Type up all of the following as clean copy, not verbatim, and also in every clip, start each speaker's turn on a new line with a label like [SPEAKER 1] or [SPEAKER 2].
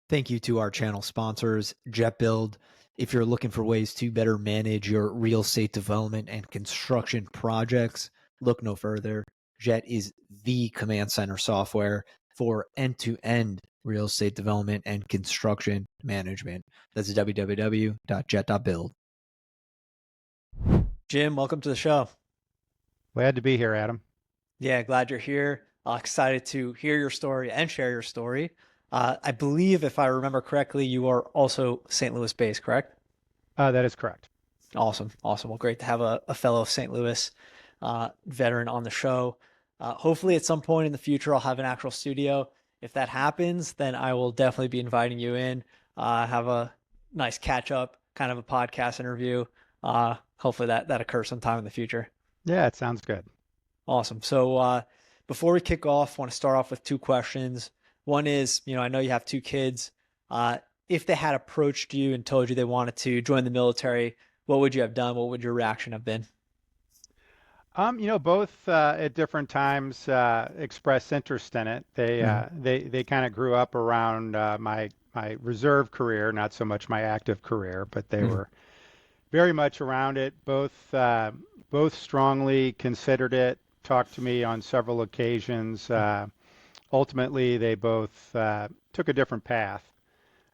[SPEAKER 1] Thank you to our channel sponsors, Jet.Build. If you're looking for ways to better manage your real estate development and construction projects, look no further. Jet is the command center software for end-to-end real estate development and construction management. That's www.jet.build. Jim, welcome to the show.
[SPEAKER 2] Glad to be here, Adam.
[SPEAKER 1] Yeah, glad you're here. Excited to hear your story and share your story. I believe, if I remember correctly, you are also St. Louis based, correct?
[SPEAKER 2] That is correct.
[SPEAKER 1] Awesome. Awesome. Well, great to have a fellow St. Louis veteran on the show. Hopefully, at some point in the future, I'll have an actual studio. If that happens, then I will definitely be inviting you in, have a nice catch up, kind of a podcast interview. Hopefully that occurs sometime in the future.
[SPEAKER 2] Yeah, it sounds good.
[SPEAKER 1] Awesome. So before we kick off, I want to start off with two questions. One is, I know you have two kids. If they had approached you and told you they wanted to join the military, what would you have done? What would your reaction have been?
[SPEAKER 2] Both at different times expressed interest in it. They kind of grew up around my reserve career, not so much my active career, but they were very much around it. Both strongly considered it. Talked to me on several occasions. Ultimately, they both took a different path,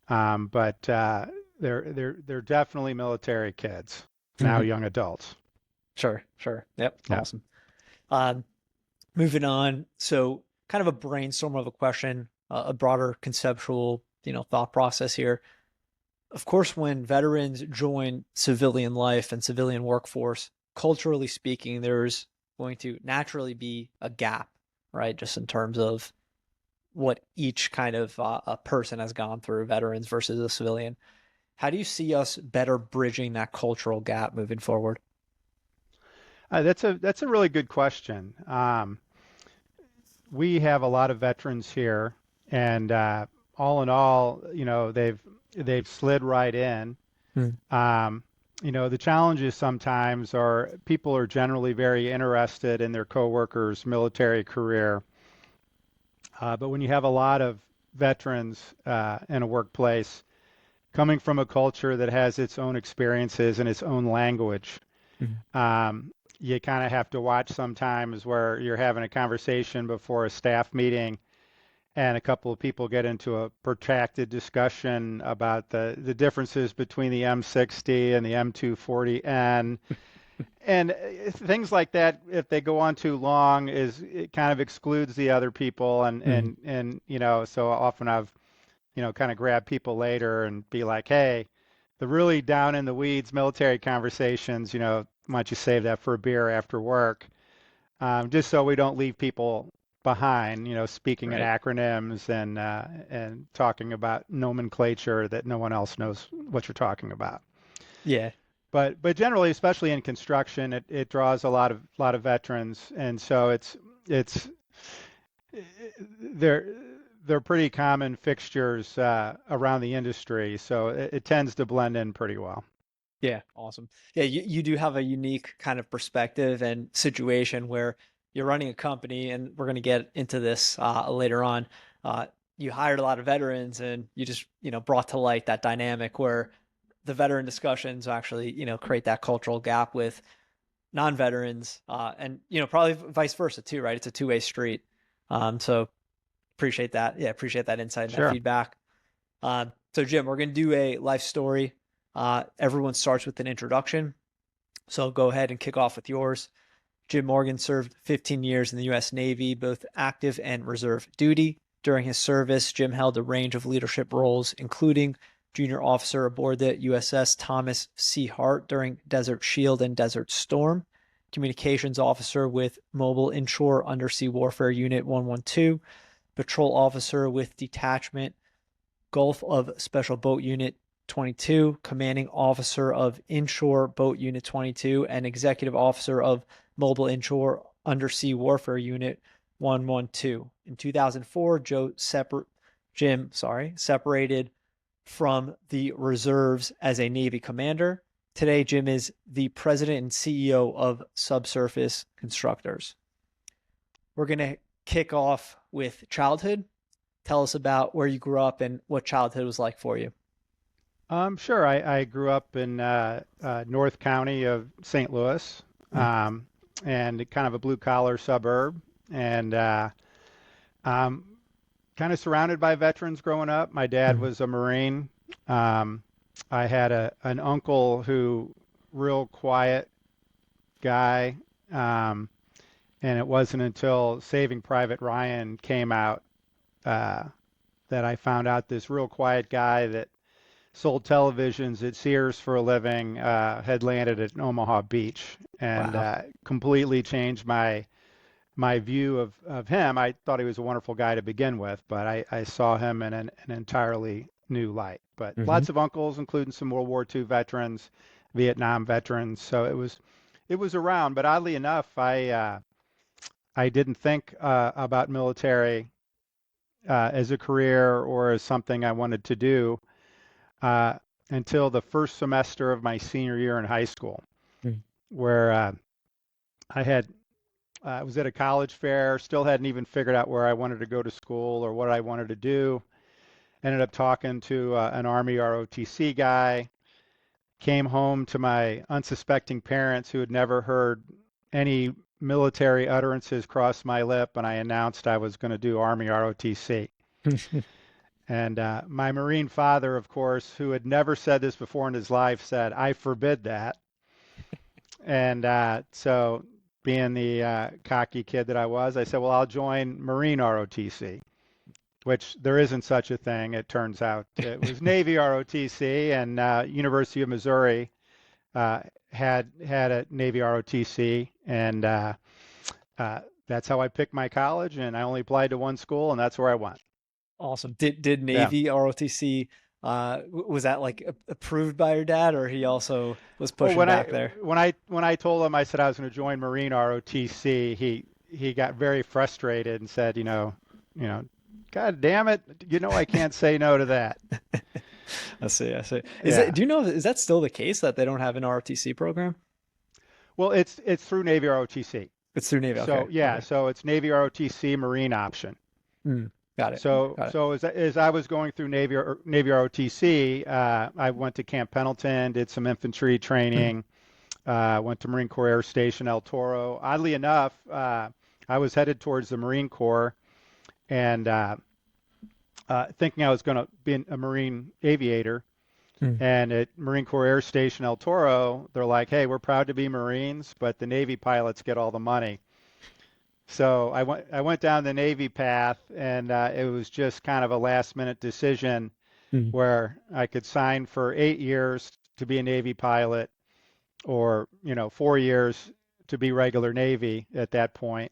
[SPEAKER 2] but they're definitely military kids now, young adults.
[SPEAKER 1] Sure. Yep. Yeah. Awesome. Moving on. So kind of a brainstorm of a question, a broader conceptual, thought process here. Of course, when veterans join civilian life and civilian workforce, culturally speaking, there's going to naturally be a gap, right? Just in terms of what each kind of a person has gone through, veterans versus a civilian. How do you see us better bridging that cultural gap moving forward?
[SPEAKER 2] That's a really good question. We have a lot of veterans here, and all in all, they've slid right in. The challenges sometimes are people are generally very interested in their coworkers' military career, but when you have a lot of veterans in a workplace coming from a culture that has its own experiences and its own language, you kind of have to watch sometimes where you're having a conversation before a staff meeting and a couple of people get into a protracted discussion about the differences between the M60 and the M240N. And things like that, if they go on too long, it kind of excludes the other people. And so often I've, kind of grab people later and be like, hey, the really down in the weeds military conversations, why don't you save that for a beer after work? Just so we don't leave people behind, speaking in acronyms and talking about nomenclature that no one else knows what you're talking about.
[SPEAKER 1] Yeah.
[SPEAKER 2] But generally, especially in construction, it draws a lot of veterans, and so they're pretty common fixtures around the industry. So it tends to blend in pretty well.
[SPEAKER 1] Yeah, awesome. Yeah, you do have a unique kind of perspective and situation where you're running a company, and we're going to get into this later on. You hired a lot of veterans, and you just brought to light that dynamic where the veteran discussions actually create that cultural gap with non-veterans, and probably vice versa too, right? It's a two-way street. So appreciate that. Yeah, appreciate that insight and
[SPEAKER 2] Sure.
[SPEAKER 1] that feedback. So Jim, we're going to do a life story. Everyone starts with an introduction. So go ahead and kick off with yours. Jim Morgan served 15 years in the U.S. Navy, both active and reserve duty. During his service, Jim held a range of leadership roles, including junior officer aboard the USS Thomas C Hart during Desert Shield and Desert Storm, communications officer with Mobile Inshore Undersea Warfare Unit 112, patrol officer with Detachment, Gulf of Special Boat Unit 22, commanding officer of Inshore Boat Unit 22, and executive officer of Mobile Inshore Undersea Warfare Unit 112. In 2004, Jim separated from the reserves as a Navy commander. Today, Jim is the president and CEO of Subsurface Constructors. We're going to kick off with childhood. tell us about where you grew up and what childhood was like for you.
[SPEAKER 2] Sure. I grew up in North County of St. Louis,
[SPEAKER 1] Mm,
[SPEAKER 2] um, and kind of a blue collar suburb, and um, kind of surrounded by veterans growing up. My dad
[SPEAKER 1] mm,
[SPEAKER 2] was a Marine. Um, I had an uncle who real quiet guy, um, and it wasn't until Saving Private Ryan came out uh, that I found out this real quiet guy that sold televisions at Sears for a living, had landed at Omaha Beach, and
[SPEAKER 1] wow.
[SPEAKER 2] completely changed my view of him. I thought he was a wonderful guy to begin with, but I saw him in an entirely new light. But
[SPEAKER 1] Hmm.
[SPEAKER 2] lots of uncles, including some World War II veterans, Vietnam veterans. So it was around. But oddly enough, I didn't think about military as a career or as something I wanted to do uh, until the first semester of my senior year in high school,
[SPEAKER 1] Mm,
[SPEAKER 2] where I had I was at a college fair, still hadn't even figured out where I wanted to go to school or what I wanted to do. Ended up talking to an Army ROTC guy, came home to my unsuspecting parents who had never heard any military utterances cross my lip, and I announced I was going to do Army ROTC. And my Marine father, of course, who had never said this before in his life, said, "I forbid that." And so, being the cocky kid that I was, I said, "Well, I'll join Marine ROTC," which there isn't such a thing. It turns out it was Navy ROTC, and University of Missouri uh, had a Navy ROTC, and uh, that's how I picked my college. And I only applied to one school, and that's where I went.
[SPEAKER 1] Awesome. Did
[SPEAKER 2] Yeah.
[SPEAKER 1] Navy ROTC was that like approved by your dad, or he also was
[SPEAKER 2] Well,
[SPEAKER 1] pushing back there?
[SPEAKER 2] when I told him I said I was going to join Marine ROTC, he got very frustrated and said, you know, God damn it, I can't say no to that.
[SPEAKER 1] I see. I see.
[SPEAKER 2] Yeah.
[SPEAKER 1] Do you know, is that still the case that they don't have an ROTC program?
[SPEAKER 2] Well, it's through Navy ROTC.
[SPEAKER 1] It's through Navy. Okay.
[SPEAKER 2] So yeah,
[SPEAKER 1] Okay.
[SPEAKER 2] so it's Navy ROTC Marine option.
[SPEAKER 1] Mm, got it.
[SPEAKER 2] So
[SPEAKER 1] Got it.
[SPEAKER 2] so as I was going through Navy ROTC, I went to Camp Pendleton, did some infantry
[SPEAKER 1] Mm,
[SPEAKER 2] training, went to Marine Corps Air Station El Toro. Oddly enough, I was headed towards the Marine Corps and thinking I was going to be a Marine aviator.
[SPEAKER 1] mm,
[SPEAKER 2] And at Marine Corps Air Station El Toro, they're like, "Hey, we're proud to be Marines, but the Navy pilots get all the money." So I went down the Navy path, and it was just kind of a last minute decision
[SPEAKER 1] mm,
[SPEAKER 2] where I could sign for 8 years to be a Navy pilot, or 4 years to be regular Navy at that point,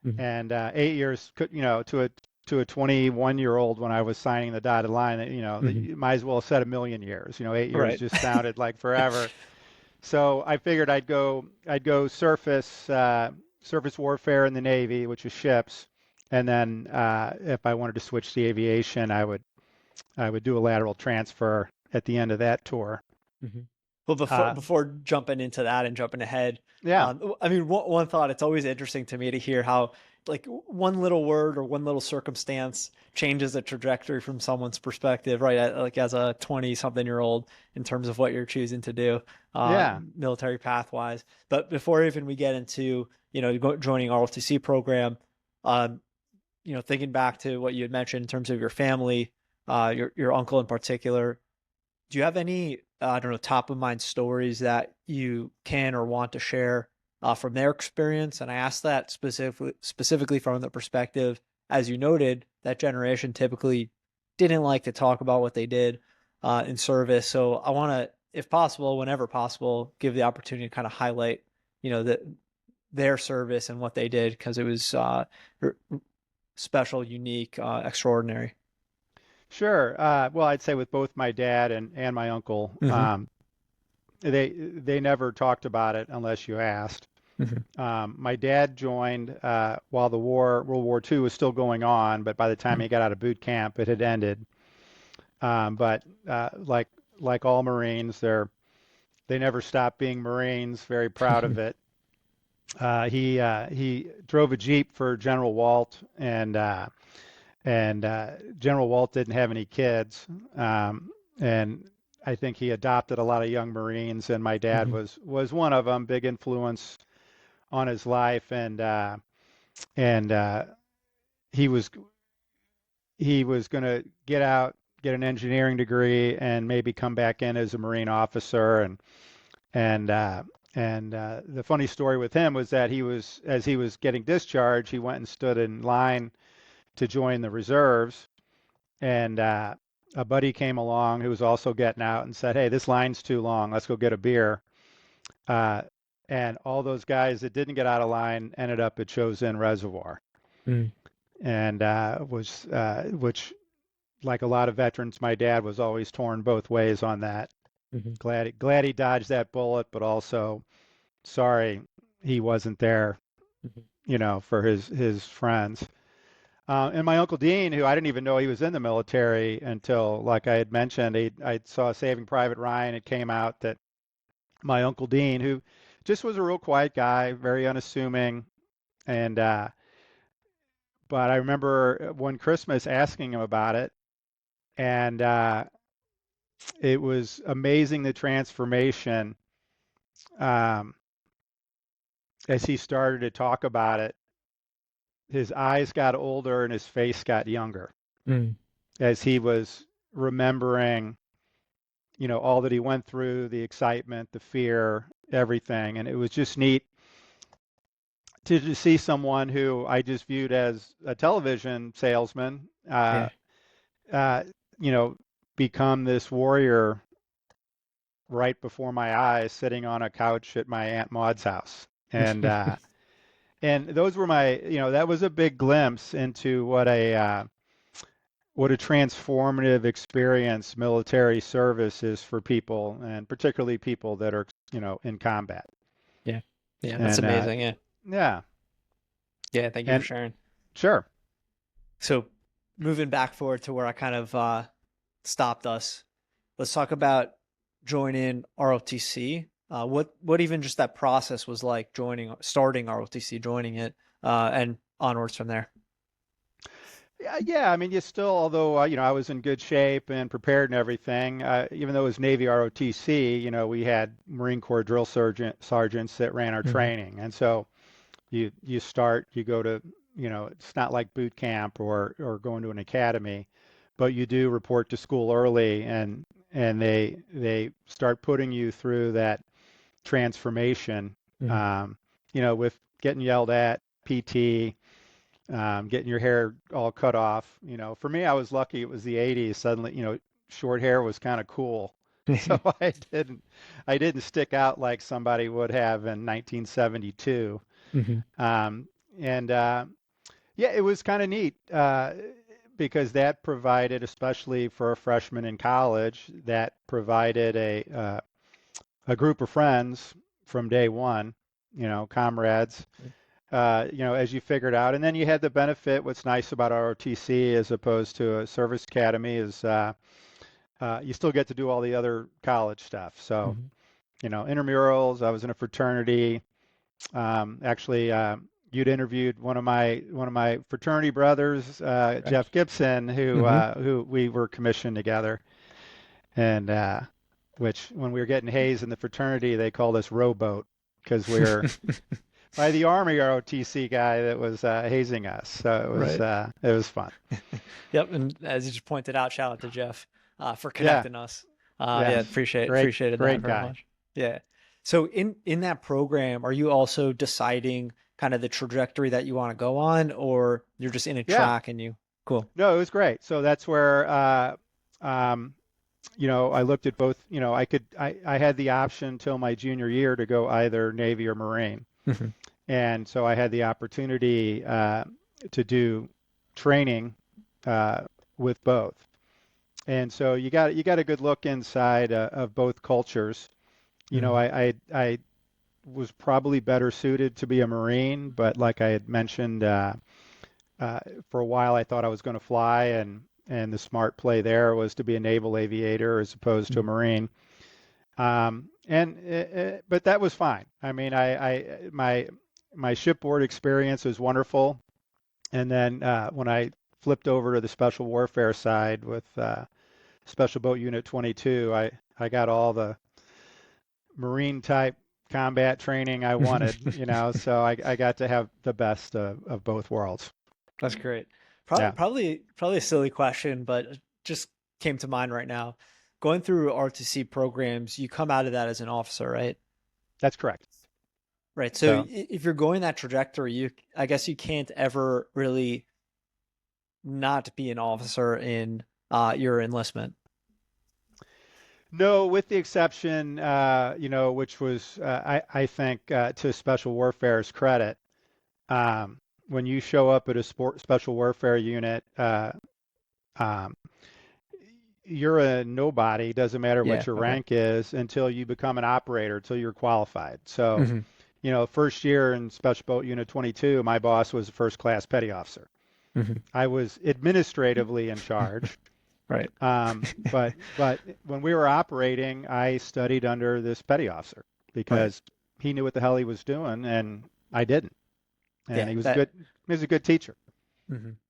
[SPEAKER 1] mm.
[SPEAKER 2] and 8 years could to a 21-year-old when I was signing the dotted line.
[SPEAKER 1] Mhm.
[SPEAKER 2] You might as well have said a million years. 8 years
[SPEAKER 1] Right.
[SPEAKER 2] just sounded like forever. So I figured I'd go surface warfare in the Navy, which is ships, and then if I wanted to switch to aviation, I would do a lateral transfer at the end of that tour.
[SPEAKER 1] Mhm. Well, before
[SPEAKER 2] Uh,
[SPEAKER 1] before jumping into that and jumping ahead,
[SPEAKER 2] yeah,
[SPEAKER 1] I mean, one thought, it's always interesting to me to hear how like one little word or one little circumstance changes the trajectory from someone's perspective, right? Like as a 20-something-year-old in terms of what you're choosing to do,
[SPEAKER 2] yeah,
[SPEAKER 1] military path-wise. But before even we get into, joining ROTC program, um, thinking back to what you had mentioned in terms of your family, your uncle in particular, do you have any, I don't know, top of mind stories that you can or want to share from their experience? And I ask that specifically from the perspective, as you noted, that generation typically didn't like to talk about what they did in service. So I want to, if possible, whenever possible, give the opportunity to kind of highlight, their service and what they did, because it was special, unique, extraordinary.
[SPEAKER 2] sure. Well, I'd say with both my dad and my uncle,
[SPEAKER 1] Hmm.
[SPEAKER 2] they never talked about it unless you asked.
[SPEAKER 1] Hmm.
[SPEAKER 2] My dad joined while World War II was still going on, but by the time he got out of boot camp, it had ended. But like all Marines, they never stopped being Marines. Very proud of it. He drove a Jeep for General Walt, and and General Walt didn't have any kids, and I think he adopted a lot of young Marines, and my dad
[SPEAKER 1] Hmm.
[SPEAKER 2] was one of them, big influence on his life, and he was he was going to get out, get an engineering degree, and maybe come back in as a Marine officer. And the funny story with him was that as he was getting discharged, he went and stood in line to join the reserves, and a buddy came along who was also getting out and said, "Hey, this line's too long. Let's go get a beer." Uh, and all those guys that didn't get out of line ended up at Chosin Reservoir,
[SPEAKER 1] Mm.
[SPEAKER 2] and was which, like a lot of veterans, my dad was always torn both ways on that.
[SPEAKER 1] Hmm.
[SPEAKER 2] Glad he dodged that bullet, but also sorry he wasn't there,
[SPEAKER 1] Hmm.
[SPEAKER 2] for his friends. And my Uncle Dean, who I didn't even know he was in the military until, like I had mentioned, I saw Saving Private Ryan. It came out that my Uncle Dean, who just was a real quiet guy, very unassuming, and but I remember one Christmas asking him about it, and it was amazing the transformation um, as he started to talk about it. His eyes got older and his face got younger
[SPEAKER 1] Mm.
[SPEAKER 2] as he was remembering, all that he went through, the excitement, the fear, everything. And it was just neat to just see someone who I just viewed as a television salesman,
[SPEAKER 1] Yeah.
[SPEAKER 2] uh, you know, become this warrior right before my eyes, sitting on a couch at my Aunt Maud's house. And those were that was a big glimpse into what a transformative experience military service is for people, and particularly people that are, in combat.
[SPEAKER 1] Yeah. Yeah. That's
[SPEAKER 2] And
[SPEAKER 1] amazing. Yeah.
[SPEAKER 2] yeah,
[SPEAKER 1] Yeah. Thank you for
[SPEAKER 2] and
[SPEAKER 1] sharing.
[SPEAKER 2] sure.
[SPEAKER 1] So moving back forward to where I kind of stopped us, let's talk about joining ROTC. What even just that process was like starting ROTC, joining it, and onwards from there.
[SPEAKER 2] Yeah, yeah. I mean, you still, although I was in good shape and prepared and everything, even though it was Navy ROTC, we had Marine Corps drill sergeants that ran our
[SPEAKER 1] Hmm.
[SPEAKER 2] training, and so you go to, it's not like boot camp or going to an academy, but you do report to school early, and they start putting you through that transformation,
[SPEAKER 1] Hmm.
[SPEAKER 2] um, with getting yelled at, PT, getting your hair all cut off. For me, I was lucky it was the 80s. Suddenly, short hair was kind of cool. So I didn't stick out like somebody would have in 1972.
[SPEAKER 1] Hmm.
[SPEAKER 2] Um, and Yeah, it was kind of neat because that provided, especially for a freshman in college, that provided a group of friends from day one, comrades, as you figured out. And then you had the benefit. What's nice about ROTC as opposed to a service academy is you still get to do all the other college stuff. So,
[SPEAKER 1] Hmm.
[SPEAKER 2] intramurals. I was in a fraternity. Actually, you'd interviewed one of my fraternity brothers,
[SPEAKER 1] Right.
[SPEAKER 2] Jeff Gibson,
[SPEAKER 1] Hmm.
[SPEAKER 2] who we were commissioned together, and which when we were getting hazed in the fraternity, they called us rowboat because we were by the Army ROTC guy that was hazing us. So
[SPEAKER 1] Right.
[SPEAKER 2] it was fun.
[SPEAKER 1] Yep. And as you just pointed out, shout out to Jeff for
[SPEAKER 2] Yeah,
[SPEAKER 1] connecting us.
[SPEAKER 2] yeah,
[SPEAKER 1] Yeah,
[SPEAKER 2] great,
[SPEAKER 1] appreciated that
[SPEAKER 2] great
[SPEAKER 1] very
[SPEAKER 2] guy.
[SPEAKER 1] much. Yeah. So in that program, are you also deciding kind of the trajectory that you want to go on, or you're just in a
[SPEAKER 2] Yeah,
[SPEAKER 1] track and you cool?
[SPEAKER 2] no, it was great. So that's where um, I looked at both. I had the option till my junior year to go either Navy or Marine,
[SPEAKER 1] Hmm.
[SPEAKER 2] and so I had the opportunity to do training uh, with both. And so you got a good look inside of both cultures.
[SPEAKER 1] Hmm.
[SPEAKER 2] I was probably better suited to be a Marine, but like I had mentioned, uh, for a while I thought I was going to fly, and the smart play there was to be a naval aviator as opposed to a Marine. But that was fine. I mean, my shipboard experience was wonderful, and then when I flipped over to the special warfare side with Special Boat Unit 22. I got all the Marine type combat training I wanted, so I got to have the best of both worlds.
[SPEAKER 1] That's great.
[SPEAKER 2] Yeah,
[SPEAKER 1] Probably a silly question, but it just came to mind right now. Going through ROTC programs, you come out of that as an officer, right?
[SPEAKER 2] that's correct.
[SPEAKER 1] Right. So
[SPEAKER 2] So
[SPEAKER 1] if you're going that trajectory, I guess you can't ever really not be an officer in your enlistment.
[SPEAKER 2] no, with the exception, which was I think to Special Warfare's credit, when you show up at a Special Warfare unit, um, you're a nobody. Doesn't matter
[SPEAKER 1] Yeah.
[SPEAKER 2] what your
[SPEAKER 1] Okay.
[SPEAKER 2] rank is until you become an operator, until you're qualified. So,
[SPEAKER 1] Hmm.
[SPEAKER 2] first year in Special Boat Unit 22, my boss was a first class petty officer.
[SPEAKER 1] Hmm.
[SPEAKER 2] I was administratively in charge.
[SPEAKER 1] Right.
[SPEAKER 2] But when we were operating, I studied under this petty officer
[SPEAKER 1] Right.
[SPEAKER 2] because he knew what the hell he was doing and I didn't. And
[SPEAKER 1] Yeah.
[SPEAKER 2] he was
[SPEAKER 1] That.
[SPEAKER 2] good. He was a good teacher.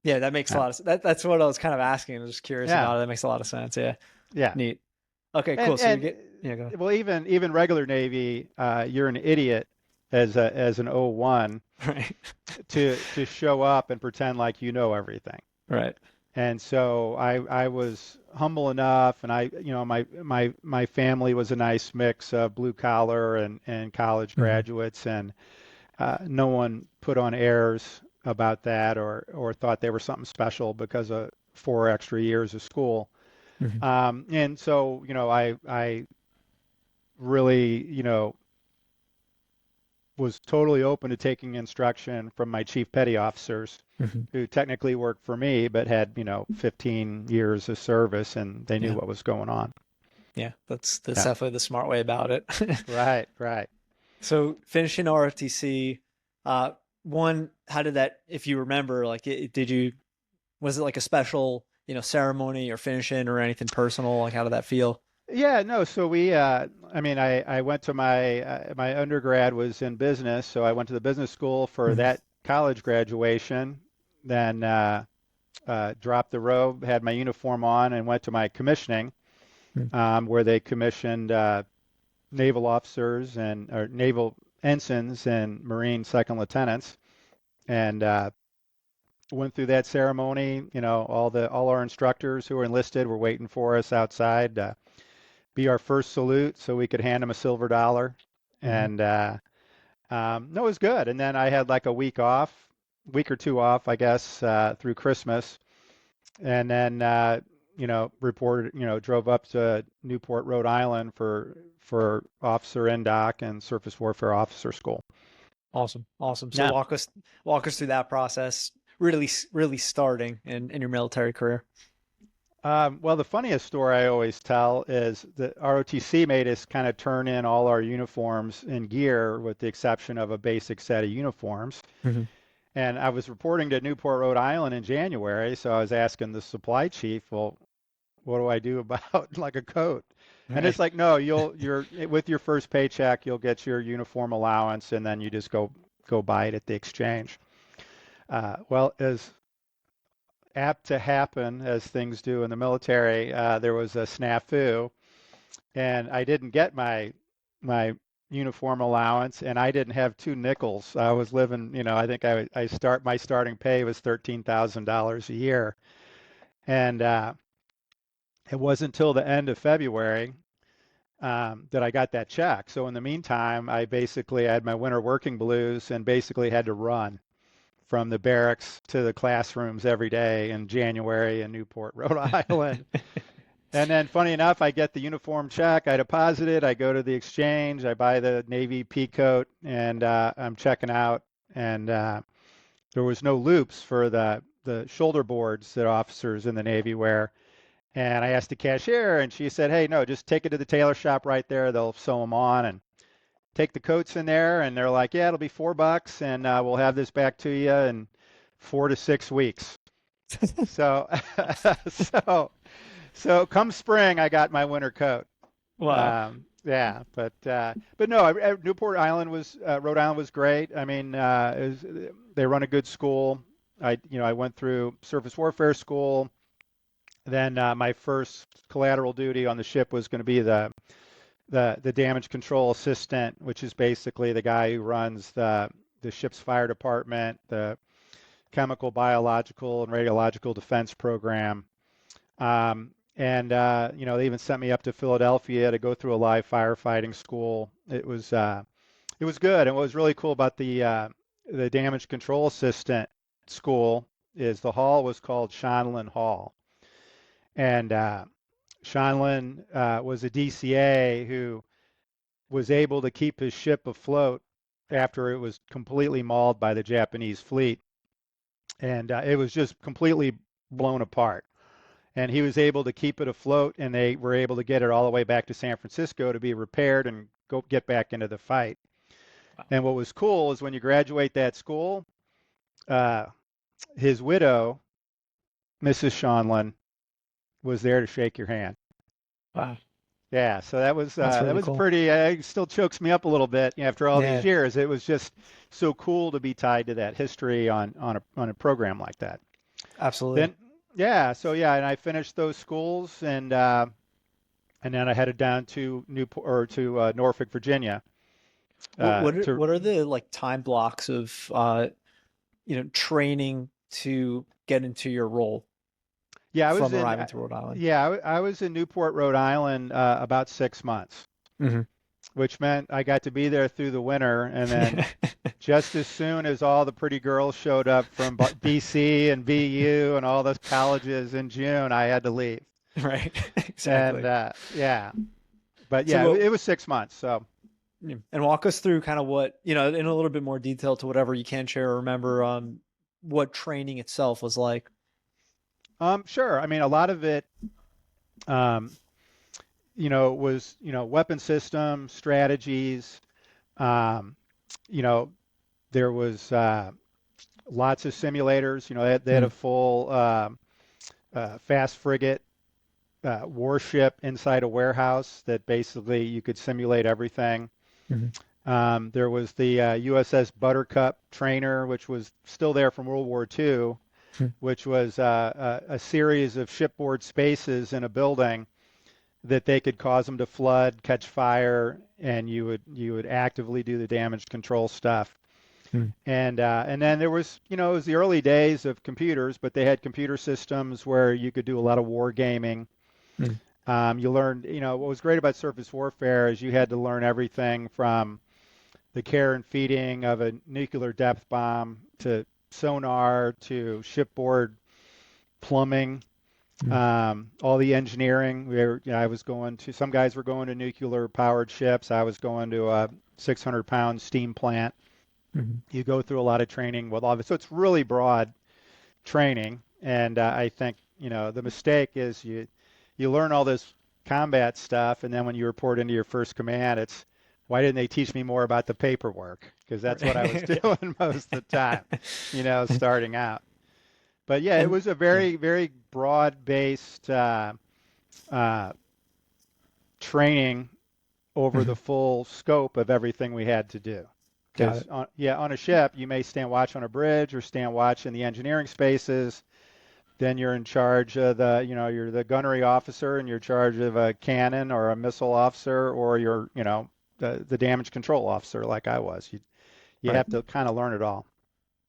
[SPEAKER 1] Yeah. That makes a
[SPEAKER 2] Yeah.
[SPEAKER 1] lot of that's what I was kind of asking. I was just curious
[SPEAKER 2] Yeah.
[SPEAKER 1] about it. That makes a lot of sense. Yeah.
[SPEAKER 2] Yeah.
[SPEAKER 1] Neat. Okay. Cool. So we
[SPEAKER 2] And
[SPEAKER 1] get. Yeah. Go ahead.
[SPEAKER 2] well, even regular Navy, you're an idiot as an O1
[SPEAKER 1] Right.
[SPEAKER 2] to show up and pretend like you know everything.
[SPEAKER 1] Right.
[SPEAKER 2] And so I was humble enough, and my family was a nice mix of blue collar and college
[SPEAKER 1] Hmm.
[SPEAKER 2] graduates, and no one put on airs about that or thought they were something special because of 4 extra years of school.
[SPEAKER 1] Hmm.
[SPEAKER 2] And so I really was totally open to taking instruction from my chief petty officers
[SPEAKER 1] Hmm.
[SPEAKER 2] who technically worked for me but had 15 years of service and they knew
[SPEAKER 1] Yeah.
[SPEAKER 2] what was going on.
[SPEAKER 1] Yeah. That's
[SPEAKER 2] Yeah.
[SPEAKER 1] definitely the smart way about it.
[SPEAKER 2] Right, right.
[SPEAKER 1] So finishing ROTC, uh, one, how did that, if you remember, like, was it like a special, ceremony or finishing or anything personal? Like, how did that feel?
[SPEAKER 2] Yeah, no, so I went to my undergrad was in business, so I went to the business school for
[SPEAKER 1] Hmm.
[SPEAKER 2] that college graduation, then dropped the robe, had my uniform on, and went to my commissioning, where they commissioned naval officers and or naval ensigns and Marine second lieutenants, and went through that ceremony. All our instructors who were enlisted were waiting for us outside. Be our first salute so we could hand them a silver dollar.
[SPEAKER 1] Hmm.
[SPEAKER 2] And no, it was good. And then I had like a week or two off, I guess, through Christmas. And then, drove up to Newport, Rhode Island for officer NDOC and surface warfare officer school.
[SPEAKER 1] Awesome. Awesome. So
[SPEAKER 2] Yeah.
[SPEAKER 1] walk us through that process, really starting in your military career.
[SPEAKER 2] Well, the funniest story I always tell is that ROTC made us kind of turn in all our uniforms and gear with the exception of a basic set of uniforms.
[SPEAKER 1] Hmm.
[SPEAKER 2] And I was reporting to Newport, Rhode Island in January, so I was asking the supply chief, well, what do I do about like a coat? And it's
[SPEAKER 1] Right.
[SPEAKER 2] like, no, you're with your first paycheck, you'll get your uniform allowance, and then you just go buy it at the exchange. Well, as apt to happen as things do in the military, there was a snafu, and I didn't get my uniform allowance, and I didn't have two nickels. I was living, I think my starting pay was $13,000 a year, and it wasn't until the end of February that I got that check. So in the meantime, I had my winter working blues and basically had to run from the barracks to the classrooms every day in January in Newport, Rhode Island. And then, funny enough, I get the uniform check, I deposit it, I go to the exchange, I buy the Navy pea coat, and I'm checking out. And there was no loops for the shoulder boards that officers in the Navy wear. And I asked the cashier, and she said, "Hey, no, just take it to the tailor shop right there. They'll sew them on and take the coats in there." And they're like, "Yeah, it'll be $4, and we'll have this back to you in 4 to 6 weeks." So, so, so come spring, I got my winter coat.
[SPEAKER 1] Wow.
[SPEAKER 2] Yeah, but no, Newport Island was Rhode Island was great. I mean, they run a good school. I went through surface warfare school. Then my first collateral duty on the ship was going to be the damage control assistant, which is basically the guy who runs the ship's fire department, the chemical, biological, and radiological defense program. They even sent me up to Philadelphia to go through a live firefighting school. It was good. And what was really cool about the damage control assistant school is the hall was called Schonlin Hall. And Schonlin was a DCA who was able to keep his ship afloat after it was completely mauled by the Japanese fleet. And it was just completely blown apart. And he was able to keep it afloat, and they were able to get it all the way back to San Francisco to be repaired and go get back into the fight.
[SPEAKER 1] Wow.
[SPEAKER 2] And what was cool is when you graduate that school, his widow, Mrs. Schonlin, was there to shake your hand.
[SPEAKER 1] Wow.
[SPEAKER 2] Yeah, so that was
[SPEAKER 1] Really cool.
[SPEAKER 2] pretty. It still chokes me up a little bit after all
[SPEAKER 1] Yeah,
[SPEAKER 2] these years. It was just so cool to be tied to that history on a program like that.
[SPEAKER 1] absolutely.
[SPEAKER 2] Then and I finished those schools and then I headed down to Norfolk, Virginia. To
[SPEAKER 1] What are the like time blocks of training to get into your role
[SPEAKER 2] yeah, I was
[SPEAKER 1] from
[SPEAKER 2] in
[SPEAKER 1] arriving to Rhode Island?
[SPEAKER 2] I was in Newport, Rhode Island, about 6 months,
[SPEAKER 1] Hmm.
[SPEAKER 2] which meant I got to be there through the winter, and then just as soon as all the pretty girls showed up from BC and BU and all those colleges in June, I had to leave.
[SPEAKER 1] Right.
[SPEAKER 2] And
[SPEAKER 1] Exactly.
[SPEAKER 2] but
[SPEAKER 1] So
[SPEAKER 2] yeah, it was 6 months. So
[SPEAKER 1] and walk us through kind of what, in a little bit more detail to whatever you can share or remember, what training itself was like.
[SPEAKER 2] sure. I mean, a lot of it, um, was weapon system strategies. Um, you know, there was lots of simulators. They had a
[SPEAKER 1] Mm-hmm.
[SPEAKER 2] full fast frigate warship inside a warehouse that basically you could simulate everything. There was the USS Buttercup trainer, which was still there from World War II, which was a series of shipboard spaces in a building that they could cause them to flood, catch fire, and you would actively do the damage control stuff.
[SPEAKER 1] Mm-hmm.
[SPEAKER 2] And then there was, it was the early days of computers, but they had computer systems where you could do a lot of war gaming. You learned, what was great about surface warfare is you had to learn everything from the care and feeding of a nuclear depth bomb to sonar to shipboard plumbing, all the engineering. I was going to, some guys were going to nuclear powered ships. I was going to a 600-pound steam plant.
[SPEAKER 1] Mm-hmm.
[SPEAKER 2] You go through a lot of training with all of it. So it's really broad training. And I think, the mistake is you learn all this combat stuff, and then when you report into your first command, it's why didn't they teach me more about the paperwork? Because that's what I was doing most of the time, starting out. But yeah, it
[SPEAKER 1] And
[SPEAKER 2] was a
[SPEAKER 1] yeah.
[SPEAKER 2] very, very broad-based uh, training over
[SPEAKER 1] Hmm.
[SPEAKER 2] the full scope of everything we had to do.
[SPEAKER 1] Got
[SPEAKER 2] Because
[SPEAKER 1] it.
[SPEAKER 2] on a ship, you may stand watch on a bridge or stand watch in the engineering spaces. Then you're in charge of you're the gunnery officer and you're in charge of a cannon or a missile officer, or you're, the damage control officer like I was. You
[SPEAKER 1] Right.
[SPEAKER 2] have to kind of learn it all.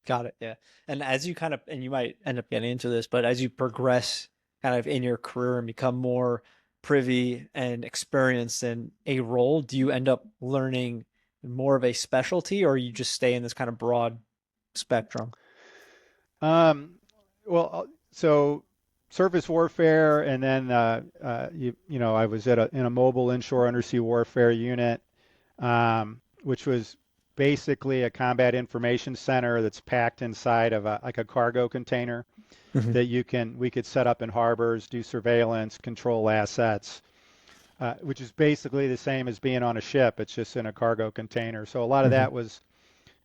[SPEAKER 1] Got it. Yeah. And as you and you might end up getting into this, but as you progress kind of in your career and become more privy and experienced in a role, do you end up learning more of a specialty or you just stay in this kind of broad spectrum?
[SPEAKER 2] Um, so surface warfare, and then I was in a mobile inshore undersea warfare unit, which was basically a combat information center that's packed inside of like a cargo container
[SPEAKER 1] Hmm.
[SPEAKER 2] that we could set up in harbors, do surveillance, control assets, which is basically the same as being on a ship. It's just in a cargo container. So a lot of
[SPEAKER 1] Hmm.
[SPEAKER 2] that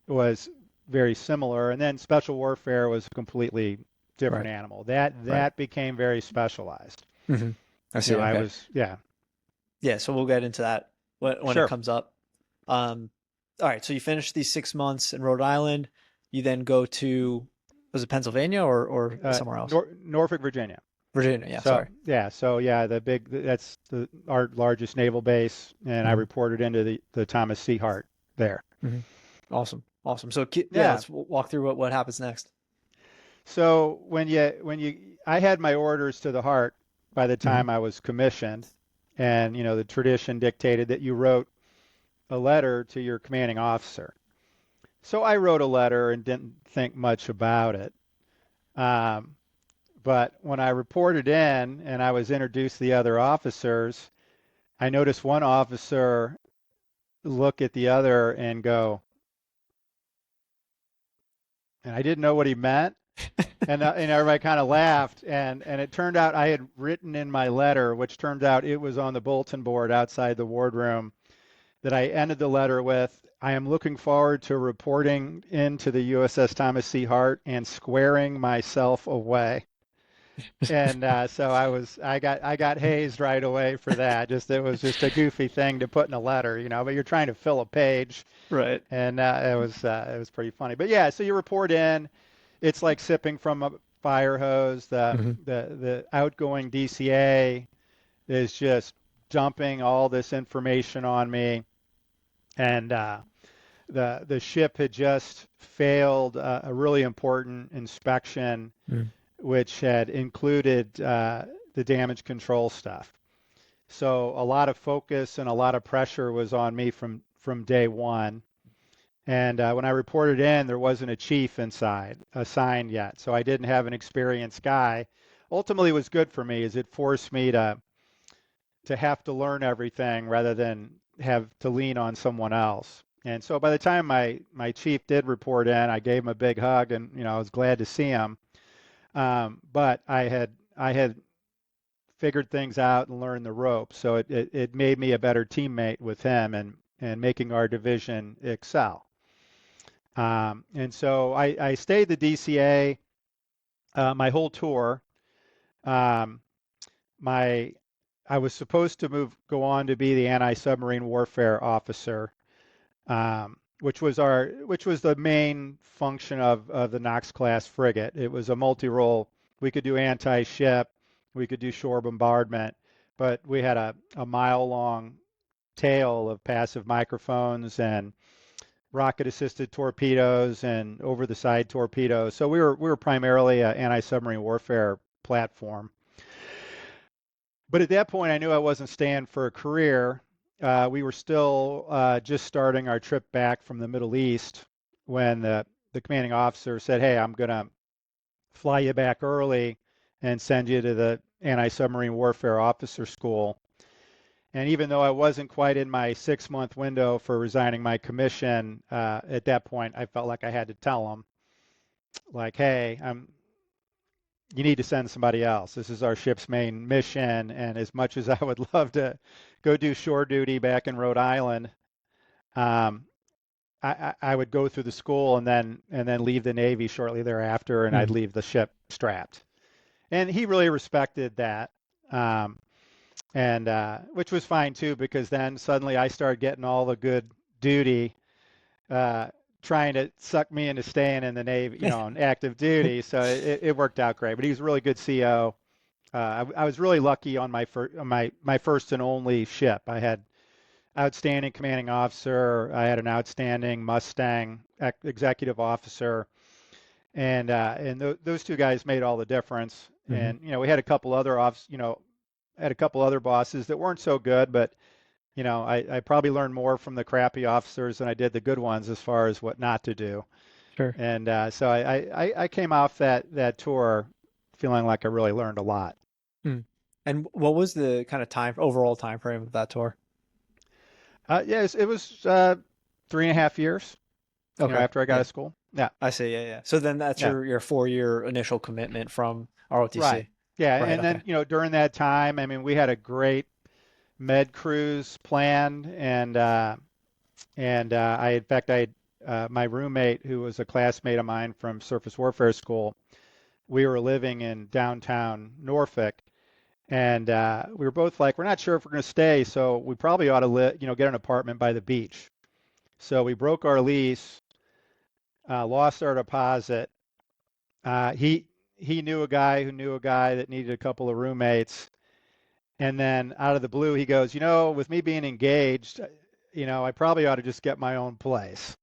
[SPEAKER 2] was very similar. And then special warfare was a completely different
[SPEAKER 1] Right.
[SPEAKER 2] animal. That
[SPEAKER 1] Right.
[SPEAKER 2] that became very specialized.
[SPEAKER 1] Hmm. I see.
[SPEAKER 2] I
[SPEAKER 1] Okay.
[SPEAKER 2] was yeah.
[SPEAKER 1] Yeah. So we'll get into that when it
[SPEAKER 2] Sure.
[SPEAKER 1] comes up. All right. So you finish these 6 months in Rhode Island. You then go to Was it Pennsylvania or somewhere else?
[SPEAKER 2] Norfolk, Virginia.
[SPEAKER 1] Virginia. Yeah.
[SPEAKER 2] So
[SPEAKER 1] Sorry.
[SPEAKER 2] yeah, that's our largest naval base, and I
[SPEAKER 1] Hmm.
[SPEAKER 2] reported into the Thomas C Hart there.
[SPEAKER 1] Hmm. Awesome. Awesome. So yeah,
[SPEAKER 2] Yeah.
[SPEAKER 1] let's walk through what happens next.
[SPEAKER 2] So I had my orders to the Hart by the
[SPEAKER 1] Hmm.
[SPEAKER 2] time I was commissioned, and the tradition dictated that you wrote a letter to your commanding officer. So I wrote a letter and didn't think much about it. Um, but when I reported in and I was introduced to the other officers, I noticed one officer look at the other and go, and I didn't know what he meant. And everybody kind of laughed, and it turned out I had written in my letter, which turned out it was on the bulletin board outside the wardroom, that I ended the letter with, I am looking forward to reporting into the USS Thomas C Hart and squaring myself away. And so I got hazed right away for that. It was just a goofy thing to put in a letter, but you're trying to fill a page,
[SPEAKER 1] Right.
[SPEAKER 2] and it was pretty funny. But yeah, so you report in. It's like sipping from a fire hose. The
[SPEAKER 1] Hmm.
[SPEAKER 2] the the outgoing DCA is just dumping all this information on me, and the ship had just failed a really important inspection, which had included the damage control stuff. So a lot of focus and a lot of pressure was on me from day one. And when I reported in, there wasn't a chief assigned yet, so I didn't have an experienced guy. Ultimately, it was good for me, as it forced me to have to learn everything rather than have to lean on someone else. And so by the time my chief did report in, I gave him a big hug, and I was glad to see him. But I had figured things out and learned the ropes, so it made me a better teammate with him and making our division excel. And so I stayed the DCA my whole tour. Um, my I was supposed to go on to be the anti-submarine warfare officer, which was the main function of the Knox class frigate. It was a multi-role. We could do anti-ship, we could do shore bombardment, but we had a mile-long tail of passive microphones and rocket-assisted torpedoes and over-the-side torpedoes. So we were primarily an anti-submarine warfare platform. But at that point, I knew I wasn't staying for a career. We were still just starting our trip back from the Middle East when the commanding officer said, "Hey, I'm going to fly you back early and send you to the anti-submarine warfare officer school." And even though I wasn't quite in my 6-month window for resigning my commission, at that point, I felt like I had to tell them, like, "Hey, you need to send somebody else. This is our ship's main mission, and as much as I would love to go do shore duty back in Rhode Island, um, I would go through the school and then leave the Navy shortly thereafter, and I'd
[SPEAKER 1] Hmm.
[SPEAKER 2] leave the ship strapped." And he really respected that, um, and which was fine too, because then suddenly I started getting all the good duty, uh, trying to suck me into staying in the Navy, on active duty. So it worked out great. But he was a really good CO. I was really lucky on my first and only ship. I had outstanding commanding officer. I had an outstanding Mustang executive officer, and those two guys made all the difference.
[SPEAKER 1] Hmm.
[SPEAKER 2] And we had a couple other had a couple other bosses that weren't so good, but I probably learned more from the crappy officers than I did the good ones as far as what not to do.
[SPEAKER 1] Sure.
[SPEAKER 2] And so I came off that tour feeling like I really learned a lot.
[SPEAKER 1] Mm. And what was the kind of overall time frame of that tour?
[SPEAKER 2] Yes, it was 3.5 years,
[SPEAKER 1] Okay.
[SPEAKER 2] after I got out
[SPEAKER 1] Yeah.
[SPEAKER 2] of school. Yeah,
[SPEAKER 1] I see. Yeah. Yeah. So then that's
[SPEAKER 2] yeah,
[SPEAKER 1] your 4-year initial commitment from
[SPEAKER 2] right.
[SPEAKER 1] ROTC.
[SPEAKER 2] Yeah,
[SPEAKER 1] Right.
[SPEAKER 2] and
[SPEAKER 1] Okay.
[SPEAKER 2] then during that time, I mean, we had a great med cruise planned, and I in fact I had, my roommate, who was a classmate of mine from surface warfare school. We were living in downtown Norfolk, and we were both like, we're not sure if we're going to stay, so we probably ought to get an apartment by the beach. So we broke our lease, lost our deposit, he knew a guy who knew a guy that needed a couple of roommates. And then out of the blue, he goes, with me being engaged, I probably ought to just get my own place.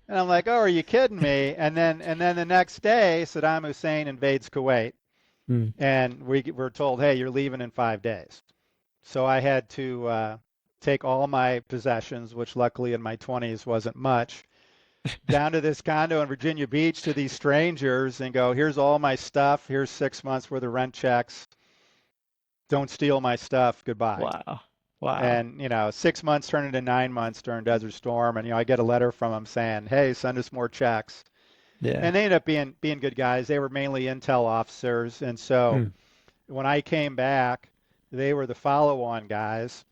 [SPEAKER 2] And I'm like, oh, are you kidding me? And then the next day, Saddam Hussein invades Kuwait,
[SPEAKER 1] Mm.
[SPEAKER 2] and we were told, hey, you're leaving in 5 days. So I had to take all my possessions, which luckily in my 20s wasn't much, down to this condo in Virginia Beach to these strangers and go, here's all my stuff. Here's 6 months worth of rent checks. Don't steal my stuff. Goodbye.
[SPEAKER 1] Wow. Wow.
[SPEAKER 2] And 6 months turned into 9 months during Desert Storm, and I get a letter from them saying, "Hey, send us more checks."
[SPEAKER 1] Yeah.
[SPEAKER 2] And they ended up being good guys. They were mainly intel officers, and so
[SPEAKER 1] Mm.
[SPEAKER 2] when I came back, they were the follow-on guys.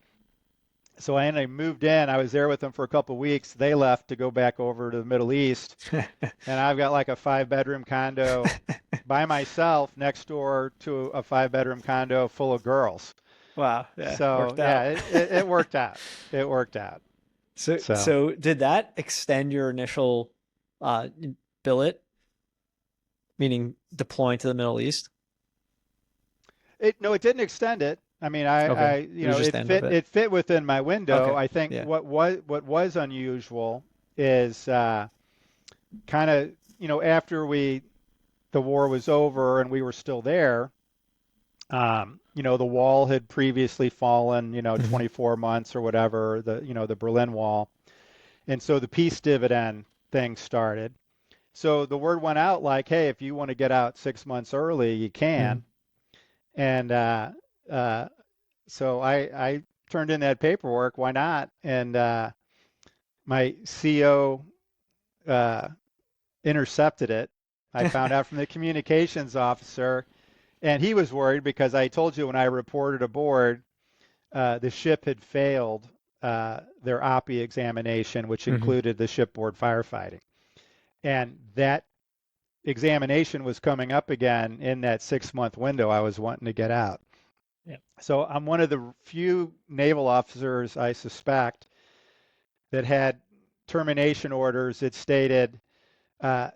[SPEAKER 2] So I ended up moved in. I was there with them for a couple of weeks. They left to go back over to the Middle East, and I've got like a 5-bedroom condo by myself next door to a 5-bedroom condo full of girls.
[SPEAKER 1] Wow. Yeah.
[SPEAKER 2] So
[SPEAKER 1] Worked
[SPEAKER 2] yeah,
[SPEAKER 1] out.
[SPEAKER 2] it worked out. It worked out.
[SPEAKER 1] So,
[SPEAKER 2] So
[SPEAKER 1] so did that extend your initial uh billet, meaning deploying to the Middle East?
[SPEAKER 2] it didn't extend it. I mean,
[SPEAKER 1] Okay. It was just
[SPEAKER 2] it
[SPEAKER 1] the end of
[SPEAKER 2] fit
[SPEAKER 1] it.
[SPEAKER 2] it fit within my window.
[SPEAKER 1] Okay.
[SPEAKER 2] I think
[SPEAKER 1] Yeah.
[SPEAKER 2] what was unusual is kind of after the war was over and we were still there. The wall had previously fallen,
[SPEAKER 1] Hmm.
[SPEAKER 2] 24 months or whatever, the Berlin Wall. And so the peace dividend thing started. So the word went out like, hey, if you want to get out 6 months early, you
[SPEAKER 1] Hmm.
[SPEAKER 2] can. And uh, so I turned in that paperwork. Why not? And my CO uh, intercepted it. I found out from the communications officer, and he was worried because I told you when I reported aboard, the ship had failed their OPI examination, which
[SPEAKER 1] Hmm.
[SPEAKER 2] included the shipboard firefighting. And that examination was coming up again in that 6 month window I was wanting to get out.
[SPEAKER 1] Yeah.
[SPEAKER 2] So I'm one of the few naval officers I suspect that had termination orders that stated uh,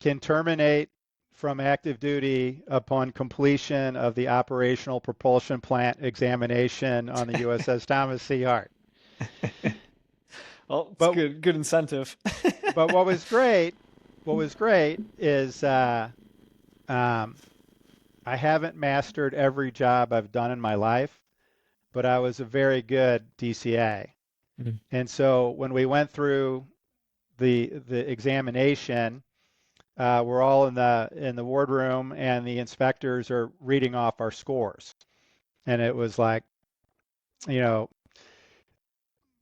[SPEAKER 2] can terminate from active duty upon completion of the operational propulsion plant examination on the USS Thomas C Hart.
[SPEAKER 1] Well, it's
[SPEAKER 2] But
[SPEAKER 1] good incentive.
[SPEAKER 2] but what was great is um, I haven't mastered every job I've done in my life, but I was a very good DCA.
[SPEAKER 1] Mhm.
[SPEAKER 2] And so when we went through the examination, we're all in the wardroom, and the inspectors are reading off our scores. And it was like, you know,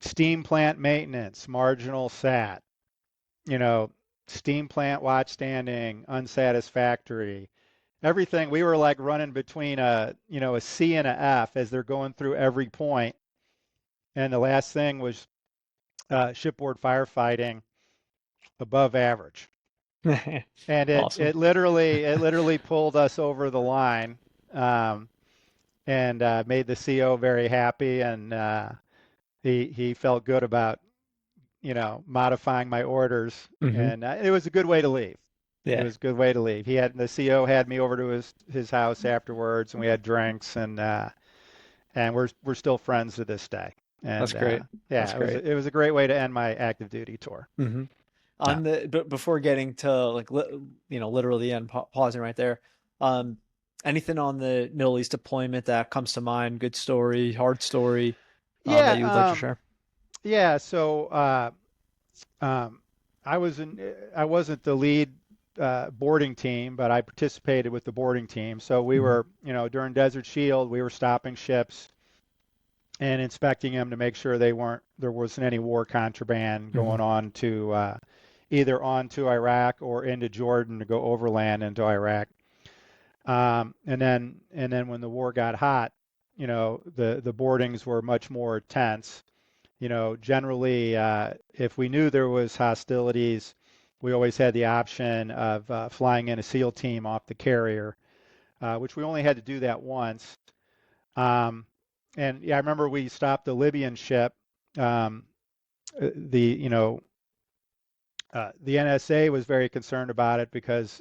[SPEAKER 2] steam plant maintenance, marginal sat, you know, steam plant watch standing, unsatisfactory. Everything we were like running between a C and a F as they're going through every point. And the last thing was shipboard firefighting above average. And it
[SPEAKER 1] Awesome.
[SPEAKER 2] it literally it literally pulled us over the line, um, and made the CO very happy, and he felt good about modifying my orders,
[SPEAKER 1] Hmm.
[SPEAKER 2] and it was a good way to leave. It
[SPEAKER 1] Yeah,
[SPEAKER 2] was a good way to leave. The CO had me over to his house afterwards, and we had drinks, and we're still friends to this day.
[SPEAKER 1] that's
[SPEAKER 2] And
[SPEAKER 1] great. That's
[SPEAKER 2] yeah,
[SPEAKER 1] great.
[SPEAKER 2] it was a great way to end my active duty tour.
[SPEAKER 1] Hmm.
[SPEAKER 2] Yeah.
[SPEAKER 1] On the but before getting to like literally the end, pausing right there. Um, anything on the Middle East deployment that comes to mind? Good story, hard story, that
[SPEAKER 2] Yeah,
[SPEAKER 1] you would like to share?
[SPEAKER 2] yeah. So um, I wasn't the lead boarding team, but I participated with the boarding team. So we
[SPEAKER 1] Hmm.
[SPEAKER 2] were, during Desert Shield, we were stopping ships and inspecting them to make sure there wasn't any war contraband
[SPEAKER 1] Hmm.
[SPEAKER 2] going on to either on to Iraq or into Jordan to go overland into Iraq. And then when the war got hot, the boardings were much more tense. Generally, if we knew there was hostilities, we always had the option of flying in a SEAL team off the carrier, which we only had to do that once. Um, and yeah, I remember we stopped a Libyan ship. Um, the NSA was very concerned about it because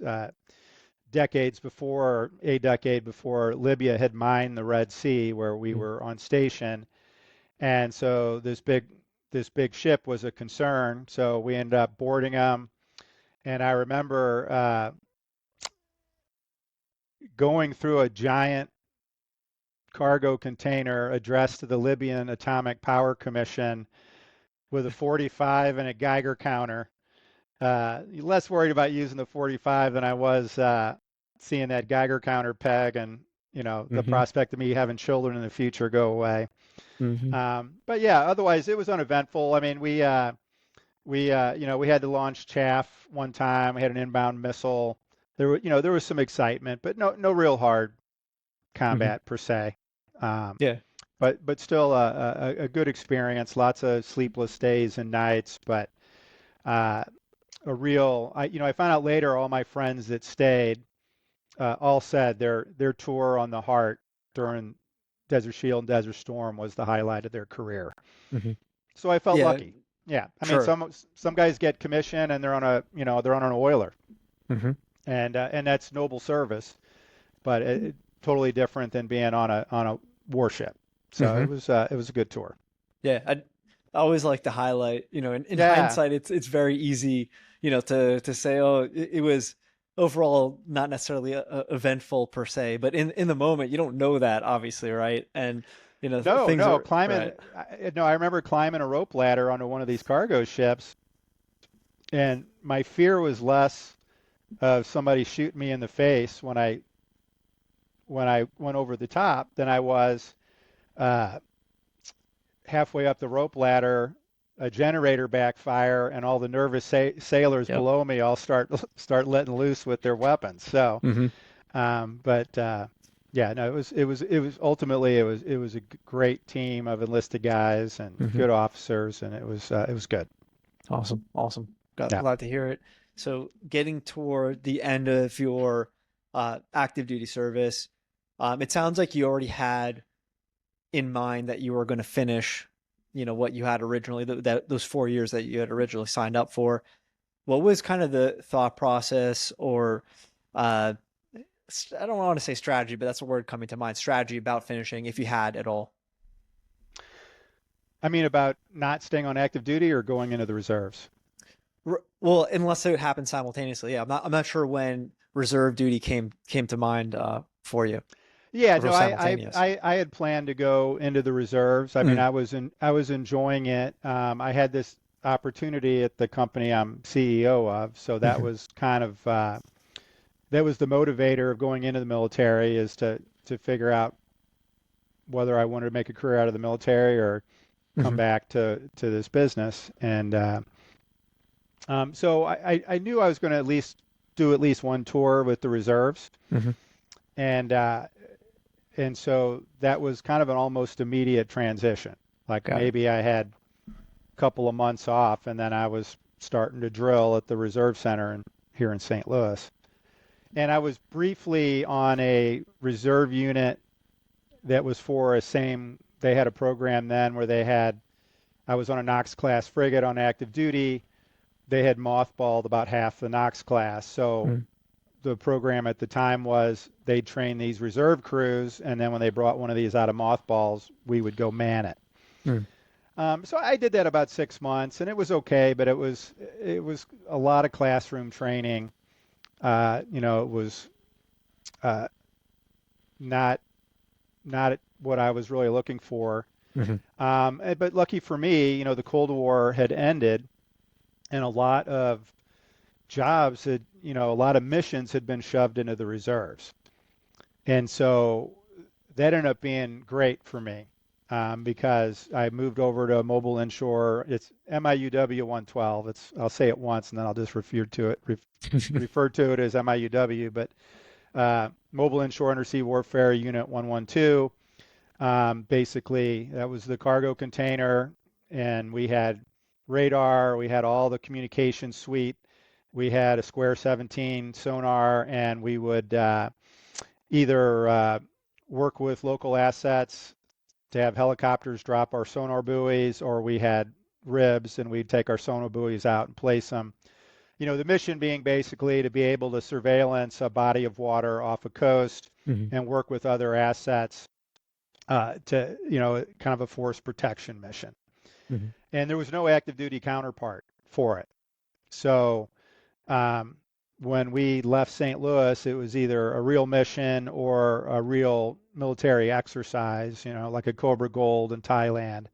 [SPEAKER 2] a decade before Libya had mined the Red Sea where we
[SPEAKER 1] Mm.
[SPEAKER 2] were on station. And so this big ship was a concern. So we ended up boarding them. And I remember going through a giant cargo container addressed to the Libyan Atomic Power Commission with a 45 and a Geiger counter. Less worried about using the 45 than I was seeing that Geiger counter peg and the
[SPEAKER 1] Mm-hmm.
[SPEAKER 2] prospect of me having children in the future go away.
[SPEAKER 1] Mm-hmm.
[SPEAKER 2] But yeah, otherwise it was uneventful. I mean, we had to launch chaff one time. We had an inbound missile. There was some excitement, but no real hard
[SPEAKER 1] Mm-hmm.
[SPEAKER 2] combat per se. Um,
[SPEAKER 1] Yeah.
[SPEAKER 2] but still a good experience. Lots of sleepless days and nights, but uh, I found out later all my friends that stayed all said their tour on the Hart during Desert Shield and Desert Storm was the highlight of their career.
[SPEAKER 1] Mm-hmm.
[SPEAKER 2] So I felt
[SPEAKER 1] Yeah.
[SPEAKER 2] lucky. Yeah, I mean
[SPEAKER 1] Sure.
[SPEAKER 2] some guys get commission and they're on an oiler,
[SPEAKER 1] Mm-hmm.
[SPEAKER 2] and that's noble service, but totally different than being on a warship. So
[SPEAKER 1] Mm-hmm.
[SPEAKER 2] it was a good tour.
[SPEAKER 1] Yeah, I always like to highlight, in
[SPEAKER 2] Yeah.
[SPEAKER 1] hindsight, it's very easy, to say, oh, it was overall not necessarily eventful per se, but in the moment, you don't know that, obviously, right? And
[SPEAKER 2] No,
[SPEAKER 1] things
[SPEAKER 2] no,
[SPEAKER 1] are
[SPEAKER 2] climbing.
[SPEAKER 1] right.
[SPEAKER 2] No, I remember climbing a rope ladder onto one of these cargo ships, and my fear was less of somebody shooting me in the face when I went over the top than I was uh, halfway up the rope ladder, a generator backfire, and all the nervous sailors
[SPEAKER 1] Yep.
[SPEAKER 2] below me all start letting loose with their weapons. So,
[SPEAKER 1] Mm-hmm.
[SPEAKER 2] but yeah, no, it was ultimately it was a great team of enlisted guys and
[SPEAKER 1] Mm-hmm.
[SPEAKER 2] good officers, and it was good.
[SPEAKER 1] Awesome. Awesome.
[SPEAKER 2] Yeah.
[SPEAKER 1] Glad to hear it. So getting toward the end of your active duty service, it sounds like you already had in mind that you were going to finish, what you had originally, that those 4 years that you had originally signed up for. What was kind of the thought process or uh, I don't want to say strategy, but that's a word coming to mind, strategy about finishing if you had at all?
[SPEAKER 2] I mean, about not staying on active duty or going into the reserves.
[SPEAKER 1] Well, unless it happened simultaneously. Yeah, I'm not sure when reserve duty came to mind for you.
[SPEAKER 2] Yeah,
[SPEAKER 1] If it
[SPEAKER 2] no,
[SPEAKER 1] was
[SPEAKER 2] I, I
[SPEAKER 1] simultaneous.
[SPEAKER 2] I I had planned to go into the reserves. I mean,
[SPEAKER 1] Mm,
[SPEAKER 2] I was enjoying it. I had this opportunity at the company I'm CEO of, so that
[SPEAKER 1] mhm,
[SPEAKER 2] was kind of that was the motivator of going into the military is to figure out whether I wanted to make a career out of the military or come
[SPEAKER 1] mhm,
[SPEAKER 2] back to this business. And so I knew I was going to at least do at least one tour with the reserves,
[SPEAKER 1] mhm.
[SPEAKER 2] and so that was kind of an almost immediate transition. Like
[SPEAKER 1] Got it.
[SPEAKER 2] maybe I had a couple of months off, and then I was starting to drill at the reserve center here in St. Louis. And I was briefly on a reserve unit that was for a same. They had a program then where I was on a Knox class frigate on active duty. They had mothballed about half the Knox class. So
[SPEAKER 1] Mm,
[SPEAKER 2] the program at the time was they'd train these reserve crews, and then when they brought one of these out of mothballs, we would go man it.
[SPEAKER 1] mm.
[SPEAKER 2] So I did that about 6 months, and it was okay, but it was a lot of classroom training. It was uh, not not what I was really looking for.
[SPEAKER 1] Mhm.
[SPEAKER 2] But lucky for me, the Cold War had ended, and a lot of a lot of missions had been shoved into the reserves. And so that ended up being great for me because I moved over to mobile inshore. It's MIUW 112. I'll say it once and then I'll just refer to it as MIUW. But Mobile Inshore Undersea Warfare Unit 112. Basically, that was the cargo container, and we had radar. We had all the communication suite. We had a Square 17 sonar, and we would either work with local assets to have helicopters drop our sonar buoys, or we had ribs and we'd take our sonar buoys out and place them the mission being basically to be able to surveillance a body of water off a coast
[SPEAKER 1] Hmm.
[SPEAKER 2] and work with other assets to, kind of a force protection mission.
[SPEAKER 1] Hmm.
[SPEAKER 2] And there was no active duty counterpart for it. So um, when we left St. Louis, it was either a real mission or a real military exercise, like a Cobra Gold in Thailand,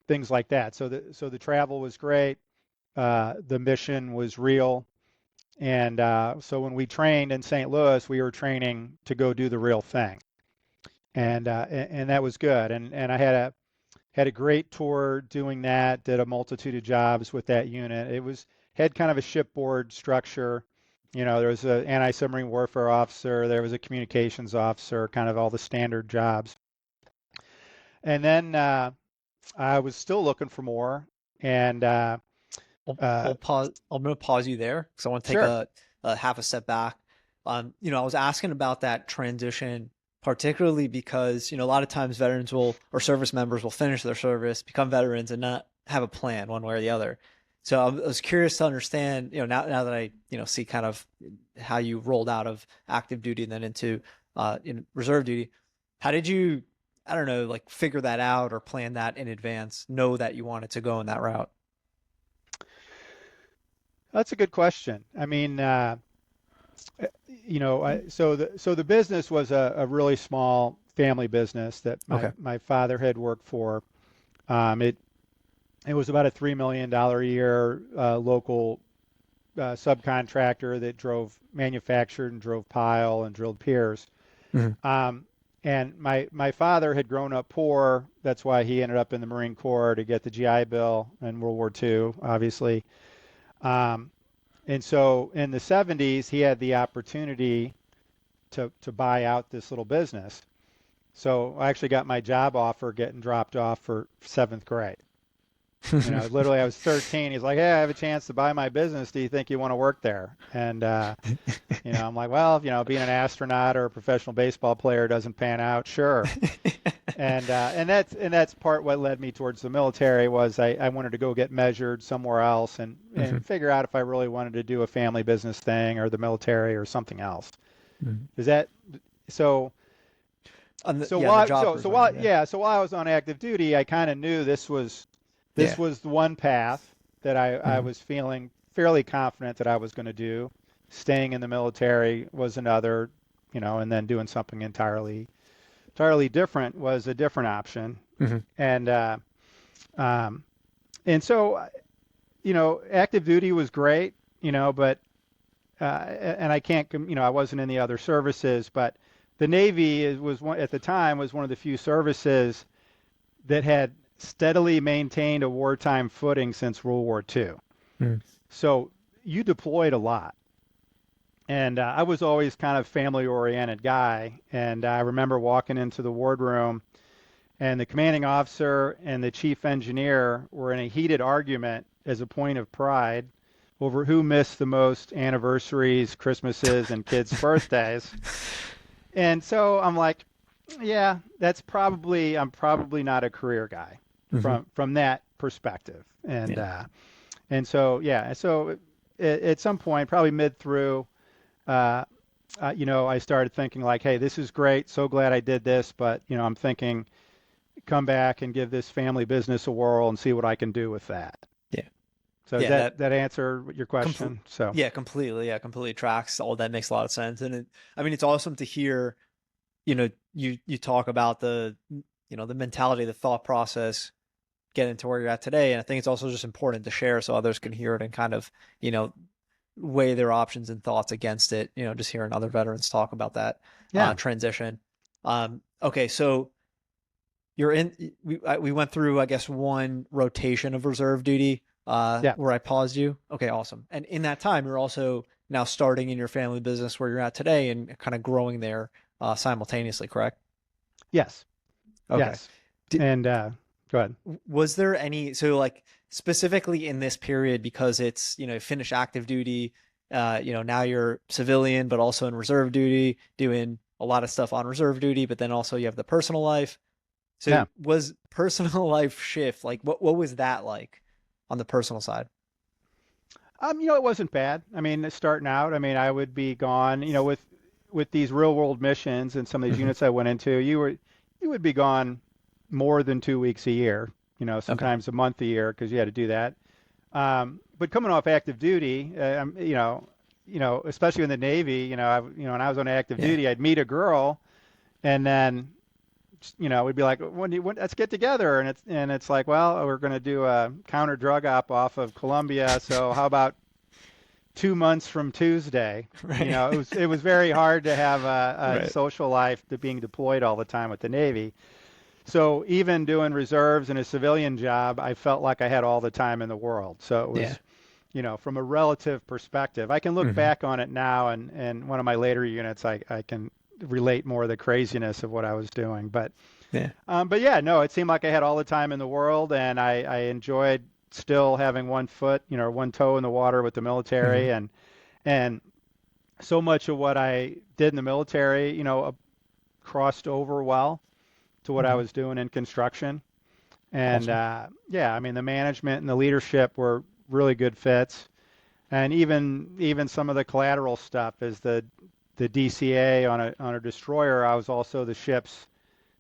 [SPEAKER 2] things like that. So the travel was great. The mission was real. And so when we trained in St. Louis, we were training to go do the real thing. And that was good. And I had a great tour doing that, did a multitude of jobs with that unit. It had kind of a shipboard structure. There was an anti-submarine warfare officer, there was a communications officer, kind of all the standard jobs. And then I was still looking for more. And
[SPEAKER 1] We'll pause. I'm going to pause you there because I want to take
[SPEAKER 2] sure.
[SPEAKER 1] a half a step back. I was asking about that transition, particularly because, a lot of times veterans or service members will finish their service, become veterans, and not have a plan one way or the other. So I was curious to understand, now that I, see kind of how you rolled out of active duty and then into in reserve duty, how did you, I don't know, like figure that out or plan that in advance, know that you wanted to go in that route?
[SPEAKER 2] That's a good question. I mean, so the business was a really small family business that my
[SPEAKER 1] Okay.
[SPEAKER 2] my father had worked for. It was about a $3 million a year local subcontractor that manufactured and drove pile and drilled piers.
[SPEAKER 1] Hmm.
[SPEAKER 2] Um, and my father had grown up poor. That's why he ended up in the Marine Corps to get the GI Bill in World War II, obviously. Um, and so in the 70s, he had the opportunity to buy out this little business. So I actually got my job offer getting dropped off for seventh grade. Literally, I was 13. He's like, "Hey, I have a chance to buy my business. Do you think you want to work there?" And I'm like, "Well, being an astronaut or a professional baseball player doesn't pan out. Sure." And that's part what led me towards the military was I wanted to go get measured somewhere else and
[SPEAKER 1] Mhm.
[SPEAKER 2] figure out if I really wanted to do a family business thing or the military or something else.
[SPEAKER 1] Mhm.
[SPEAKER 2] Is that so? So
[SPEAKER 1] Yeah, the
[SPEAKER 2] while
[SPEAKER 1] job
[SPEAKER 2] so while
[SPEAKER 1] persona. Yeah.
[SPEAKER 2] yeah, so while I was on active duty, I kind of knew this
[SPEAKER 1] Yeah.
[SPEAKER 2] was the one path that I
[SPEAKER 1] Mhm.
[SPEAKER 2] was feeling fairly confident that I was going to do. Staying in the military was another, and then doing something entirely different was a different option.
[SPEAKER 1] Mhm.
[SPEAKER 2] And um, and so active duty was great, but and I can't, I wasn't in the other services, but the Navy was one at the time was one of the few services that had steadily maintained a wartime footing since World War II.
[SPEAKER 1] Mhm.
[SPEAKER 2] So you deployed a lot. And I was always kind of family oriented guy. And I remember walking into the wardroom, and the commanding officer and the chief engineer were in a heated argument as a point of pride over who missed the most anniversaries, Christmases, and kids' birthdays. And so I'm like, yeah, I'm probably not a career guy
[SPEAKER 1] Mhm.
[SPEAKER 2] from that perspective. And
[SPEAKER 1] Yeah.
[SPEAKER 2] so at some point, probably mid through, uh, I started thinking like, hey, this is great. So glad I did this, but I'm thinking come back and give this family business a whirl and see what I can do with that.
[SPEAKER 1] Yeah.
[SPEAKER 2] So does
[SPEAKER 1] Yeah.
[SPEAKER 2] that answer your
[SPEAKER 1] Complete.
[SPEAKER 2] question? So
[SPEAKER 1] Yeah, completely. Yeah, completely tracks. All that makes a lot of sense, and I mean, it's awesome to hear. You talk about the mentality, the thought process, getting to where you're at today, and I think it's also just important to share so others can hear it and kind of you know weigh their options and thoughts against it. Just hearing other veterans talk about that
[SPEAKER 2] yeah,
[SPEAKER 1] transition. Okay, so you're in. We went through, I guess, one rotation of reserve duty
[SPEAKER 2] yeah,
[SPEAKER 1] where I paused you. Okay, awesome. And in that time, you're also now starting in your family business where you're at today and kind of growing there simultaneously, correct?
[SPEAKER 2] yes,
[SPEAKER 1] Okay.
[SPEAKER 2] yes.
[SPEAKER 1] Did,
[SPEAKER 2] And go ahead.
[SPEAKER 1] was there any, so like specifically in this period, because it's, finish active duty, now you're civilian, but also in reserve duty, doing a lot of stuff on reserve duty, but then also you have the personal life. So
[SPEAKER 2] Yeah.
[SPEAKER 1] was personal life shift like what was that like on the personal side?
[SPEAKER 2] It wasn't bad. I mean, starting out, I mean, I would be gone, with these real world missions and some of these
[SPEAKER 1] Hmm.
[SPEAKER 2] units I went into, you would be gone more than 2 weeks a year,
[SPEAKER 1] Okay.
[SPEAKER 2] sometimes a month a year because you had to do that. But coming off active duty, especially in the Navy, when I was on active
[SPEAKER 1] Yeah.
[SPEAKER 2] duty, I'd meet a girl, and then, we'd be like, let's get together, and it's like, well, we're going to do a counter drug op off of Columbia, so how about 2 months from Tuesday?
[SPEAKER 1] Right.
[SPEAKER 2] It was very hard to have a
[SPEAKER 1] Right.
[SPEAKER 2] social life to being deployed all the time with the Navy. So even doing reserves and a civilian job, I felt like I had all the time in the world. So it
[SPEAKER 1] Yeah.
[SPEAKER 2] was, from a relative perspective, I can look
[SPEAKER 1] Hmm.
[SPEAKER 2] back on it now, and one of my later units, I can relate more of the craziness of what I was doing.
[SPEAKER 1] Yeah.
[SPEAKER 2] But yeah, no, it seemed like I had all the time in the world, and I enjoyed still having one foot, one toe in the water with the
[SPEAKER 1] Hmm.
[SPEAKER 2] military, and so much of what I did in the military, crossed over well to what I
[SPEAKER 1] Hmm.
[SPEAKER 2] was doing in construction. And
[SPEAKER 1] Awesome.
[SPEAKER 2] yeah, I mean, the management and the leadership were really good fits. And even some of the collateral stuff is the DCA on a destroyer. I was also the ship's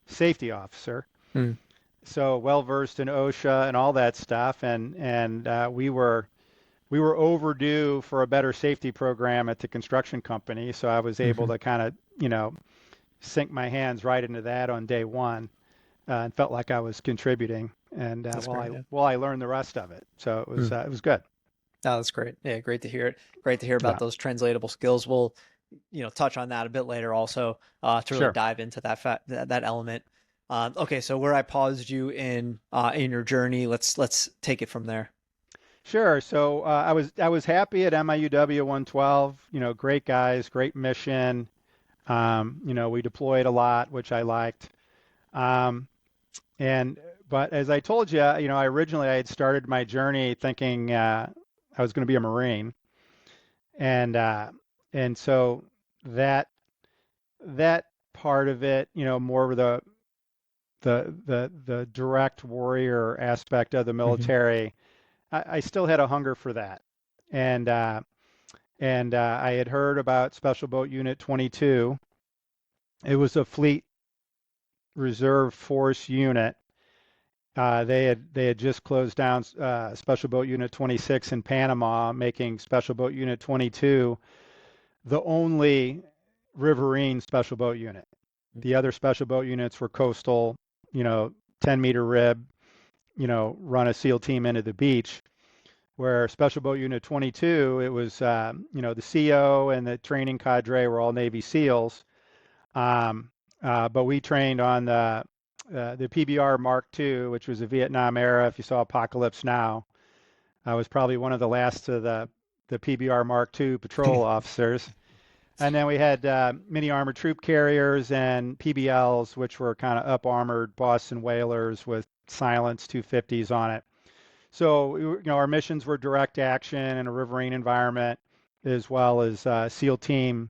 [SPEAKER 2] safety officer,
[SPEAKER 1] Mm.
[SPEAKER 2] so well versed in OSHA and all that stuff. And we were overdue for a better safety program at the construction company. So I was able
[SPEAKER 1] Hmm.
[SPEAKER 2] to kind of sink my hands right into that on day one, and felt like I was contributing. And
[SPEAKER 1] That's
[SPEAKER 2] while
[SPEAKER 1] great.
[SPEAKER 2] I
[SPEAKER 1] Yeah.
[SPEAKER 2] while I learned the rest of it, so
[SPEAKER 1] Mm.
[SPEAKER 2] it was good.
[SPEAKER 1] Oh, that's great. Yeah, great to hear it. Great to hear about
[SPEAKER 2] Yeah,
[SPEAKER 1] those translatable skills. We'll, touch on that a bit later also, to really
[SPEAKER 2] sure.
[SPEAKER 1] dive into that element. Okay, so where I paused you in your journey, let's take it from there.
[SPEAKER 2] Sure. So I was happy at MIUW 112. Great guys, great mission. We deployed a lot, which I liked. Um, and but as I told you, I had started my journey thinking I was going to be a Marine, and so that that part of it, more of the direct warrior aspect of the
[SPEAKER 1] Hmm.
[SPEAKER 2] military, I still had a hunger for that, and I had heard about Special Boat Unit 22. It was a Fleet Reserve Force unit. They had just closed down Special Boat Unit 26 in Panama, making Special Boat Unit 22 the only riverine special boat unit. The other special boat units were coastal, you know, 10-meter rib, run a SEAL team into the beach. Where Special Boat Unit 22, it was, the CO and the training cadre were all Navy SEALs. But we trained on the PBR Mark II, which was a Vietnam era. If you saw Apocalypse Now, I was probably one of the last of the PBR Mark II patrol officers. And then we had mini armored troop carriers and PBLs, which were kind of up armored Boston whalers with silenced 250s on it. So, our missions were direct action in a riverine environment, as well as SEAL team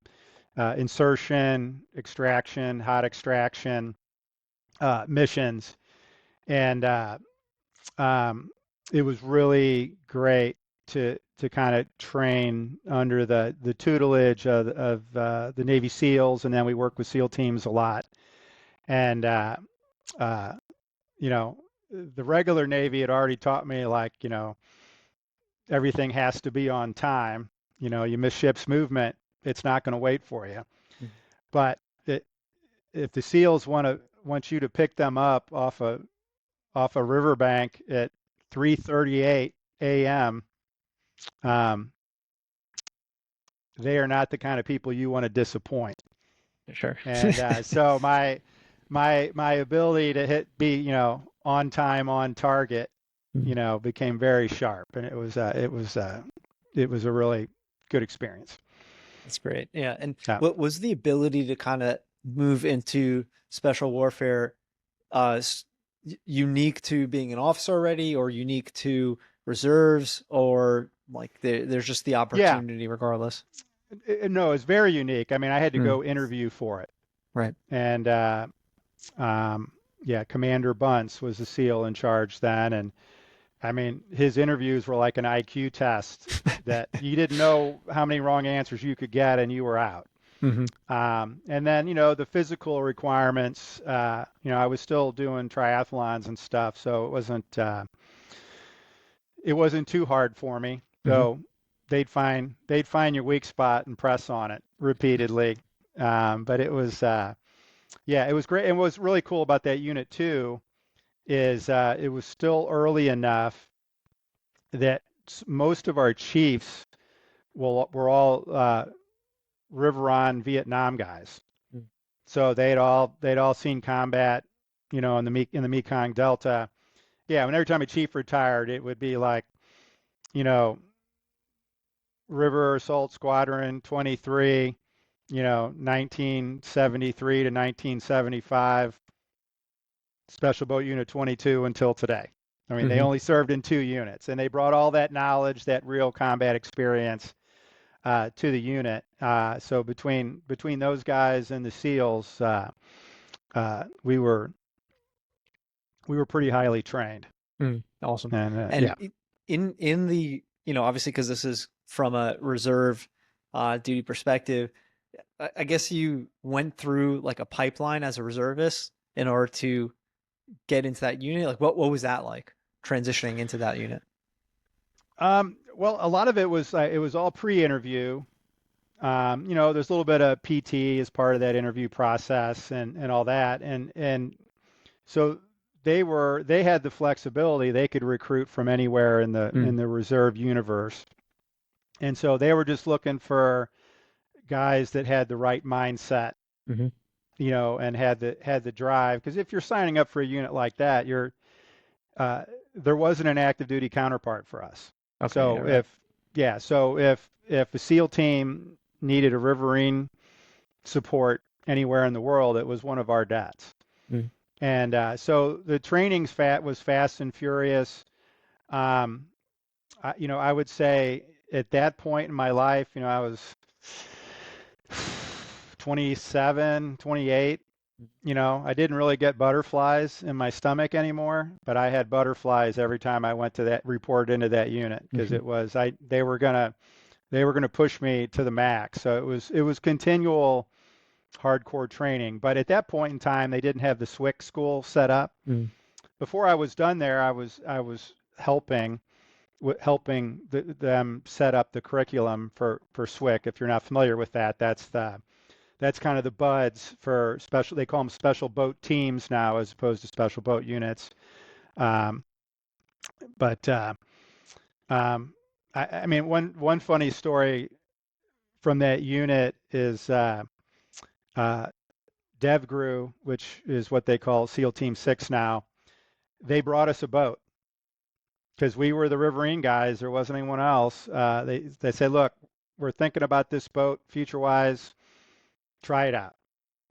[SPEAKER 2] insertion, extraction, hot extraction missions. And um, it was really great to kind of train under the tutelage of the Navy SEALs, and then we worked with SEAL teams a lot. And uh, you know, the regular Navy had already taught me, like, everything has to be on time. You miss ship's movement, it's not going to wait for you. But if the SEALs want you to pick them up off a riverbank at 3:38 a.m., um, they are not the kind of people you want to disappoint.
[SPEAKER 1] Sure.
[SPEAKER 2] And so my ability to be, on time, on target, became very sharp, and it was a really good experience.
[SPEAKER 1] That's great. Yeah. And
[SPEAKER 2] Yeah.
[SPEAKER 1] what was the ability to kind of move into special warfare unique to being an officer already, or unique to reserves, or like there's just the
[SPEAKER 2] Yeah.
[SPEAKER 1] opportunity regardless?
[SPEAKER 2] No, it's very unique. I mean, I had to
[SPEAKER 1] Mm.
[SPEAKER 2] go interview for it,
[SPEAKER 1] Right.
[SPEAKER 2] and um, yeah, Commander Bunce was the SEAL in charge then, I mean, his interviews were like an IQ test that you didn't know how many wrong answers you could get and you were out.
[SPEAKER 1] Hmm.
[SPEAKER 2] And then, the physical requirements, I was still doing triathlons and stuff, so it wasn't too hard for me.
[SPEAKER 1] Hmm.
[SPEAKER 2] So they'd find your weak spot and press on it repeatedly. But it was great. And what's really cool about that unit too is it was still early enough that most of our chiefs were all Riveron Vietnam guys. So they'd all seen combat, in the Mekong Delta. Yeah, and every time a chief retired, it would be like, you know, River Assault Squadron 23, 1973 to 1975, Special Boat Unit 22 until today. I mean, they
[SPEAKER 1] Hmm.
[SPEAKER 2] only served in 2 units, and they brought all that knowledge, that real combat experience to the unit. So between those guys and the SEALs, we were pretty highly trained.
[SPEAKER 1] Awesome.
[SPEAKER 2] And
[SPEAKER 1] And
[SPEAKER 2] yeah.
[SPEAKER 1] in the, obviously because this is from a reserve duty perspective, I guess you went through like a pipeline as a reservist in order to get into that unit. Like what was that like transitioning into that unit?
[SPEAKER 2] Well, a lot of it was all pre-interview. There's a little bit of PT as part of that interview process and all that, and so they had the flexibility. They could recruit from anywhere in the
[SPEAKER 1] Mm.
[SPEAKER 2] in the reserve universe, and so they were just looking for guys that had the right mindset,
[SPEAKER 1] Hmm.
[SPEAKER 2] and had the drive. Because if you're signing up for a unit like that, uh, there wasn't an active duty counterpart for us.
[SPEAKER 1] Okay, yeah,
[SPEAKER 2] So
[SPEAKER 1] right.
[SPEAKER 2] if a SEAL team needed a riverine support anywhere in the world, it was one of our dads.
[SPEAKER 1] Mm.
[SPEAKER 2] And so the was fast and furious. Um, I would say at that point in my life, I was 27, 28. I didn't really get butterflies in my stomach anymore, but I had butterflies every time I went to that report into that unit because
[SPEAKER 1] Hmm.
[SPEAKER 2] they were gonna push me to the max. So it was continual hardcore training. But at that point in time, they didn't have the SWIC school set up.
[SPEAKER 1] Mm.
[SPEAKER 2] Before I was done there, I was helping them set up the curriculum for SWIC. If you're not familiar with that, that's kind of the buds for special. They call them special boat teams now, as opposed to special boat units. Um, but um, I mean, one funny story from that unit is uh, DevGru, which is what they call SEAL Team 6 now. They brought us a boat because we were the Riverine guys. There wasn't anyone else. They said, look, we're thinking about this boat future wise. Try it out.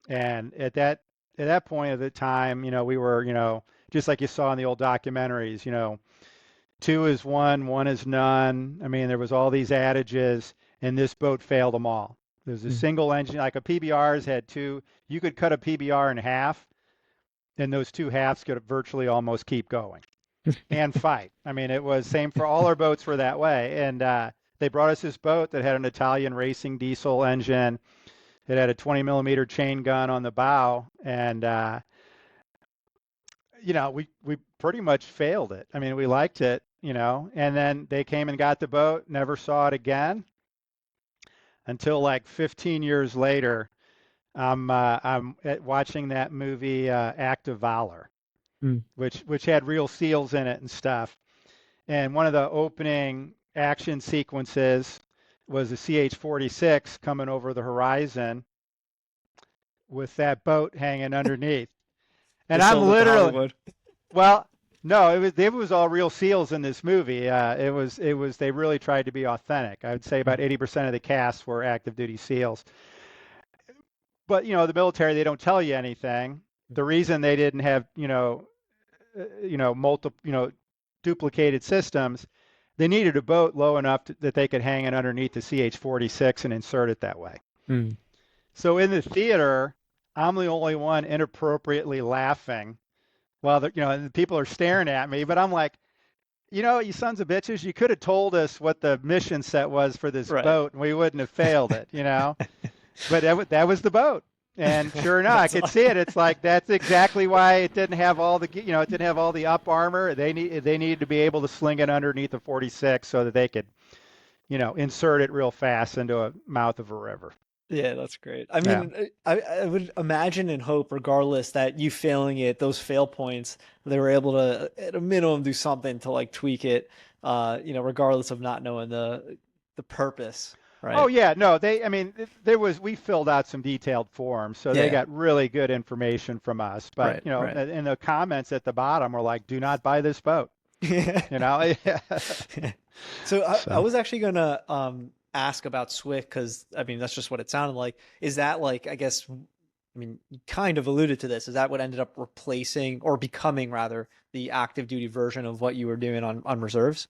[SPEAKER 2] And at that point of the time, we were, just like you saw in the old documentaries, two is one, one is none. I mean, there was all these adages, and this boat failed them all. There's a
[SPEAKER 1] Mm.
[SPEAKER 2] single engine, like a PBR's had two. You could cut a PBR in half, and those two halves could virtually almost keep going and fight. I mean, it was same for all our boats were that way. And they brought us this boat that had an Italian racing diesel engine. It had a 20 millimeter chain gun on the bow, and we pretty much failed it. I mean, we liked it, and then they came and got the boat, never saw it again until like 15 years later. I'm watching that movie Act of Valor,
[SPEAKER 1] Mm.
[SPEAKER 2] which had real SEALs in it and stuff. And one of the opening action sequences was the CH-46 coming over the horizon with that boat hanging underneath.
[SPEAKER 1] They
[SPEAKER 2] And I'm
[SPEAKER 1] sold it to
[SPEAKER 2] literally,
[SPEAKER 1] Hollywood.
[SPEAKER 2] well, no, it was all real SEALs in this movie. It was they really tried to be authentic. I would say
[SPEAKER 1] Mm.
[SPEAKER 2] about 80% of the cast were active duty SEALs. But the military, they don't tell you anything. The reason they didn't have multiple duplicated systems, they needed a boat low enough that they could hang it underneath the CH-46 and insert it that way.
[SPEAKER 1] Mm.
[SPEAKER 2] So in the theater, I'm the only one inappropriately laughing while and the people are staring at me, but I'm like, you sons of bitches, you could have told us what the mission set was for this
[SPEAKER 1] Right.
[SPEAKER 2] boat, and we wouldn't have failed it. But that was the boat. And sure enough, I
[SPEAKER 1] That's
[SPEAKER 2] could see it. It's like that's exactly why it didn't have all it didn't have all the up armor. They needed to be able to sling it underneath the 46 so that they could, insert it real fast into a mouth of a river.
[SPEAKER 1] Yeah, that's great. I
[SPEAKER 2] Yeah.
[SPEAKER 1] mean, I would imagine and hope, regardless, that you failing it, those fail points, they were able to, at a minimum, do something to like tweak it, regardless of not knowing the purpose,
[SPEAKER 2] Oh
[SPEAKER 1] right?
[SPEAKER 2] yeah, no, I mean, we filled out some detailed forms, so they
[SPEAKER 1] Yeah,
[SPEAKER 2] got really good information from us. But,
[SPEAKER 1] right, right.
[SPEAKER 2] in the comments at the bottom were like, do not buy this boat, you know?
[SPEAKER 1] So I
[SPEAKER 2] So,
[SPEAKER 1] was actually gonna ask about SWIC because I mean that's just what it sounded like. Is that like I guess I mean you kind of alluded to this. Is that what ended up replacing or becoming rather the active duty version of what you were doing on reserves?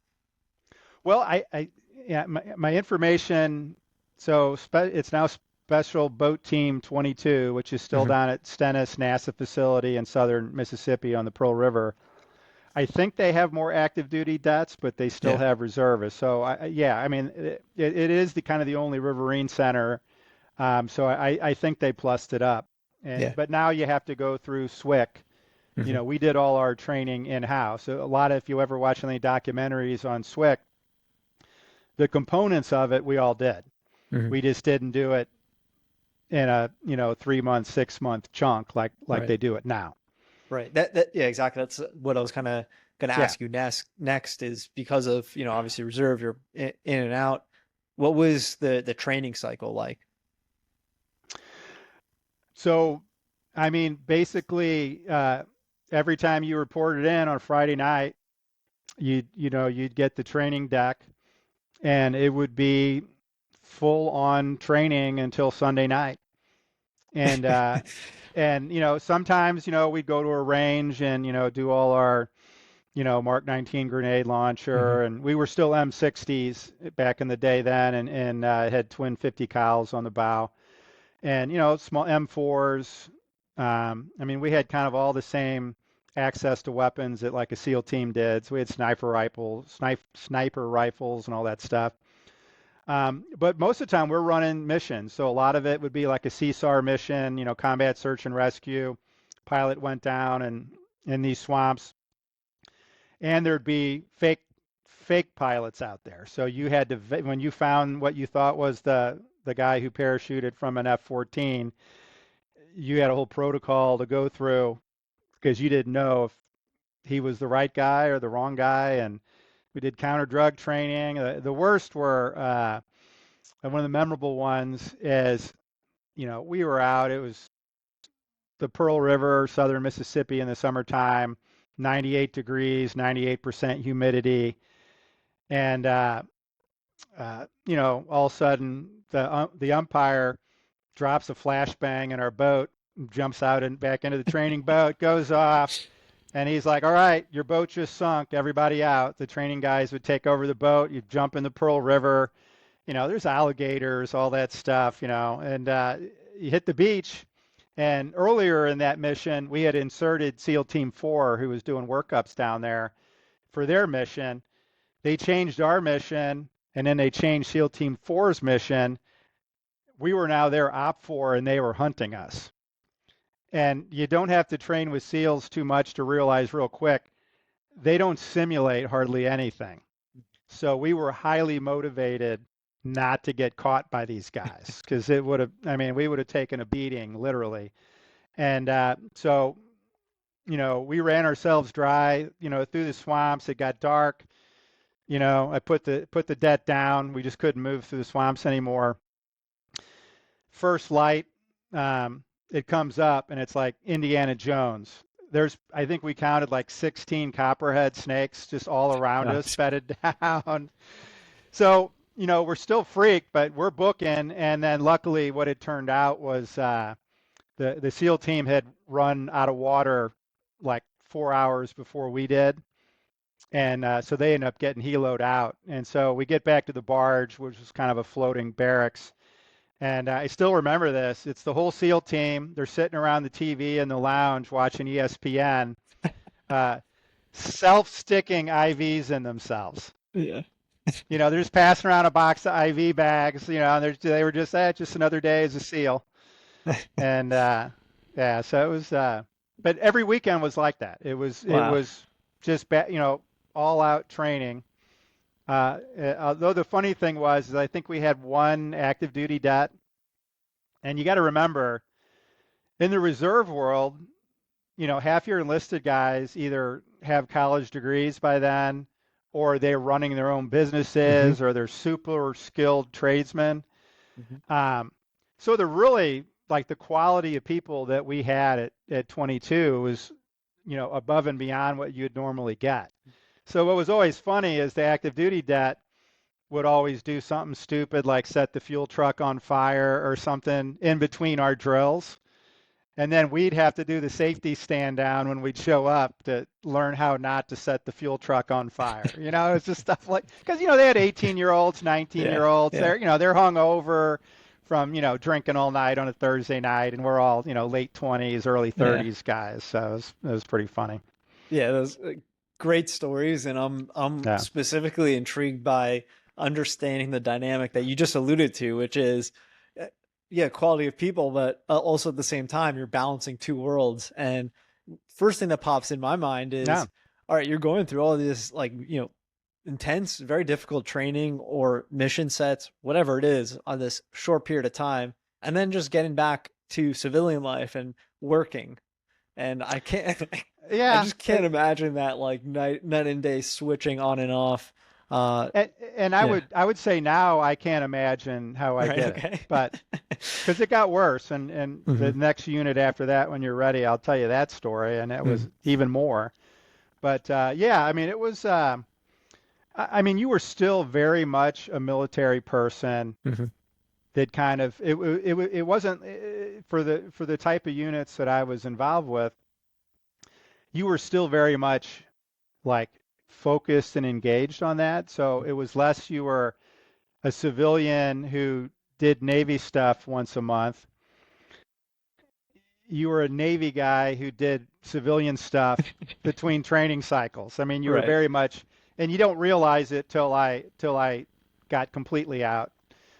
[SPEAKER 2] well, yeah, my information, so it's now Special Boat Team 22, which is still
[SPEAKER 1] Hmm.
[SPEAKER 2] down at Stennis NASA facility in southern Mississippi on the Pearl River. I think they have more active duty debts, but they still
[SPEAKER 1] Yeah,
[SPEAKER 2] have reservists. So yeah, I mean, it is the kind of the only riverine center. So I think they plussed it up.
[SPEAKER 1] yeah.
[SPEAKER 2] But now you have to go through SWIC.
[SPEAKER 1] Hmm.
[SPEAKER 2] We did all our training in-house. So a lot of, if you ever watch any documentaries on SWIC, the components of it we all did.
[SPEAKER 1] Hmm.
[SPEAKER 2] We just didn't do it in a 3 month, 6 month chunk like
[SPEAKER 1] Right,
[SPEAKER 2] they do it now.
[SPEAKER 1] right. That yeah, exactly. That's what I was kind of gonna
[SPEAKER 2] Yeah.
[SPEAKER 1] ask you next is because of obviously reserve you're in and out. What was the training cycle like?
[SPEAKER 2] So, I mean, basically, every time you reported in on Friday night, you'd get the training deck, and it would be full on training until Sunday night. And sometimes we'd go to a range and do all our Mark 19 grenade
[SPEAKER 1] Hmm.
[SPEAKER 2] launcher, and we were still M60s back in the day then, and had twin 50 cals on the bow, and small M4s. I mean, we had kind of all the same access to weapons that like a SEAL team did. So we had sniper rifles, and all that stuff. But most of the time we're running missions. So a lot of it would be like a CSAR mission, combat search and rescue. Pilot went down and in these swamps, and there'd be fake pilots out there. So you had to, when you found what you thought was the guy who parachuted from an F-14, you had a whole protocol to go through because you didn't know if he was the right guy or the wrong guy. And we did counter drug training. The worst were one of the memorable ones is we were out. It was the Pearl River, southern Mississippi in the summertime, 98 degrees, 98% humidity, and all of a sudden the umpire drops a flashbang in our boat, jumps out and back into the training boat, goes off, and he's like, "All right, your boat just sunk. Everybody out." The training guys would take over the boat. You jump in the Pearl River. There's alligators, all that stuff. And you hit the beach. And earlier in that mission, we had inserted SEAL Team 4, who was doing workups down there for their mission. They changed our mission, and then they changed SEAL Team 4's mission. We were now their Op 4, and they were hunting us. And you don't have to train with SEALs too much to realize real quick, they don't simulate hardly anything. So we were highly motivated not to get caught by these guys because we would have taken a beating literally. And so, we ran ourselves dry, through the swamps. It got dark. I put the debt down. We just couldn't move through the swamps anymore. First light, it comes up and it's like Indiana Jones. I think we counted like 16 copperhead snakes just all around us,
[SPEAKER 1] Nice.
[SPEAKER 2] bedded down. So, we're still freaked, but we're booking. And then luckily, what it turned out was the SEAL team had run out of water like 4 hours before we did. And so they ended up getting heloed out. And so we get back to the barge, which was kind of a floating barracks. And I still remember this. It's the whole SEAL team. They're sitting around the TV in the lounge watching ESPN. Uh, self-sticking IVs in themselves.
[SPEAKER 1] Yeah.
[SPEAKER 2] They're just passing around a box of IV bags. They were just another day as a SEAL. And yeah, so it was. But every weekend was like that. It
[SPEAKER 1] Wow.
[SPEAKER 2] was just all out training. Although the funny thing was, is I think we had one active duty det, and you got to remember, in the reserve world, half your enlisted guys either have college degrees by then, or they're running their own
[SPEAKER 1] Hmm.
[SPEAKER 2] businesses, or they're super skilled tradesmen.
[SPEAKER 1] Hmm.
[SPEAKER 2] Um, so the really like the quality of people that we had at 22 was, above and beyond what you'd normally get. So what was always funny is the active duty det would always do something stupid like set the fuel truck on fire or something in between our drills. And then we'd have to do the safety stand down when we'd show up to learn how not to set the fuel truck on fire. It's just stuff like, because, they had 18-year-olds,
[SPEAKER 1] Yeah.
[SPEAKER 2] 19-year-olds.
[SPEAKER 1] Yeah.
[SPEAKER 2] They're hung over from, drinking all night on a Thursday night. And we're all, late 20s, early
[SPEAKER 1] Yeah.
[SPEAKER 2] 30s guys. So it was pretty funny.
[SPEAKER 1] Yeah. Those great stories, and I'm
[SPEAKER 2] Yeah.
[SPEAKER 1] specifically intrigued by understanding the dynamic that you just alluded to, which is uh, yeah, quality of people, but also at the same time you're balancing two worlds. And first thing that pops in my mind
[SPEAKER 2] Yeah.
[SPEAKER 1] is, all right, you're going through all this like, intense, very difficult training or mission sets, whatever it is, on this short period of time, and then just getting back to civilian life and working. And I can't, I
[SPEAKER 2] Yeah.
[SPEAKER 1] just can't imagine that like night and day switching on and off. Uh,
[SPEAKER 2] And I
[SPEAKER 1] yeah.
[SPEAKER 2] would I would say now I can't imagine how I
[SPEAKER 1] Right.
[SPEAKER 2] did it,
[SPEAKER 1] Okay.
[SPEAKER 2] but because it got worse, and the
[SPEAKER 1] Hmm.
[SPEAKER 2] next unit after that, when you're ready, I'll tell you that story, and it was
[SPEAKER 1] Hmm.
[SPEAKER 2] even more. But yeah, I mean, it was. I mean, you were still very much a military person.
[SPEAKER 1] Hmm.
[SPEAKER 2] That kind of it wasn't for the type of units that I was involved with. You were still very much like focused and engaged on that. So it was less you were a civilian who did Navy stuff once a month. You were a Navy guy who did civilian stuff between training cycles. I mean, you were
[SPEAKER 1] Right.
[SPEAKER 2] very much, and you don't realize it till I got completely out.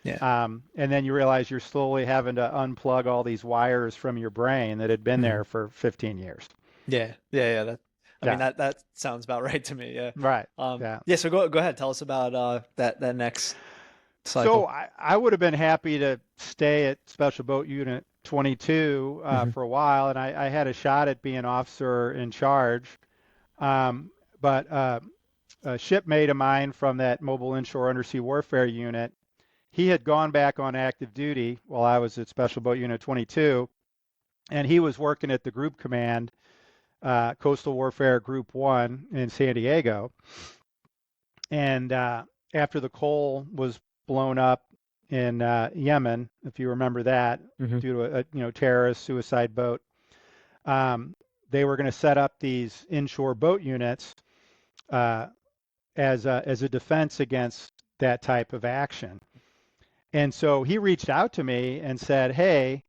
[SPEAKER 1] Yeah.
[SPEAKER 2] And then you realize you're slowly having to unplug all these wires from your brain that had been
[SPEAKER 1] Hmm.
[SPEAKER 2] there for 15 years.
[SPEAKER 1] Yeah. Yeah. Yeah. I mean,
[SPEAKER 2] Yeah,
[SPEAKER 1] that sounds about right to me. Yeah.
[SPEAKER 2] right. Yeah.
[SPEAKER 1] Yeah. So go ahead. Tell us about that next
[SPEAKER 2] So
[SPEAKER 1] cycle.
[SPEAKER 2] I would have been happy to stay at Special Boat Unit 22
[SPEAKER 1] Hmm.
[SPEAKER 2] for a while, and I had a shot at being officer in charge. Um, but a shipmate of mine from that Mobile Inshore Undersea Warfare Unit, he had gone back on active duty while I was at Special Boat Unit 22, and he was working at the Group Command, Coastal Warfare Group 1 in San Diego. And after the coal was blown up in Yemen, if you remember that,
[SPEAKER 1] Hmm.
[SPEAKER 2] due to a terrorist suicide boat, um, they were going to set up these inshore boat units uh, as a defense against that type of action. And so he reached out to me and said, "Hey,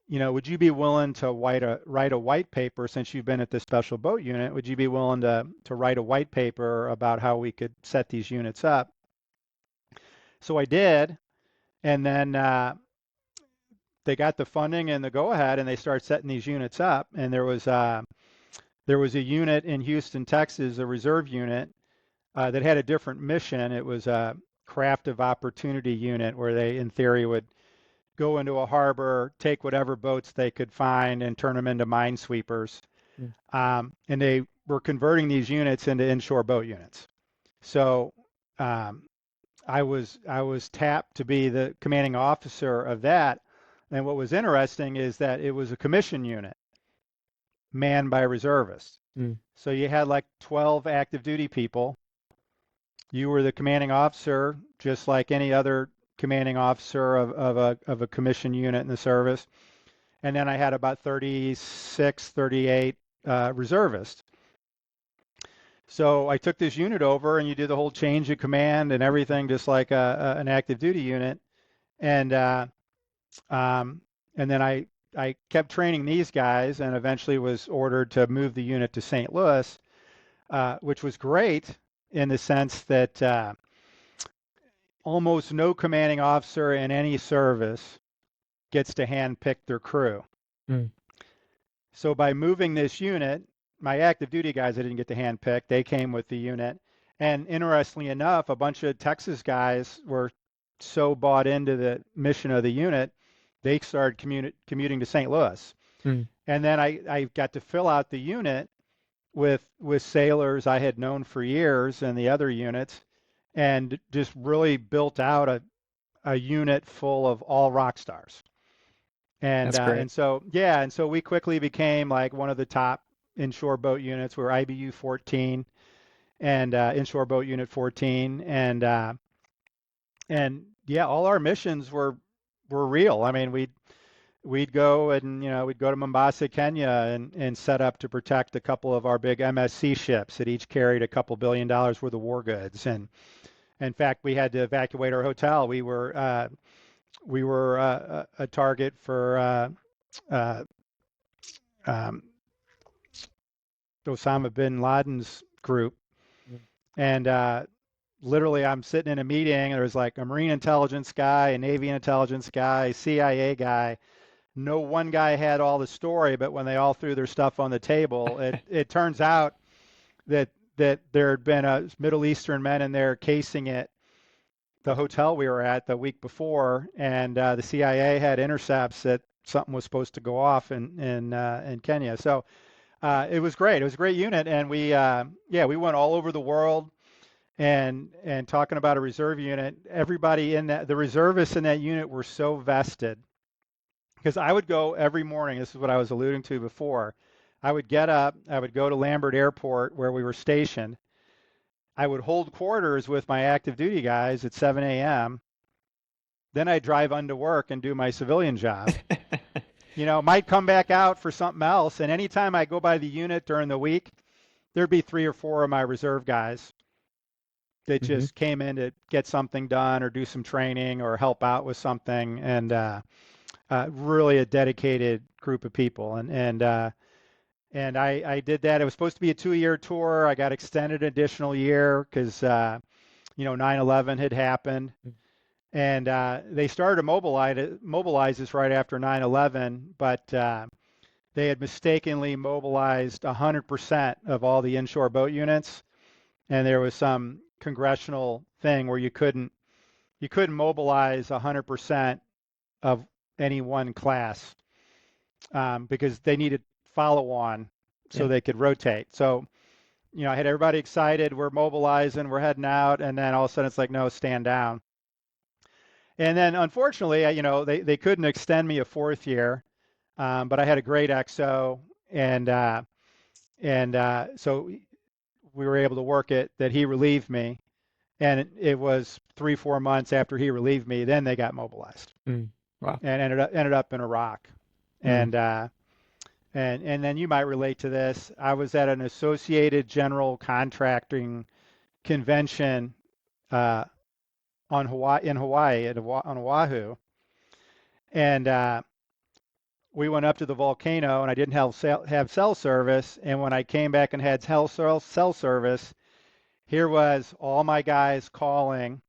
[SPEAKER 2] would you be willing to write a white paper since you've been at this special boat unit? Would you be willing to write a white paper about how we could set these units up?" So I did, and then they got the funding and the go-ahead, and they started setting these units up. And there was a unit in Houston, Texas, a reserve unit that had a different mission. It was a craft of opportunity unit where they, in theory, would go into a harbor, take whatever boats they could find, and turn them into minesweepers. And they were converting these units into inshore boat units. So um, I was tapped to be the commanding officer of that. And what was interesting is that it was a commission unit manned by reservists.
[SPEAKER 1] Mm.
[SPEAKER 2] So you had like 12 active duty people. You were the commanding officer, just like any other commanding officer of a commission unit in the service. And then I had about 36, 38 reservists. So I took this unit over, and you do the whole change of command and everything, just like an active duty unit. And um, and then I kept training these guys, and eventually was ordered to move the unit to St. Louis. which was great in the sense that almost no commanding officer in any service gets to handpick their crew.
[SPEAKER 1] Mm.
[SPEAKER 2] So by moving this unit, my active duty guys I didn't get to handpick. They came with the unit. And interestingly enough, a bunch of Texas guys were so bought into the mission of the unit, they started commuting to St. Louis.
[SPEAKER 1] Mm.
[SPEAKER 2] And then I got to fill out the unit with sailors I had known for years and the other units, and just really built out a unit full of all rock stars.
[SPEAKER 1] That's great.
[SPEAKER 2] And so we quickly became like one of the top inshore boat units. We're IBU 14 and inshore boat unit 14, and yeah, all our missions were real. I mean, we'd go and we'd go to Mombasa, Kenya, and set up to protect a couple of our big MSC ships that each carried a couple $1 billion worth of war goods. And in fact, we had to evacuate our hotel. We were a target for Osama bin Laden's group.
[SPEAKER 1] Mm.
[SPEAKER 2] And literally, I'm sitting in a meeting, and there was like a Marine intelligence guy, a Navy intelligence guy, CIA guy. No one guy had all the story, but when they all threw their stuff on the table, it turns out that there had been a Middle Eastern men in there casing it, the hotel we were at the week before, and the CIA had intercepts that something was supposed to go off in Kenya. So it was great. It was a great unit, and we went all over the world. And talking about a reserve unit, everybody in the reservists in that unit were so vested, because I would go every morning. This is what I was alluding to before. I would get up, I would go to Lambert Airport where we were stationed. I would hold quarters with my active duty guys at 7 a.m. Then I'd drive unto work and do my civilian job. Might come back out for something else. And anytime I go by the unit during the week, there'd be 3 or 4 of my reserve guys that just came in to get something done or do some training or help out with something. And really a dedicated group of people. And I did that. It was supposed to be a 2-year tour. I got extended an additional year because 9/11 had happened, and they started to mobilize us right after 9/11, but they had mistakenly mobilized 100% of all the inshore boat units, and there was some congressional thing where you couldn't mobilize 100% of any one class because they needed follow on so they could rotate. So, I had everybody excited. We're mobilizing, we're heading out, and then all of a sudden it's like, no, stand down. And then unfortunately, they couldn't extend me a 4th year, but I had a great XO, and so we were able to work it that he relieved me, and it was 3-4 months after he relieved me, then they got mobilized.
[SPEAKER 1] Wow.
[SPEAKER 2] And ended up in Iraq. And then you might relate to this. I was at an Associated General Contracting convention on Hawaii on Oahu, and we went up to the volcano, and I didn't have cell service. And when I came back and had cell service, here was all my guys calling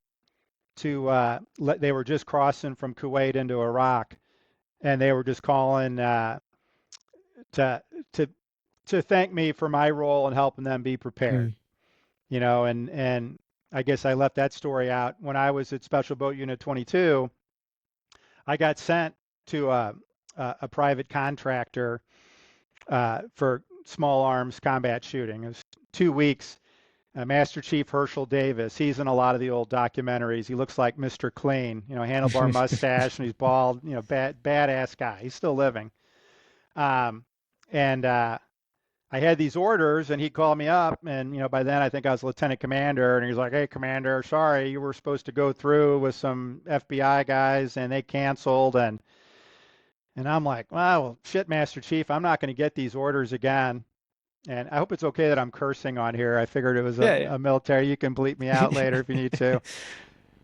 [SPEAKER 2] to they were just crossing from Kuwait into Iraq, and they were just calling to thank me for my role in helping them be prepared. And I guess I left that story out. When I was at Special Boat Unit 22, I got sent to a private contractor for small arms combat shooting. It was 2 weeks. Master Chief Herschel Davis. He's in a lot of the old documentaries. He looks like Mr. Clean, handlebar mustache, and he's bald, badass guy. He's still living. And I had these orders, and he called me up, and by then I think I was lieutenant commander, and he was like, "Hey, commander, sorry, you were supposed to go through with some FBI guys, and they canceled." And I'm like, "Well, shit, Master Chief, I'm not going to get these orders again." And I hope it's okay that I'm cursing on here. I figured it was a military. You can bleep me out later if you need to.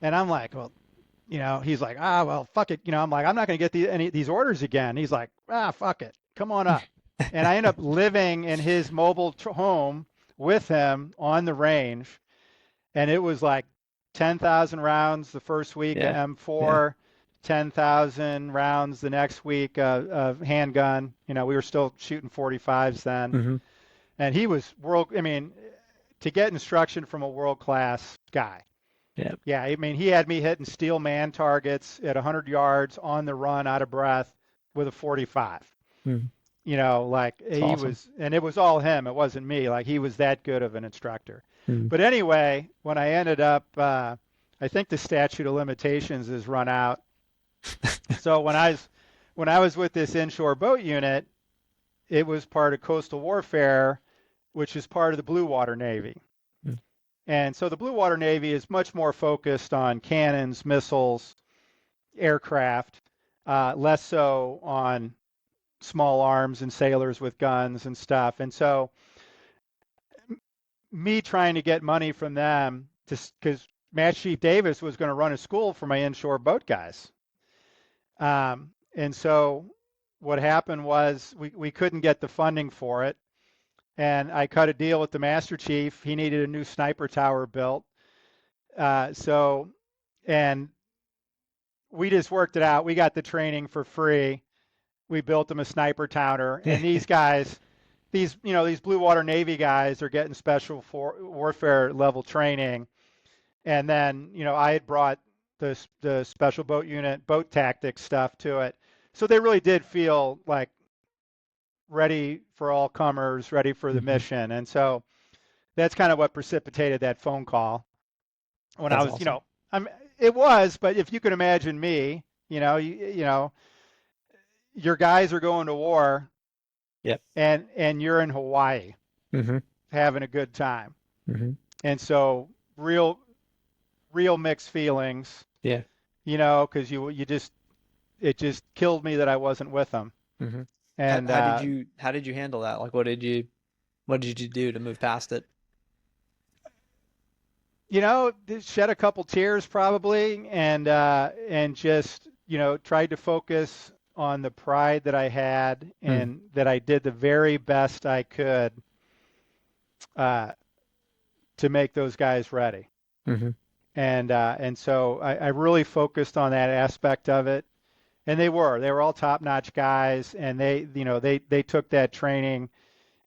[SPEAKER 2] And I'm like, well, he's like, well, fuck it. I'm like, I'm not going to get any of these orders again. He's like, fuck it. Come on up. And I end up living in his mobile home with him on the range, and it was like 10,000 rounds the first week of
[SPEAKER 1] Yeah. Yeah.
[SPEAKER 2] M4, 10,000 rounds the next week of handgun. You know, we were still shooting 45s then,
[SPEAKER 1] Hmm.
[SPEAKER 2] and he was I mean, to get instruction from a world-class guy.
[SPEAKER 1] Yeah.
[SPEAKER 2] Yeah, I mean, he had me hitting steel man targets at 100 yards on the run, out of breath, with a 45.
[SPEAKER 1] Mm.
[SPEAKER 2] You know, like
[SPEAKER 1] It's
[SPEAKER 2] he
[SPEAKER 1] awesome.
[SPEAKER 2] was, and it was all him. It wasn't me. Like he was that good of an instructor.
[SPEAKER 1] Mm.
[SPEAKER 2] But anyway, when I ended up, I think the statute of limitations is run out. So when I was with this inshore boat unit, it was part of coastal warfare, which is part of the Blue Water Navy.
[SPEAKER 1] Mm.
[SPEAKER 2] And so the Blue Water Navy is much more focused on cannons, missiles, aircraft, less so on small arms and sailors with guns and stuff. And so me trying to get money from them, because Master Chief Davis was going to run a school for my inshore boat guys. And so what happened was we couldn't get the funding for it. And I cut a deal with the Master Chief. He needed a new sniper tower built. And we just worked it out. We got the training for free. We built them a sniper tower. And these guys, these Blue Water Navy guys are getting special warfare level training. And then, I had brought the special boat unit, boat tactics stuff to it. So they really did feel like ready for all comers, ready for the
[SPEAKER 1] Hmm.
[SPEAKER 2] mission. And so that's kind of what precipitated that phone call when I
[SPEAKER 1] That's
[SPEAKER 2] was,
[SPEAKER 1] awesome.
[SPEAKER 2] it was, but if you could imagine me, your guys are going to war
[SPEAKER 1] Yep.
[SPEAKER 2] and you're in Hawaii
[SPEAKER 1] Hmm.
[SPEAKER 2] having a good time.
[SPEAKER 1] Hmm.
[SPEAKER 2] And so real mixed feelings,
[SPEAKER 1] Yeah.
[SPEAKER 2] because it just killed me that I wasn't with them.
[SPEAKER 1] Hmm.
[SPEAKER 2] And
[SPEAKER 1] How did you handle that? Like, what did you do to move past it?
[SPEAKER 2] shed a couple tears probably, and just tried to focus on the pride that I had
[SPEAKER 1] Mm.
[SPEAKER 2] and that I did the very best I could uh, to make those guys ready.
[SPEAKER 1] Hmm.
[SPEAKER 2] And so I really focused on that aspect of it. And they were all top-notch guys, and they took that training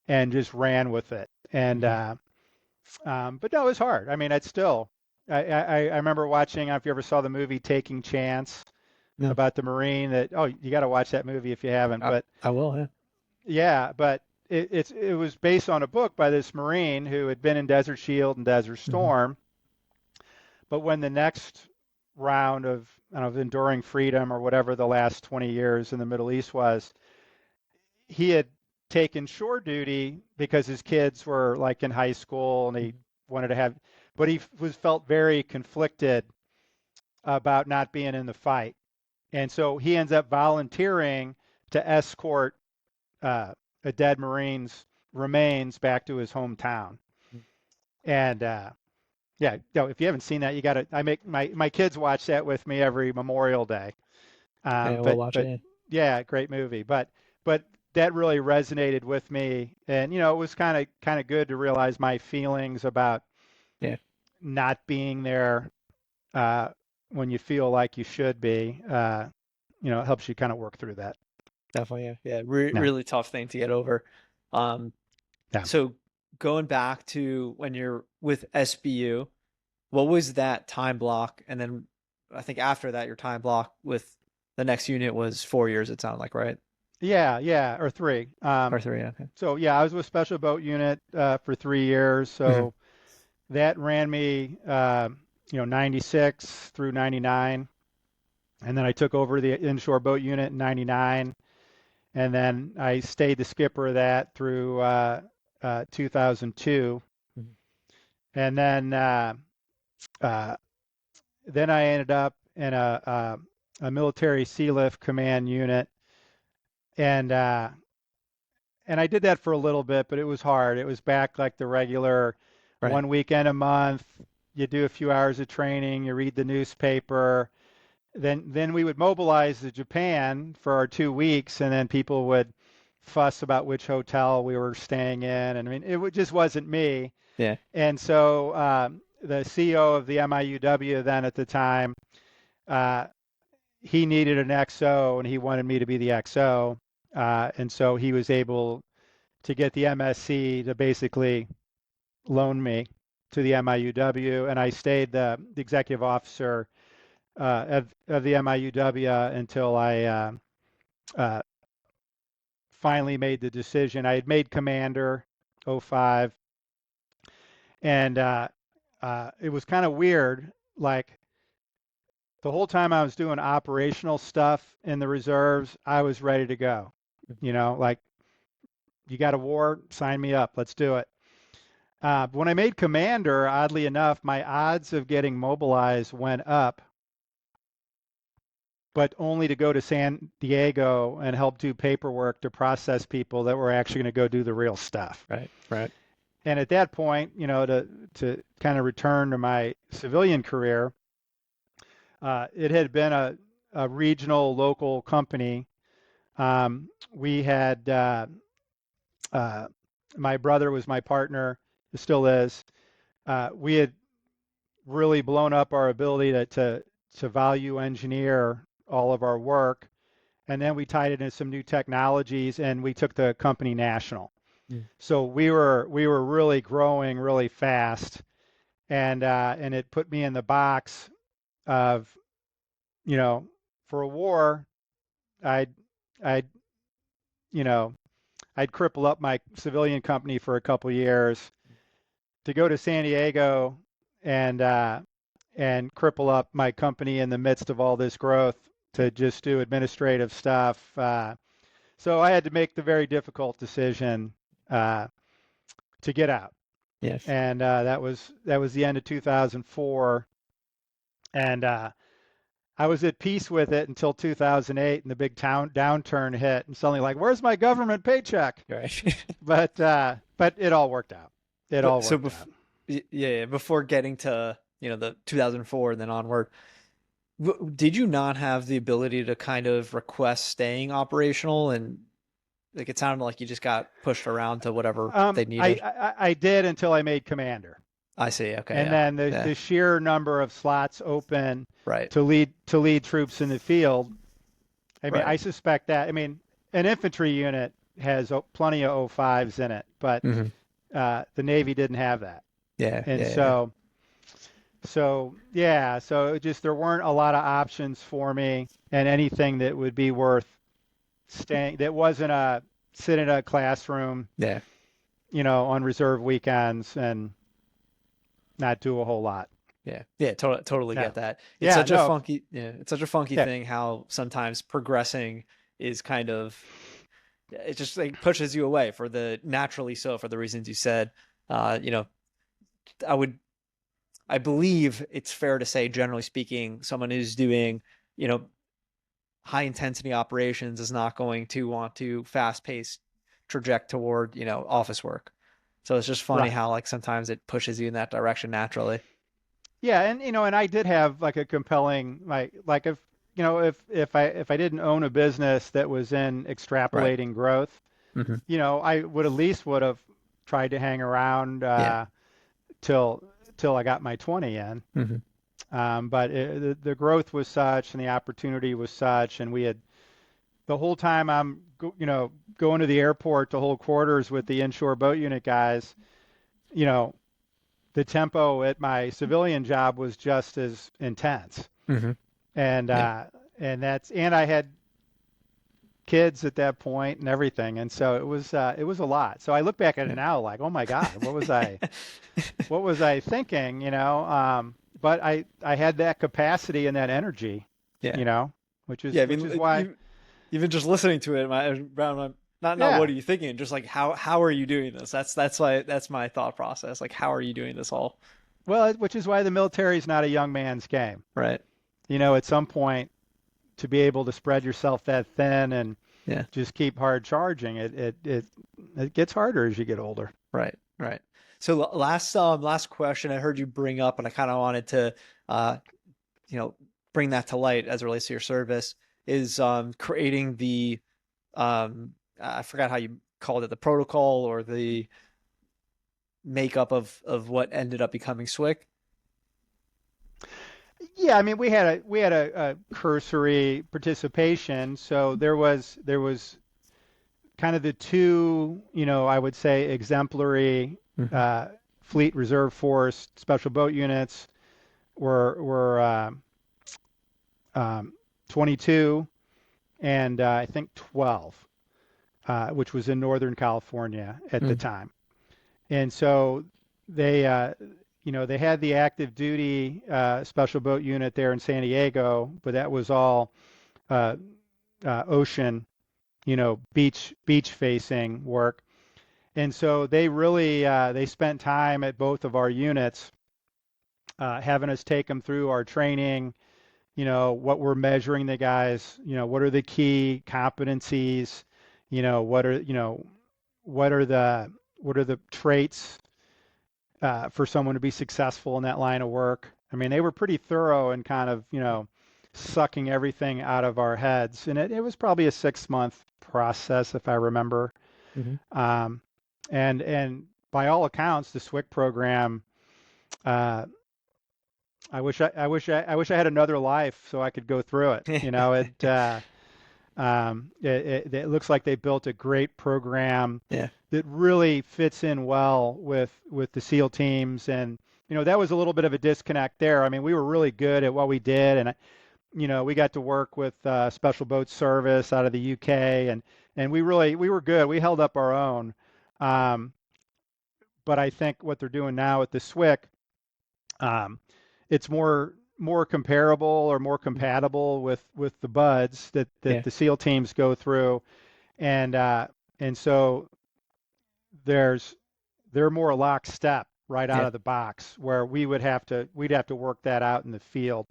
[SPEAKER 2] and just ran with it. And
[SPEAKER 1] Hmm.
[SPEAKER 2] but no, it was hard. I mean, it's still. I remember watching. I don't know if you ever saw the movie Taking Chance
[SPEAKER 1] No,
[SPEAKER 2] about the Marine. You got to watch that movie if you haven't. But
[SPEAKER 1] I will. Yeah.
[SPEAKER 2] yeah, but it was based on a book by this Marine who had been in Desert Shield and Desert
[SPEAKER 1] Hmm.
[SPEAKER 2] Storm. But when the next round of, I don't know, of Enduring Freedom or whatever the last 20 years in the Middle East was, he had taken shore duty because his kids were like in high school and he wanted to have, but he was felt very conflicted about not being in the fight. And so he ends up volunteering to escort a dead Marine's remains back to his hometown. And yeah, if you haven't seen that, you got to. I make my kids watch that with me every Memorial Day.
[SPEAKER 1] Yeah, we'll watch
[SPEAKER 2] But
[SPEAKER 1] it.
[SPEAKER 2] yeah, great movie. But that really resonated with me, and it was kind of good to realize my feelings about
[SPEAKER 1] Yeah,
[SPEAKER 2] not being there uh, when you feel like you should be. It helps you kind of work through that.
[SPEAKER 1] definitely. Yeah, yeah.
[SPEAKER 2] Yeah,
[SPEAKER 1] Really tough thing to get over. Um,
[SPEAKER 2] yeah.
[SPEAKER 1] so going back to when you're with SBU, what was that time block? And then I think after that, your time block with the next unit was 4 years. It sounded like, right?
[SPEAKER 2] Yeah, or three.
[SPEAKER 1] Or three. Okay.
[SPEAKER 2] So yeah, I was with Special Boat Unit for 3 years.
[SPEAKER 1] Hmm.
[SPEAKER 2] So that ran me, 96 through 99. And then I took over the Inshore Boat Unit in 99. And then I stayed the skipper of that through 2002.
[SPEAKER 1] Hmm.
[SPEAKER 2] And uh, then I ended up in a military sea lift command unit. And and I did that for a little bit, but it was hard. It was back like the regular
[SPEAKER 1] Right.
[SPEAKER 2] 1 weekend a month. You do a few hours of training, you read the newspaper. Then we would mobilize to Japan for our 2 weeks, and then people would fuss about which hotel we were staying in, and I mean just wasn't me.
[SPEAKER 1] Yeah.
[SPEAKER 2] And so the CEO of the MIUW then at the time, uh, he needed an XO and he wanted me to be the XO. And so he was able to get the MSC to basically loan me to the MIUW. And I stayed the executive officer of the MIUW until I finally made the decision. I had made commander '05, and it was kind of weird. Like the whole time I was doing operational stuff in the reserves, I was ready to go. Like, you got a war, sign me up, let's do it. When I made commander, oddly enough, my odds of getting mobilized went up, but only to go to San Diego and help do paperwork to process people that were actually going to go do the real stuff.
[SPEAKER 1] Right. Right.
[SPEAKER 2] And at that point, to kind of return to my civilian career, it had been a regional local company. We had my brother was my partner, still is. We had really blown up our ability to value engineer all of our work, and then we tied it into some new technologies, and we took the company national. So we were really growing really fast, and it put me in the box of, for a war, I'd I'd you know I'd cripple up my civilian company for a couple years to go to San Diego and cripple up my company in the midst of all this growth to just do administrative stuff. So I had to make the very difficult decision to get out.
[SPEAKER 1] Yes.
[SPEAKER 2] And that was the end of 2004. And I was at peace with it until 2008, and the big downturn hit, and suddenly, like, where's my government paycheck?
[SPEAKER 1] Right.
[SPEAKER 2] But it all worked out. It all worked out.
[SPEAKER 1] Yeah, before getting to the 2004 and then onward, did you not have the ability to kind of request staying operational, and like it sounded like you just got pushed around to whatever they needed?
[SPEAKER 2] I did until I made commander.
[SPEAKER 1] I see. Okay.
[SPEAKER 2] And
[SPEAKER 1] yeah.
[SPEAKER 2] then the sheer number of slots open
[SPEAKER 1] Right.
[SPEAKER 2] to lead troops in the field. I mean,
[SPEAKER 1] Right.
[SPEAKER 2] I suspect that. I mean, an infantry unit has plenty of 05s in it, but the Navy didn't have that.
[SPEAKER 1] Yeah.
[SPEAKER 2] And
[SPEAKER 1] yeah,
[SPEAKER 2] so it just, there weren't a lot of options for me, and anything that would be worth staying, that wasn't a sit in a classroom,
[SPEAKER 1] yeah.
[SPEAKER 2] on reserve weekends and not do a whole lot.
[SPEAKER 1] Yeah, totally
[SPEAKER 2] Yeah.
[SPEAKER 1] get that.
[SPEAKER 2] Yeah,
[SPEAKER 1] It's such a funky
[SPEAKER 2] Yeah.
[SPEAKER 1] thing how sometimes progressing is kind of, it just like pushes you away for the naturally so for the reasons you said. I believe it's fair to say, generally speaking, someone who's doing, high intensity operations is not going to want to fast paced traject toward, office work. So it's just funny
[SPEAKER 2] Right.
[SPEAKER 1] how like sometimes it pushes you in that direction naturally.
[SPEAKER 2] Yeah, and I did have like a compelling, like if I didn't own a business that was in
[SPEAKER 1] Right.
[SPEAKER 2] extrapolating growth, I would have tried to hang around
[SPEAKER 1] Yeah.
[SPEAKER 2] till I got my 20 in. But the growth was such and the opportunity was such, and we had the whole time I'm going to the airport to hold quarters with the inshore boat unit guys, the tempo at my civilian job was just as intense. And
[SPEAKER 1] Yeah.
[SPEAKER 2] and I had kids at that point and everything, and so it was a lot. So I look back at it now like, oh my God, what was I thinking? But I had that capacity and that energy,
[SPEAKER 1] Yeah.
[SPEAKER 2] which is
[SPEAKER 1] Yeah. I
[SPEAKER 2] which
[SPEAKER 1] mean,
[SPEAKER 2] is why.
[SPEAKER 1] even just listening to it, not
[SPEAKER 2] Yeah.
[SPEAKER 1] what are you thinking? Just like how are you doing this? That's my thought process. Like how are you doing this all?
[SPEAKER 2] Well, which is why the military is not a young man's game.
[SPEAKER 1] Right.
[SPEAKER 2] At some point, to be able to spread yourself that thin and
[SPEAKER 1] Yeah.
[SPEAKER 2] just keep hard charging, it gets harder as you get older.
[SPEAKER 1] Right. Right. So last question I heard you bring up, and I kind of wanted to bring that to light as it relates to your service is creating the I forgot how you called it, the protocol or the makeup of what ended up becoming SWIC.
[SPEAKER 2] Yeah, I mean, we had a cursory participation, so there was kind of the two, I would say exemplary
[SPEAKER 1] Hmm.
[SPEAKER 2] uh, fleet reserve force special boat units were 22 and I think 12, which was in Northern California at the
[SPEAKER 1] Mm.
[SPEAKER 2] time. And so they, they had the active duty special boat unit there in San Diego, but that was all uh, ocean, beach facing work. And so they really they spent time at both of our units, having us take them through our training. What we're measuring the guys. What are the key competencies? What are the traits for someone to be successful in that line of work. I mean, they were pretty thorough and kind of, sucking everything out of our heads. And it was probably a 6-month process, if I remember.
[SPEAKER 1] Hmm.
[SPEAKER 2] Um, and by all accounts, the SWIC program, uh, I wish I had another life so I could go through it. It looks like they built a great program
[SPEAKER 1] Yeah.
[SPEAKER 2] that really fits in well with the SEAL teams, and that was a little bit of a disconnect there. I mean, we were really good at what we did, and we got to work with Special Boat Service out of the UK, and we were good. We held up our own. Um, but I think what they're doing now with the SWIC, um, it's more comparable or more compatible with the buds that
[SPEAKER 1] Yeah.
[SPEAKER 2] the SEAL teams go through, and so there's they're more lockstep right out
[SPEAKER 1] Yeah.
[SPEAKER 2] of the box, where we'd have to work that out in the field.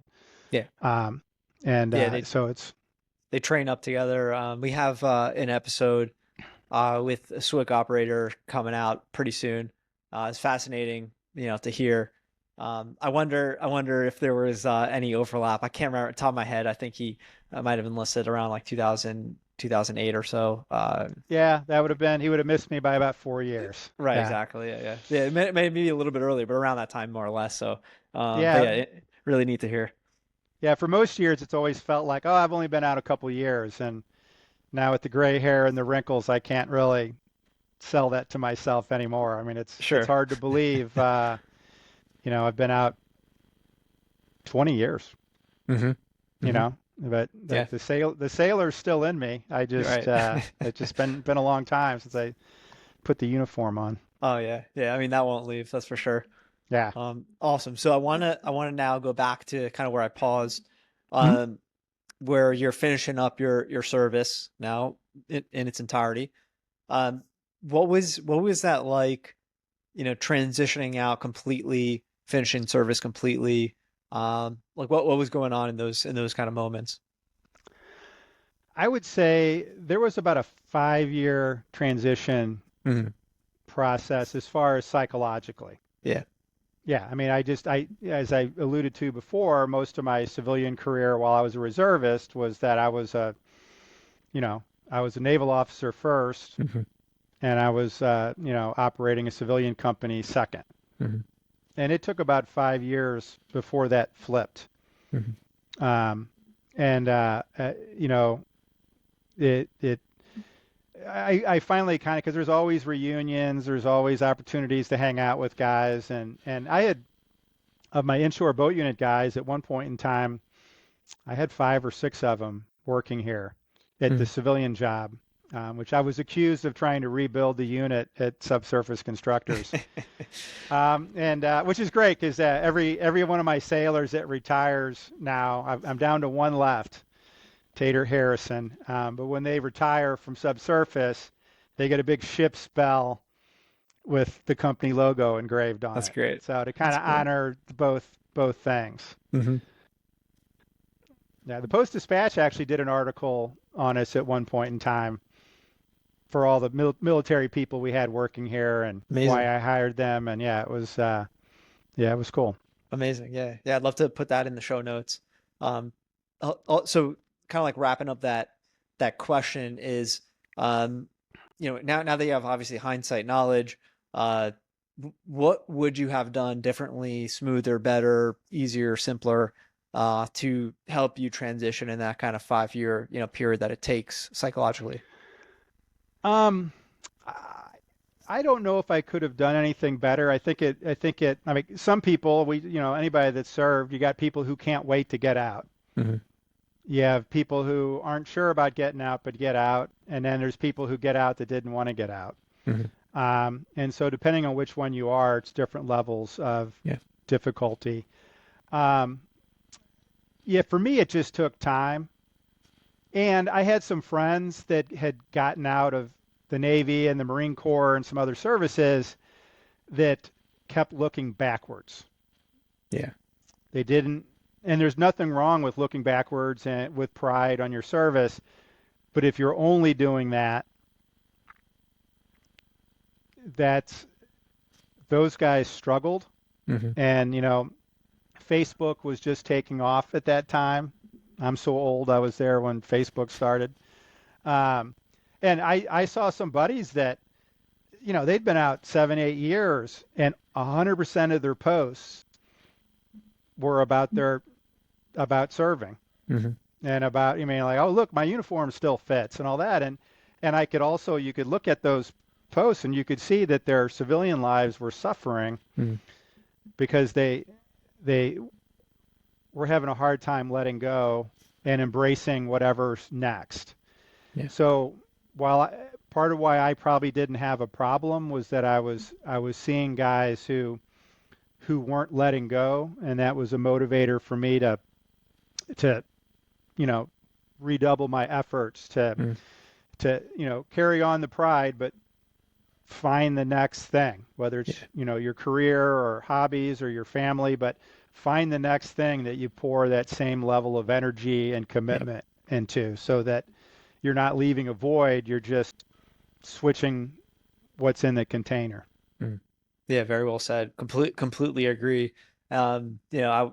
[SPEAKER 1] Yeah.
[SPEAKER 2] Um, and
[SPEAKER 1] Yeah. They
[SPEAKER 2] so it's
[SPEAKER 1] they train up together. We have an episode with a SWIC operator coming out pretty soon. It's fascinating, to hear. I wonder if there was any overlap. I can't remember at the top of my head. I think he might have enlisted around like 2000, 2008 or so.
[SPEAKER 2] Yeah, he would have missed me by about 4 years.
[SPEAKER 1] Right,
[SPEAKER 2] Yeah,
[SPEAKER 1] exactly. Yeah, yeah. Yeah, maybe a little bit earlier, but around that time, more or less. So, but
[SPEAKER 2] yeah,
[SPEAKER 1] yeah, really neat to hear.
[SPEAKER 2] yeah. For most years, it's always felt like, oh, I've only been out a couple years, and now with the gray hair and the wrinkles, I can't really sell that to myself anymore. I mean, it's
[SPEAKER 1] Sure.
[SPEAKER 2] hard to believe. I've been out 20 years.
[SPEAKER 1] Hmm.
[SPEAKER 2] you
[SPEAKER 1] Hmm.
[SPEAKER 2] know. But
[SPEAKER 1] Yeah,
[SPEAKER 2] the sailor's still in me.
[SPEAKER 1] you're right.
[SPEAKER 2] It's just been a long time since I put the uniform on.
[SPEAKER 1] Oh yeah, yeah. I mean, that won't leave. That's for sure.
[SPEAKER 2] Yeah.
[SPEAKER 1] Awesome. So I wanna now go back to kind of where I paused,
[SPEAKER 2] Mhm.
[SPEAKER 1] um, where you're finishing up your service now in its entirety. Um, what was that like? Transitioning out completely, finishing service completely. Like what was going on in those kind of moments?
[SPEAKER 2] I would say there was about a 5-year transition
[SPEAKER 1] Hmm.
[SPEAKER 2] process as far as psychologically.
[SPEAKER 1] Yeah.
[SPEAKER 2] Yeah, I mean, as I alluded to before, most of my civilian career while I was a reservist was that you know, I was a naval officer first,
[SPEAKER 1] Hmm.
[SPEAKER 2] and I was, operating a civilian company second.
[SPEAKER 1] Hmm.
[SPEAKER 2] And it took about 5 years before that flipped.
[SPEAKER 1] Hmm.
[SPEAKER 2] Um, and it it I finally kind of, because there's always reunions, there's always opportunities to hang out with guys, and I had, of my inshore boat unit guys, at one point in time, I had 5 or 6 of them working here at the civilian job, which I was accused of trying to rebuild the unit at Subsurface Constructors. And which is great, because every one of my sailors that retires now, I'm down to one left, Tater Harrison. But when they retire from Subsurface, they get a big ship's bell with the company logo engraved on
[SPEAKER 1] That's
[SPEAKER 2] it.
[SPEAKER 1] great.
[SPEAKER 2] So to kind
[SPEAKER 1] That's
[SPEAKER 2] of
[SPEAKER 1] great.
[SPEAKER 2] honor both things.
[SPEAKER 1] Hmm.
[SPEAKER 2] Yeah, the Post-Dispatch actually did an article on us at one point in time for all the military people we had working here and
[SPEAKER 1] Amazing.
[SPEAKER 2] why I hired them. And yeah, it was cool.
[SPEAKER 1] Amazing. Yeah. Yeah. I'd love to put that in the show notes. Um, so kind of like wrapping up that question is, now that you have obviously hindsight knowledge, uh, what would you have done differently, smoother, better, easier, simpler, to help you transition in that kind of 5 year, period that it takes psychologically?
[SPEAKER 2] Um, I I don't know if I could have done anything better. I mean, some people, anybody that served, you got people who can't wait to get out.
[SPEAKER 1] Hmm.
[SPEAKER 2] You have people who aren't sure about getting out, but get out. And then there's people who get out that didn't want to get out.
[SPEAKER 1] Hmm.
[SPEAKER 2] And so depending on which one you are, it's different levels of
[SPEAKER 1] Yeah.
[SPEAKER 2] difficulty. Um, yeah, for me, it just took time. And I had some friends that had gotten out of the Navy and the Marine Corps and some other services that kept looking backwards.
[SPEAKER 1] Yeah.
[SPEAKER 2] They didn't, and there's nothing wrong with looking backwards and with pride on your service, but if you're only doing that, that's those guys struggled.
[SPEAKER 1] Hmm.
[SPEAKER 2] And Facebook was just taking off at that time. I'm so old. I was there when Facebook started. Um, and I saw some buddies that, they'd been out 7, 8 years, and 100% of their posts were about serving
[SPEAKER 1] Hmm.
[SPEAKER 2] and about, like, oh, look, my uniform still fits and all that. And you could look at those posts and you could see that their civilian lives were suffering
[SPEAKER 1] Hmm.
[SPEAKER 2] because they were having a hard time letting go and embracing whatever's next.
[SPEAKER 1] Yeah.
[SPEAKER 2] So part of why I probably didn't have a problem was that I was seeing guys who weren't letting go, and that was a motivator for me to you know redouble my efforts
[SPEAKER 1] Mm.
[SPEAKER 2] to carry on the pride, but find the next thing, whether
[SPEAKER 1] Yeah.
[SPEAKER 2] it's your career or hobbies or your family, but find the next thing that you pour that same level of energy and
[SPEAKER 1] Yeah.
[SPEAKER 2] commitment into, so that you're not leaving a void, you're just switching what's in the container.
[SPEAKER 1] Mm. Yeah, very well said. Completely agree. I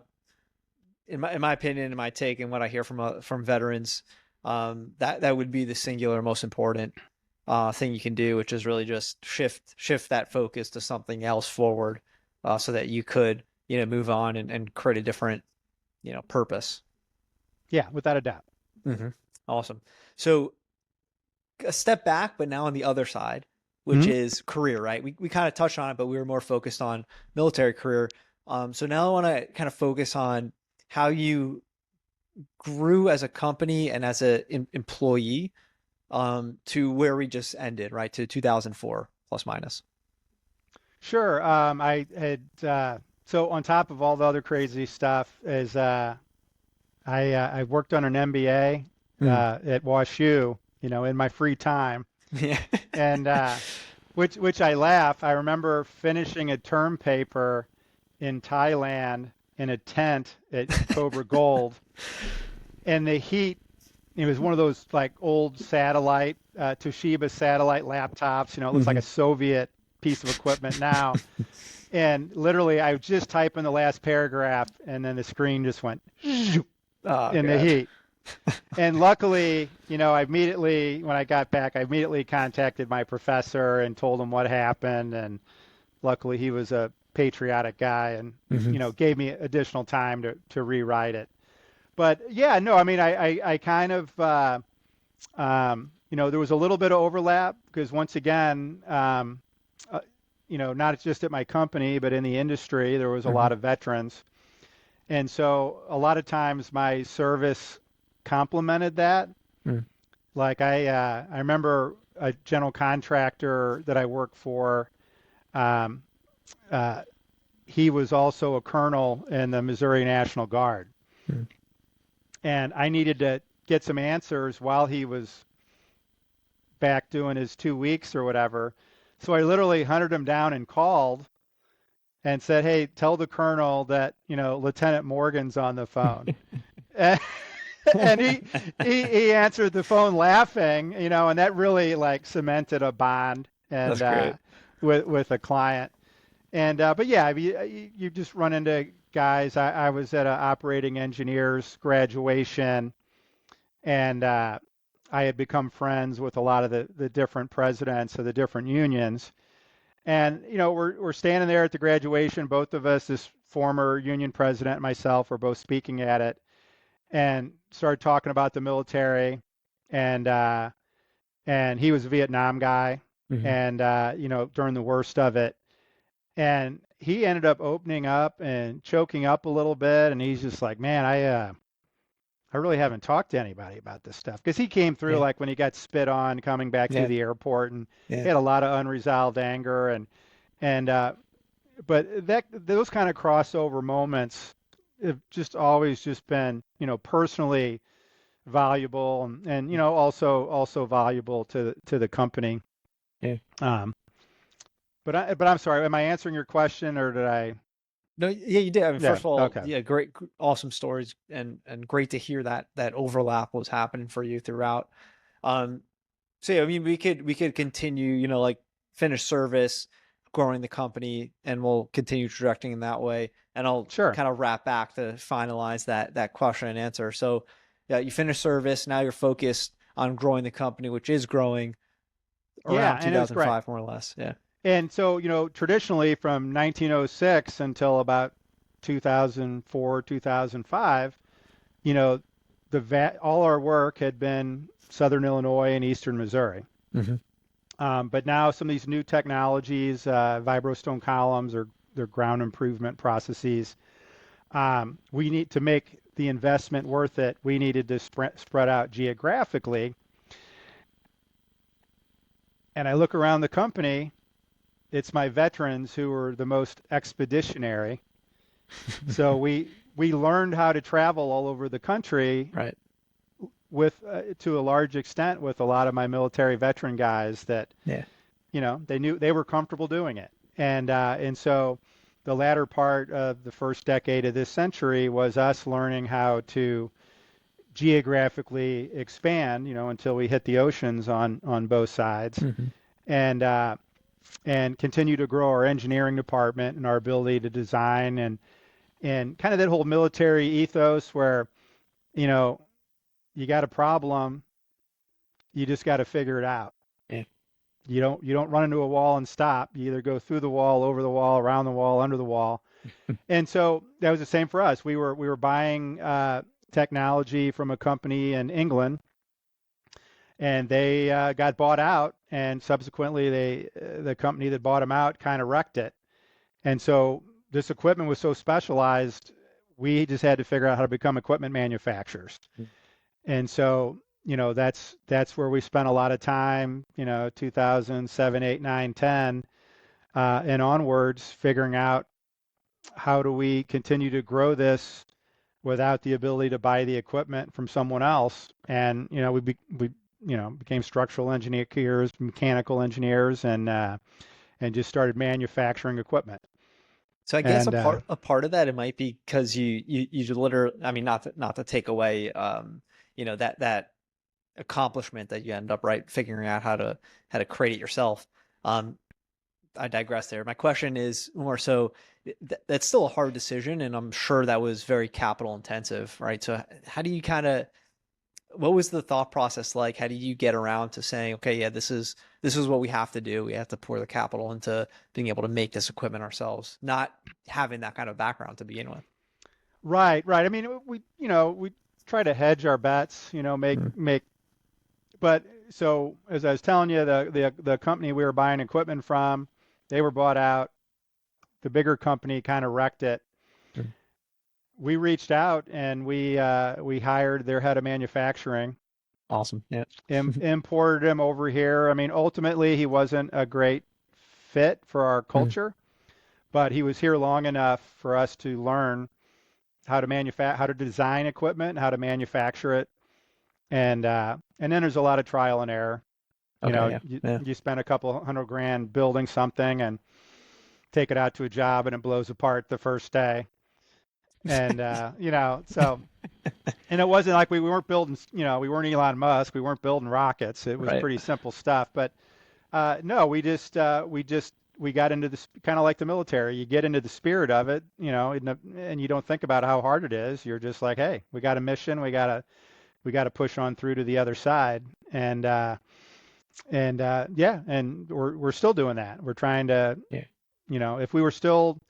[SPEAKER 1] in my opinion, in my take, and what I hear from veterans, that would be the singular most important thing you can do, which is really just shift that focus to something else forward, so that you could move on and create a different purpose.
[SPEAKER 2] Yeah, without a doubt.
[SPEAKER 1] Hmm. Awesome. So a step back, but now on the other side, which
[SPEAKER 2] Mhm.
[SPEAKER 1] is career, right? We kind of touched on it, but we were more focused on military career. So now I want to kind of focus on how you grew as a company and as a employee, to where we just ended, right? To 2004 plus minus.
[SPEAKER 2] Sure. I had so on top of all the other crazy stuff is I worked on an MBA
[SPEAKER 1] Mm.
[SPEAKER 2] at WashU, in my free time,
[SPEAKER 1] Yeah.
[SPEAKER 2] and which I laugh. I remember finishing a term paper in Thailand in a tent at Cobra Gold, and the heat. It was one of those like old satellite Toshiba satellite laptops. It looks like
[SPEAKER 1] Hmm.
[SPEAKER 2] a Soviet piece of equipment now. And literally, I was just typing the last paragraph, and then the screen just went zoop
[SPEAKER 1] Oh
[SPEAKER 2] in the
[SPEAKER 1] God.
[SPEAKER 2] heat. And luckily, when I got back, I immediately contacted my professor and told him what happened. And luckily, he was a patriotic guy and,
[SPEAKER 1] Hmm.
[SPEAKER 2] gave me additional time to rewrite it. But yeah, no, I mean, I kind of, there was a little bit of overlap because once again, not just at my company, but in the industry, there was a
[SPEAKER 1] Hmm.
[SPEAKER 2] lot of veterans. And so a lot of times my service complemented that.
[SPEAKER 1] Mm.
[SPEAKER 2] Like I remember a general contractor that I worked for. Um, uh, he was also a colonel in the Missouri National Guard,
[SPEAKER 1] Mm.
[SPEAKER 2] and I needed to get some answers while he was back doing his 2 weeks or whatever. So I literally hunted him down and called and said, "Hey, tell the colonel that Lieutenant Morgan's on the phone." And he answered the phone laughing, and that really like cemented a bond
[SPEAKER 1] That's
[SPEAKER 2] and
[SPEAKER 1] great.
[SPEAKER 2] with a client. And but yeah, I mean, you just run into guys. I was at an operating engineer's graduation, and I had become friends with a lot of the different presidents of the different unions. And, we're standing there at the graduation, both of us, this former union president and myself, were both speaking at it and started talking about the military. And, and he was a Vietnam guy
[SPEAKER 1] Hmm.
[SPEAKER 2] and, during the worst of it. And he ended up opening up and choking up a little bit. And he's just like, man, I really haven't talked to anybody about this stuff because he came through
[SPEAKER 1] Yeah.
[SPEAKER 2] like when he got spit on coming back through
[SPEAKER 1] Yeah.
[SPEAKER 2] the airport, and
[SPEAKER 1] Yeah.
[SPEAKER 2] he had a lot of unresolved anger and but those kind of crossover moments have just always just been personally valuable and also valuable to the company.
[SPEAKER 1] Yeah.
[SPEAKER 2] Um, but I'm sorry, am I answering your question or did I?
[SPEAKER 1] No, yeah, you did. I mean,
[SPEAKER 2] Yeah,
[SPEAKER 1] first of all,
[SPEAKER 2] okay,
[SPEAKER 1] yeah, great, awesome stories, and great to hear that that overlap was happening for you throughout. Um, so yeah, I mean, we could continue, like finish service, growing the company, and we'll continue directing in that way. And I'll
[SPEAKER 2] sure.
[SPEAKER 1] kind of wrap back to finalize that question and answer. So yeah, you finish service. Now you're focused on growing the company, which is growing
[SPEAKER 2] Yeah,
[SPEAKER 1] around
[SPEAKER 2] and it was great.
[SPEAKER 1] 2005, more or less. Yeah.
[SPEAKER 2] And so, traditionally from 1906 until about 2004, 2005, you know, all our work had been Southern Illinois and Eastern Missouri.
[SPEAKER 1] Hmm.
[SPEAKER 2] But now some of these new technologies, vibrostone columns or their ground improvement processes, we need to make the investment worth it. We needed to spread out geographically. And I look around the company, it's my veterans who are the most expeditionary. So we learned how to travel all over the country
[SPEAKER 1] Right.
[SPEAKER 2] with to a large extent with a lot of my military veteran guys that
[SPEAKER 1] Yeah.
[SPEAKER 2] they knew they were comfortable doing it. And so the latter part of the first decade of this century was us learning how to geographically expand, until we hit the oceans on both sides,
[SPEAKER 1] Hmm.
[SPEAKER 2] and and continue to grow our engineering department and our ability to design and kind of that whole military ethos where you know you got a problem, you just got to figure it out.
[SPEAKER 1] Yeah.
[SPEAKER 2] You don't run into a wall and stop. You either go through the wall, over the wall, around the wall, under the wall. And so that was the same for us. We were buying technology from a company in England, and they got bought out, and subsequently the company that bought them out kind of wrecked it. And so this equipment was so specialized, we just had to figure out how to become equipment manufacturers. And so, that's where we spent a lot of time, 2007, 8, 9, 10, and onwards, figuring out how do we continue to grow this without the ability to buy the equipment from someone else. And, we became structural engineers, mechanical engineers, and just started manufacturing equipment.
[SPEAKER 1] So I guess
[SPEAKER 2] And
[SPEAKER 1] a part of that it might be because you literally, I mean, not to take away that accomplishment that you end up, right, figuring out how to create it yourself. Um, I digress there. My question is more so that's still a hard decision, and I'm sure that was very capital intensive, right? So how do you what was the thought process like? How did you get around to saying, okay, yeah, this is what we have to do. We have to pour the capital into being able to make this equipment ourselves, not having that kind of background to begin with.
[SPEAKER 2] right, right. I mean, we try to hedge our bets,
[SPEAKER 1] Mm.
[SPEAKER 2] make. But so as I was telling you, the company we were buying equipment from, they were bought out. The bigger company kind of wrecked it.
[SPEAKER 1] Mm.
[SPEAKER 2] We reached out and we hired their head of manufacturing,
[SPEAKER 1] Awesome. Yeah.
[SPEAKER 2] imported him over here. I mean, ultimately he wasn't a great fit for our
[SPEAKER 1] Mm.
[SPEAKER 2] culture, but he was here long enough for us to learn how to design equipment, how to manufacture it, and then there's a lot of trial and error.
[SPEAKER 1] Okay. Yeah. Yeah.
[SPEAKER 2] You spend a couple $100,000 building something and take it out to a job and it blows apart the first day. And so and it wasn't like we weren't building, we weren't Elon Musk, we weren't building rockets. It was
[SPEAKER 1] Right.
[SPEAKER 2] pretty simple stuff. But no, we got into this kind of like the military. You get into the spirit of it, and you don't think about how hard it is. You're just like, hey, we got a mission, we got to push on through to the other side. Yeah, and we're still doing that. We're trying to,
[SPEAKER 1] Yeah.
[SPEAKER 2] if we were still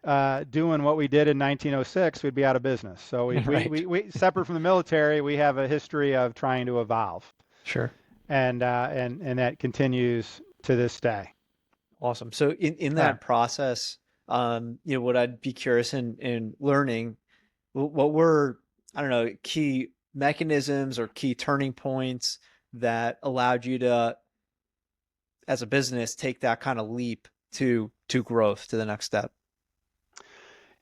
[SPEAKER 2] doing what we did in 1906, we'd be out of business. So
[SPEAKER 1] Right.
[SPEAKER 2] we separate from the military, we have a history of trying to evolve,
[SPEAKER 1] Sure.
[SPEAKER 2] and that continues to this day.
[SPEAKER 1] Awesome. So in
[SPEAKER 2] Yeah.
[SPEAKER 1] that process, what I'd be curious in learning, what were, I don't know, key mechanisms or key turning points that allowed you to, as a business, take that kind of leap to growth, to the next step?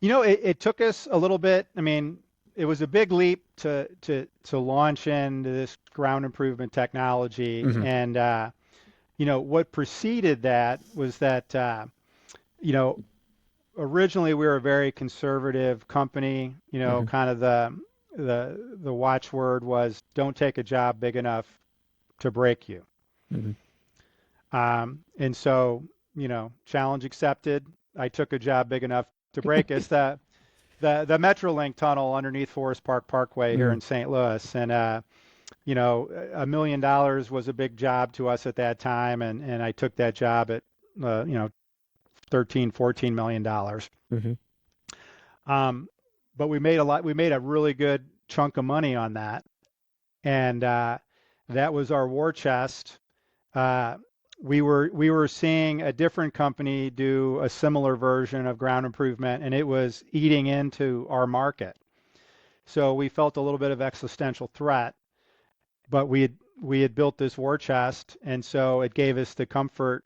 [SPEAKER 2] It took us a little bit. I mean, it was a big leap to launch into this ground improvement technology,
[SPEAKER 1] Hmm.
[SPEAKER 2] and what preceded that was that you know originally we were a very conservative company.
[SPEAKER 1] Hmm.
[SPEAKER 2] Kind of the watchword was don't take a job big enough to break you.
[SPEAKER 1] Hmm.
[SPEAKER 2] And so, challenge accepted. I took a job big enough to break us. The Metrolink tunnel underneath Forest Park Parkway here
[SPEAKER 1] Mm.
[SPEAKER 2] in St. Louis, and $1 million was a big job to us at that time, and I took that job at 13, $14 million.
[SPEAKER 1] Hmm.
[SPEAKER 2] Um, but we made a lot. We made a really good chunk of money on that, and that was our war chest. Uh, we were seeing a different company do a similar version of ground improvement, and it was eating into our market. So we felt a little bit of existential threat, but we had built this war chest, and so it gave us the comfort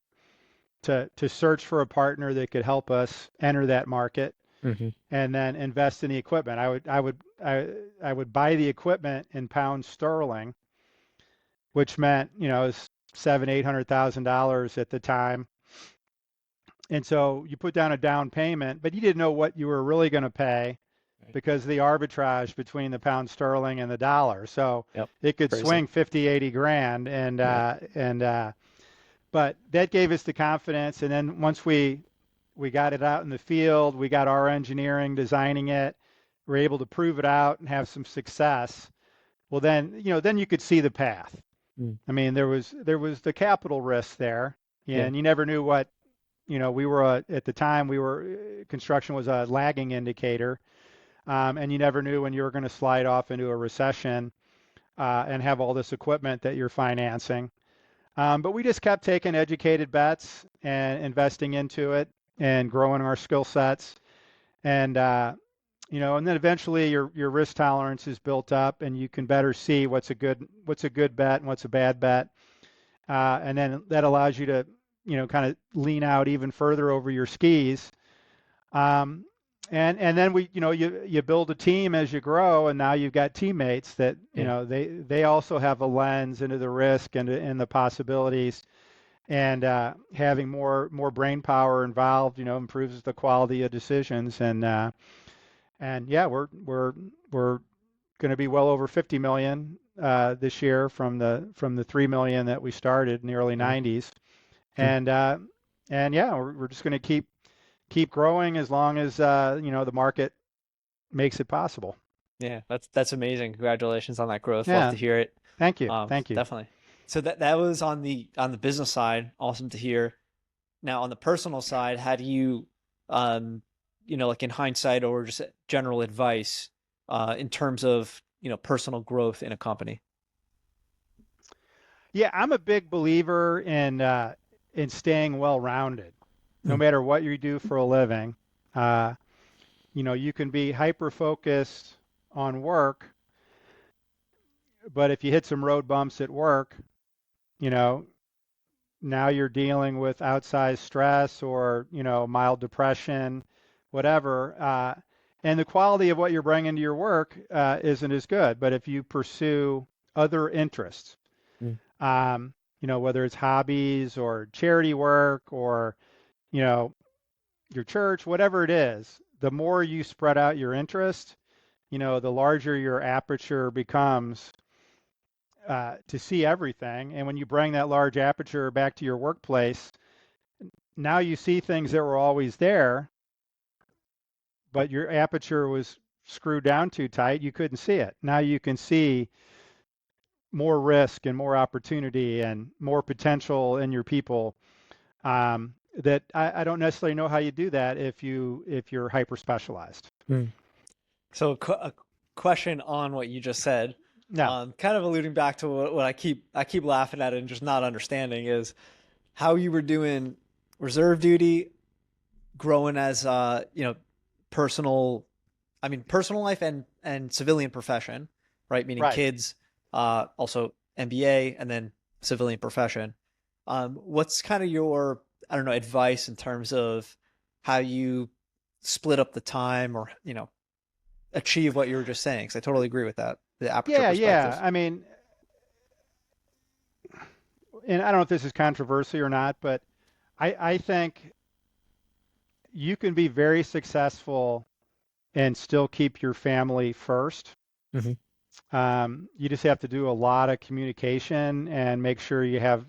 [SPEAKER 2] to search for a partner that could help us enter that market
[SPEAKER 1] Hmm.
[SPEAKER 2] and then invest in the equipment. I would buy the equipment in pounds sterling, which meant it's $700,000-800,000 at the time. And so you put down a down payment, but you didn't know what you were really going to pay
[SPEAKER 1] Right.
[SPEAKER 2] because of the arbitrage between the pound sterling and the dollar. So
[SPEAKER 1] Yep.
[SPEAKER 2] it could
[SPEAKER 1] Crazy.
[SPEAKER 2] swing 50, 80 grand,
[SPEAKER 1] Yeah.
[SPEAKER 2] but that gave us the confidence. And then once we got it out in the field, we got our engineering designing it, we're able to prove it out and have some success. Well, then you could see the path.
[SPEAKER 1] Mm.
[SPEAKER 2] I mean, there was the capital risk there,
[SPEAKER 1] Yeah.
[SPEAKER 2] and you never knew what, we were at the time construction was a lagging indicator, and you never knew when you were going to slide off into a recession and have all this equipment that you're financing. But we just kept taking educated bets and investing into it and growing our skill sets, and and then eventually your risk tolerance is built up, and you can better see what's a good bet and what's a bad bet, and then that allows you to kind of lean out even further over your skis. Um, and then you build a team as you grow, and now you've got teammates that
[SPEAKER 1] Yeah.
[SPEAKER 2] they also have a lens into the risk and the possibilities, and having more brain power involved improves the quality of decisions, and yeah, we're going to be well over 50 million this year from the 3 million that we started in the early
[SPEAKER 1] Mm.
[SPEAKER 2] 90s,
[SPEAKER 1] Mm.
[SPEAKER 2] and yeah, we're just going to keep growing as long as the market makes it possible.
[SPEAKER 1] Yeah. That's amazing. Congratulations on that growth. Love
[SPEAKER 2] Yeah,
[SPEAKER 1] to hear it.
[SPEAKER 2] thank you.
[SPEAKER 1] Definitely. So that was on the business side. Awesome to hear. Now on the personal side, how do you, um, like in hindsight or just general advice, in terms of, personal growth in a company?
[SPEAKER 2] Yeah, I'm a big believer in staying well rounded, no
[SPEAKER 1] Mm.
[SPEAKER 2] matter what you do for a living. Uh, you can be hyper focused on work, but if you hit some road bumps at work, you know, now you're dealing with outsized stress or, mild depression, whatever. And the quality of what you're bringing to your work isn't as good. But if you pursue other interests,
[SPEAKER 1] Mm.
[SPEAKER 2] whether it's hobbies or charity work or, you know, your church, whatever it is, the more you spread out your interest, the larger your aperture becomes to see everything. And when you bring that large aperture back to your workplace, now you see things that were always there, but your aperture was screwed down too tight. You couldn't see it. Now you can see more risk and more opportunity and more potential in your people. That I don't necessarily know how you do that if you're hyper specialized.
[SPEAKER 1] Mm. So a question on what you just said,
[SPEAKER 2] No,
[SPEAKER 1] kind of alluding back to what I keep laughing at and just not understanding is how you were doing reserve duty, growing as personal, I mean personal life and civilian profession, right? Meaning
[SPEAKER 2] right.
[SPEAKER 1] kids, also MBA, and then civilian profession. What's kind of your, I don't know, advice in terms of how you split up the time or, achieve what you were just saying? Because I totally agree with that, the aperture
[SPEAKER 2] Yeah, yeah.
[SPEAKER 1] perspective.
[SPEAKER 2] I mean, and I don't know if this is controversial or not, but I think you can be very successful and still keep your family first.
[SPEAKER 1] Hmm.
[SPEAKER 2] You just have to do a lot of communication and make sure you have,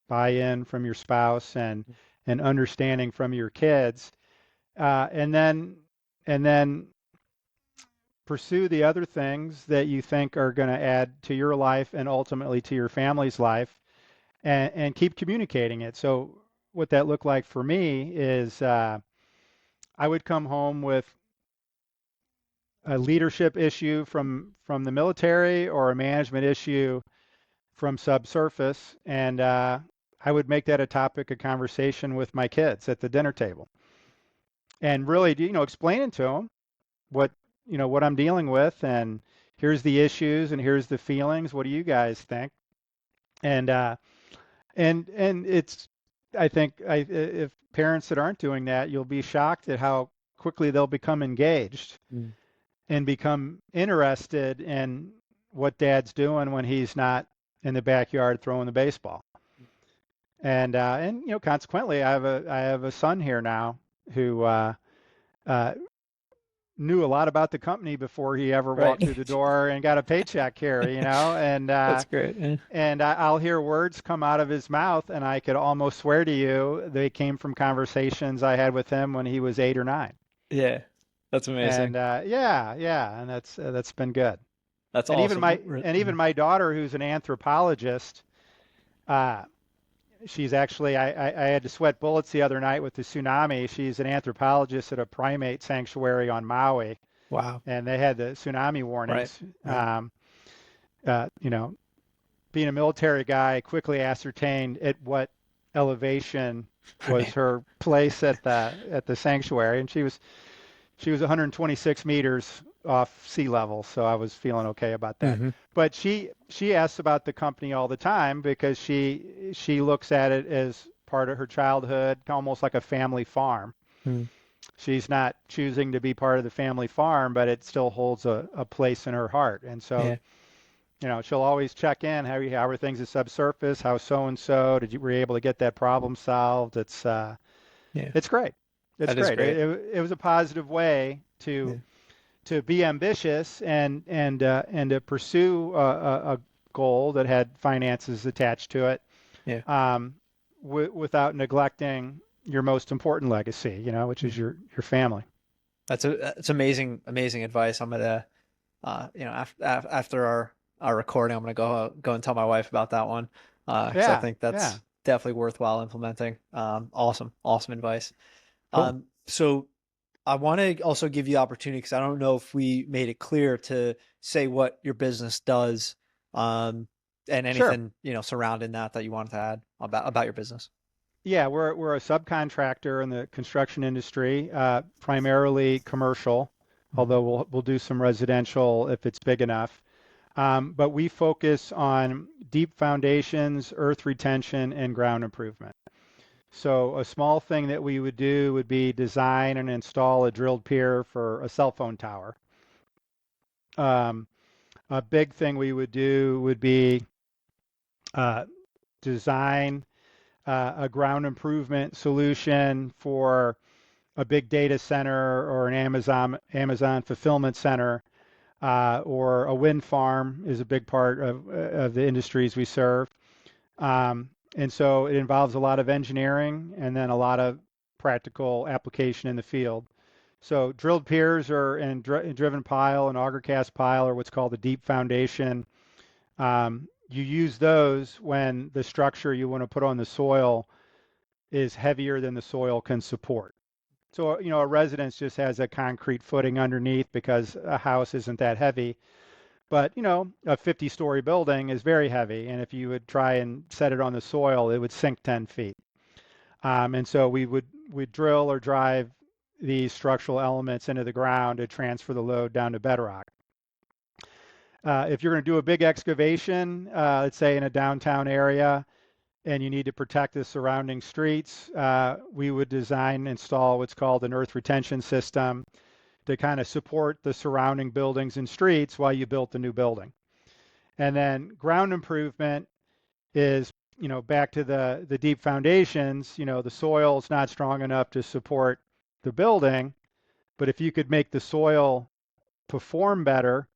[SPEAKER 2] buy-in from your spouse and understanding from your kids, and then pursue the other things that you think are going to add to your life and ultimately to your family's life, and keep communicating it. So what that looked like for me is I would come home with a leadership issue from the military or a management issue from Subsurface, and I would make that a topic of conversation with my kids at the dinner table, and really, explaining to them what what I'm dealing with, and here's the issues, and here's the feelings. What do you guys think? And it's, I think, if parents that aren't doing that, you'll be shocked at how quickly they'll become engaged
[SPEAKER 1] Mm.
[SPEAKER 2] and become interested in what dad's doing when he's not in the backyard throwing the baseball. And consequently, I have a son here now who uh, knew a lot about the company before he ever walked through
[SPEAKER 1] Right.
[SPEAKER 2] the door and got a paycheck here, and
[SPEAKER 1] That's great. Yeah.
[SPEAKER 2] I'll hear words come out of his mouth, and I could almost swear to you they came from conversations I had with him when he was 8 or 9.
[SPEAKER 1] Yeah. That's amazing.
[SPEAKER 2] And yeah, yeah, and that's been good.
[SPEAKER 1] That's
[SPEAKER 2] And even
[SPEAKER 1] awesome.
[SPEAKER 2] my and even my daughter, who's an anthropologist, uh, she's actually I had to sweat bullets the other night with the tsunami. She's an anthropologist at a primate sanctuary on Maui,
[SPEAKER 1] Wow.
[SPEAKER 2] and they had the tsunami
[SPEAKER 1] Right.
[SPEAKER 2] warnings.
[SPEAKER 1] Right.
[SPEAKER 2] Uh, you know, Being a military guy, I quickly ascertained at what elevation was
[SPEAKER 1] Right.
[SPEAKER 2] her place at the sanctuary, and she was 126 meters off sea level, so I was feeling okay about that.
[SPEAKER 1] Hmm.
[SPEAKER 2] But she asks about the company all the time because she looks at it as part of her childhood, almost like a family farm.
[SPEAKER 1] Mm.
[SPEAKER 2] She's not choosing to be part of the family farm, but it still holds a place in her heart. And so,
[SPEAKER 1] Yeah.
[SPEAKER 2] she'll always check in. How are things at Subsurface? How so and so? Were you able to get that problem solved?
[SPEAKER 1] Yeah.
[SPEAKER 2] It's great. It's
[SPEAKER 1] That is
[SPEAKER 2] great.
[SPEAKER 1] great.
[SPEAKER 2] It was a positive way
[SPEAKER 1] Yeah.
[SPEAKER 2] to be ambitious and to pursue a goal that had finances attached to it,
[SPEAKER 1] Yeah.
[SPEAKER 2] um, without neglecting your most important legacy, which is
[SPEAKER 1] Mm.
[SPEAKER 2] your family.
[SPEAKER 1] That's amazing, amazing advice. I'm gonna, after our recording, I'm gonna go and tell my wife about that one, because I
[SPEAKER 2] Yeah,
[SPEAKER 1] think
[SPEAKER 2] yeah,
[SPEAKER 1] that's definitely worthwhile implementing. Awesome, awesome advice.
[SPEAKER 2] cool.
[SPEAKER 1] So I want to also give you the opportunity because I don't know if we made it clear to say what your business does, um, and
[SPEAKER 2] Sure.
[SPEAKER 1] anything, surrounding that you wanted to add about your business.
[SPEAKER 2] Yeah, we're a subcontractor in the construction industry, primarily commercial,
[SPEAKER 1] Mhm.
[SPEAKER 2] although we'll do some residential if it's big enough. But we focus on deep foundations, earth retention, and ground improvement. So a small thing that we would do would be design and install a drilled pier for a cell phone tower. Um, a big thing we would do would be uh, design a ground improvement solution for a big data center or an Amazon fulfillment center, or a wind farm is a big part of the industries we serve. And so it involves a lot of engineering and then a lot of practical application in the field. So drilled piers are in driven pile and auger cast pile are what's called a deep foundation. You use those when the structure you want to put on the soil is heavier than the soil can support. So, a residence just has a concrete footing underneath because a house isn't that heavy. But, a 50-story building is very heavy. And if you would try and set it on the soil, it would sink 10 feet. And so we'd drill or drive these structural elements into the ground to transfer the load down to bedrock. If you're going to do a big excavation, let's say in a downtown area, and you need to protect the surrounding streets, we would design and install what's called an earth retention system to kind of support the surrounding buildings and streets while you built the new building. And then ground improvement is, back to the deep foundations. The soil is not strong enough to support the building, but if you could make the soil perform better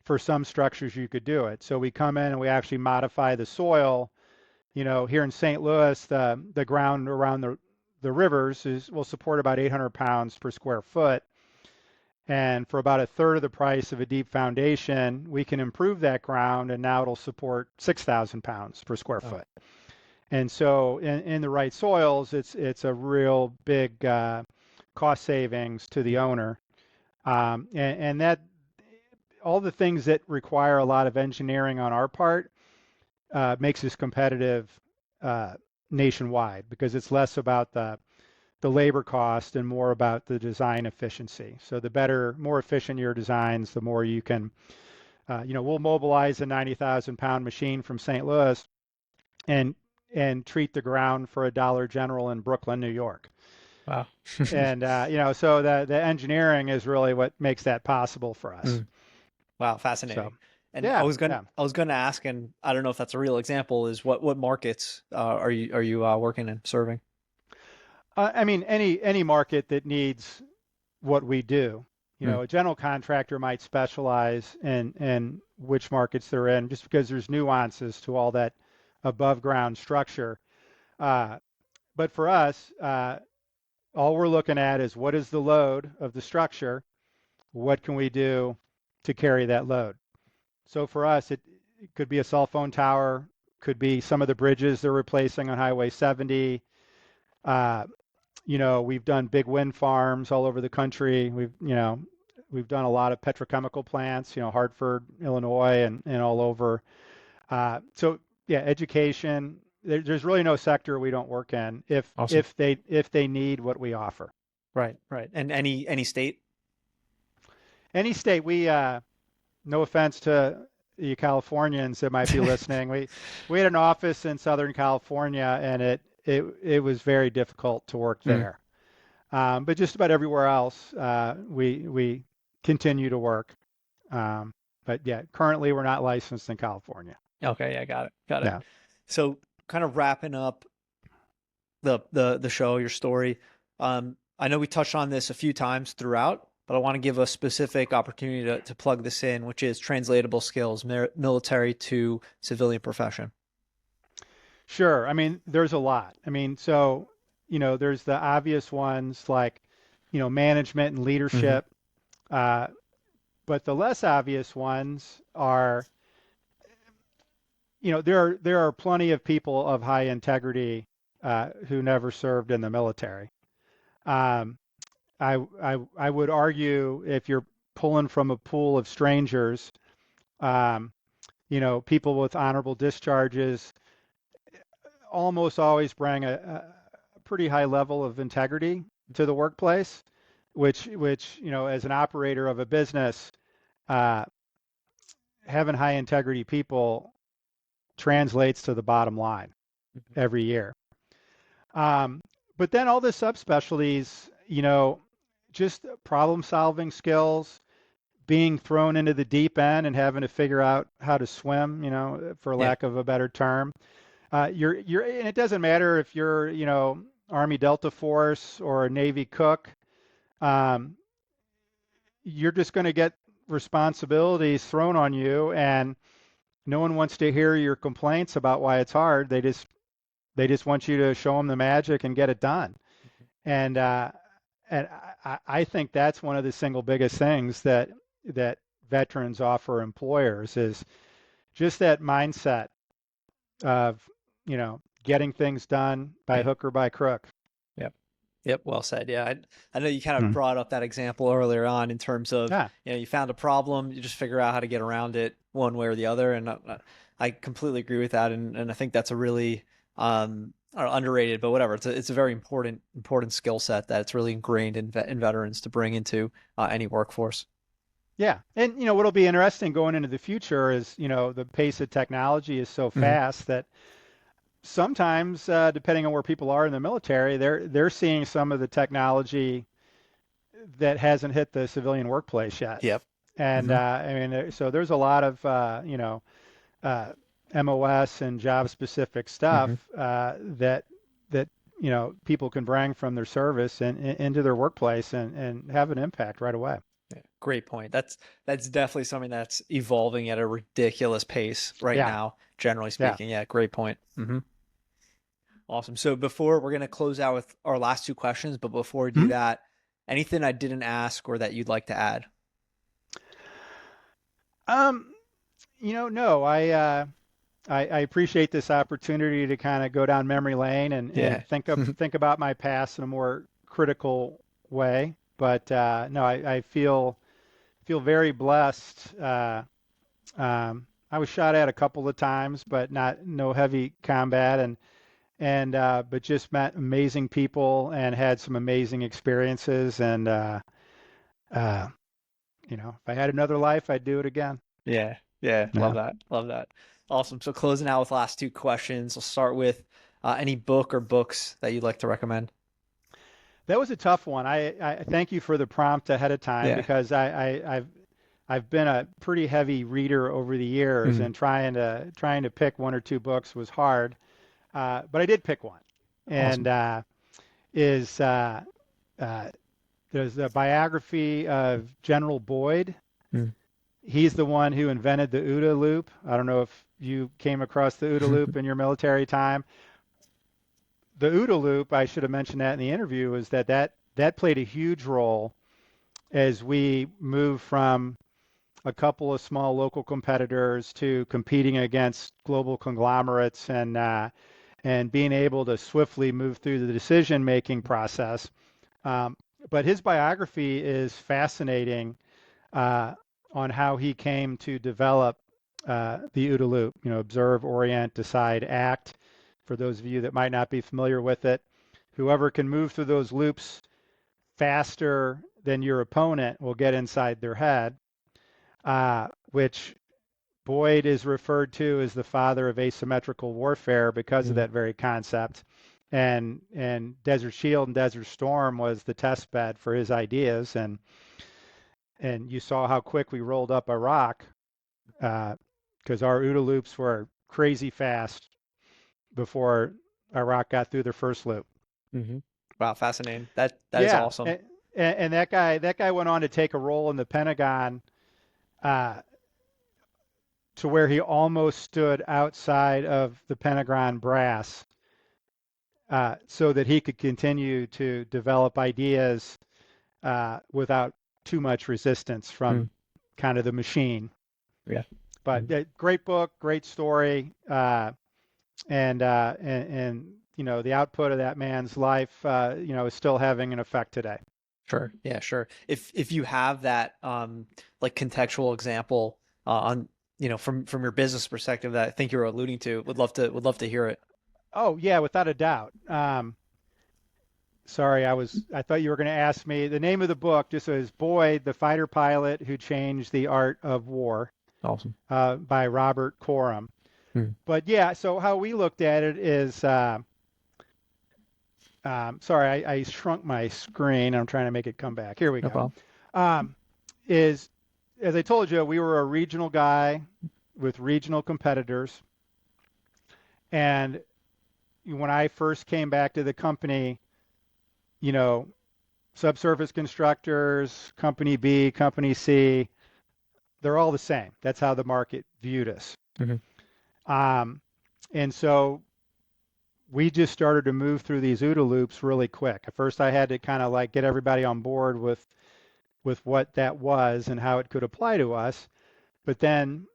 [SPEAKER 2] for some structures, you could do it. So we come in and we actually modify the soil. Here in St. Louis, the ground around the rivers will support about 800 pounds per square foot. And for about a third of the price of a deep foundation, we can improve that ground, and now it'll support 6,000 pounds per square foot. And so in the right soils, it's a real big cost savings to the owner. And that all the things that require a lot of engineering on our part makes us competitive nationwide, because it's less about the labor cost and more about the design efficiency. So the more efficient your designs, the more you can, we'll mobilize a 90,000-pound machine from St. Louis and treat the ground for a Dollar General in Brooklyn, New York.
[SPEAKER 1] Wow.
[SPEAKER 2] And, so the engineering is really what makes that possible for us.
[SPEAKER 1] Wow, fascinating.
[SPEAKER 2] So,
[SPEAKER 1] and I was gonna ask, and I don't know if that's a real example, is what markets are you working in, serving?
[SPEAKER 2] I mean, any market that needs what we do. A general contractor might specialize in which markets they're in, just because there's nuances to all that above ground structure. But for us, all we're looking at is what is the load of the structure? What can we do to carry that load? So for us, it could be a cell phone tower, could be some of the bridges they're replacing on Highway 70. We've done big wind farms all over the country. We've done a lot of petrochemical plants, Hartford, Illinois, and all over. So yeah, education. There's really no sector we don't work in
[SPEAKER 1] Awesome.
[SPEAKER 2] if they need what we offer.
[SPEAKER 1] Right. And any state?
[SPEAKER 2] Any state. We no offense to you Californians that might be listening. We had an office in Southern California, and it was very difficult to work there. But just about everywhere else, we continue to work. But yeah, currently we're not licensed in California.
[SPEAKER 1] Okay, yeah, got it.
[SPEAKER 2] Yeah.
[SPEAKER 1] So kind of wrapping up the show, your story. I know we touched on this a few times throughout, but I want to give a specific opportunity to plug this in, which is translatable skills, military to civilian profession.
[SPEAKER 2] Sure. I mean, there's a lot. I mean, so, there's the obvious ones like, management and leadership. But the less obvious ones are, there are plenty of people of high integrity who never served in the military. I would argue, if you're pulling from a pool of strangers, people with honorable discharges almost always bring a pretty high level of integrity to the workplace, which as an operator of a business, having high integrity people translates to the bottom line every year. But then all the subspecialties, just problem solving skills, being thrown into the deep end and having to figure out how to swim, for lack of a better term. And it doesn't matter if you're, Army Delta Force or a Navy cook. You're just going to get responsibilities thrown on you, and no one wants to hear your complaints about why it's hard. They just want you to show them the magic and get it done. And I think that's one of the single biggest things that veterans offer employers is just that mindset of, getting things done by
[SPEAKER 1] Yeah.
[SPEAKER 2] hook or by crook.
[SPEAKER 1] Yep. Yep. Well said. Yeah. I know you kind of
[SPEAKER 2] Mm.
[SPEAKER 1] brought up that example earlier on in terms of,
[SPEAKER 2] Yeah.
[SPEAKER 1] you found a problem, you just figure out how to get around it one way or the other. And I completely agree with that. And I think that's a really, I don't know, underrated, but whatever. It's a very important skill set that it's really ingrained in veterans to bring into any workforce.
[SPEAKER 2] Yeah. And, what'll be interesting going into the future is, the pace of technology is so
[SPEAKER 1] Hmm.
[SPEAKER 2] fast that sometimes, depending on where people are in the military, they're seeing some of the technology that hasn't hit the civilian workplace yet.
[SPEAKER 1] Yep.
[SPEAKER 2] And
[SPEAKER 1] Hmm.
[SPEAKER 2] I mean, so there's a lot of uh, MOS and job specific stuff
[SPEAKER 1] Hmm.
[SPEAKER 2] that people can bring from their service and into their workplace and have an impact right away.
[SPEAKER 1] Yeah, great point. That's definitely something that's evolving at a ridiculous pace right
[SPEAKER 2] Yeah,
[SPEAKER 1] now, generally
[SPEAKER 2] yeah.
[SPEAKER 1] speaking. Yeah, great point. Awesome. So before we're gonna close out with our last two questions, but before we do
[SPEAKER 2] Hmm.
[SPEAKER 1] that, anything I didn't ask or that you'd like to add?
[SPEAKER 2] Um, no, I appreciate this opportunity to kind of go down memory lane and
[SPEAKER 1] Yeah.
[SPEAKER 2] think about my past in a more critical way. But no, I feel very blessed. I was shot at a couple of times, but no heavy combat, and but just met amazing people and had some amazing experiences. And uh, if I had another life, I'd do it again.
[SPEAKER 1] Yeah. Yeah. Love
[SPEAKER 2] Yeah.
[SPEAKER 1] that. Love that. Awesome. So closing out with last two questions. I'll start with any book or books that you'd like to recommend.
[SPEAKER 2] That was a tough one. I thank you for the prompt ahead of time
[SPEAKER 1] Yeah.
[SPEAKER 2] because I've been a pretty heavy reader over the years,
[SPEAKER 1] Mhm.
[SPEAKER 2] and trying to pick one or two books was hard. But I did pick one, and
[SPEAKER 1] Awesome.
[SPEAKER 2] is uh, there's the biography of General Boyd.
[SPEAKER 1] Mm.
[SPEAKER 2] He's the one who invented the OODA loop. I don't know if you came across the OODA loop in your military time. The OODA loop, I should have mentioned that in the interview, is that played a huge role as we moved from a couple of small local competitors to competing against global conglomerates and being able to swiftly move through the decision-making process. Um, but his biography is fascinating uh, on how he came to develop the OODA loop. Observe, orient, decide, act. For those of you that might not be familiar with it, whoever can move through those loops faster than your opponent will get inside their head, which Boyd is referred to as the father of asymmetrical warfare because of
[SPEAKER 1] Mm.
[SPEAKER 2] that very concept. And Desert Shield and Desert Storm was the test bed for his ideas. And you saw how quick we rolled up Iraq because our OODA loops were crazy fast before Iraq got through their first loop.
[SPEAKER 1] Hmm. Wow, fascinating. That is
[SPEAKER 2] Yeah,
[SPEAKER 1] awesome.
[SPEAKER 2] and that guy went on to take a role in the Pentagon uh, to where he almost stood outside of the Pentagon brass so that he could continue to develop ideas without too much resistance
[SPEAKER 1] Mm.
[SPEAKER 2] from kind of the machine.
[SPEAKER 1] Yeah.
[SPEAKER 2] But
[SPEAKER 1] Mm.
[SPEAKER 2] great book, great story, and the output of that man's life, is still having an effect today.
[SPEAKER 1] Sure. Yeah, sure. If you have that like contextual example on from your business perspective that I think you were alluding to, would love to hear it.
[SPEAKER 2] Oh yeah, without a doubt. Sorry, I thought you were going to ask me. The name of the book just says Boyd, the Fighter Pilot Who Changed the Art of War
[SPEAKER 1] Awesome.
[SPEAKER 2] by Robert Coram.
[SPEAKER 1] Mm.
[SPEAKER 2] But yeah, so how we looked at it is, sorry, I shrunk my screen. I'm trying to make it come back. Here we
[SPEAKER 1] No
[SPEAKER 2] go.
[SPEAKER 1] problem.
[SPEAKER 2] Um, is as I told you, we were a regional guy with regional competitors, and when I first came back to the company, you know, subsurface constructors, company B, company C, they're all the same. That's how the market viewed us.
[SPEAKER 1] Hmm.
[SPEAKER 2] Um, and so we just started to move through these OODA loops really quick. At first, I had to kind of like get everybody on board with what that was and how it could apply to us. But then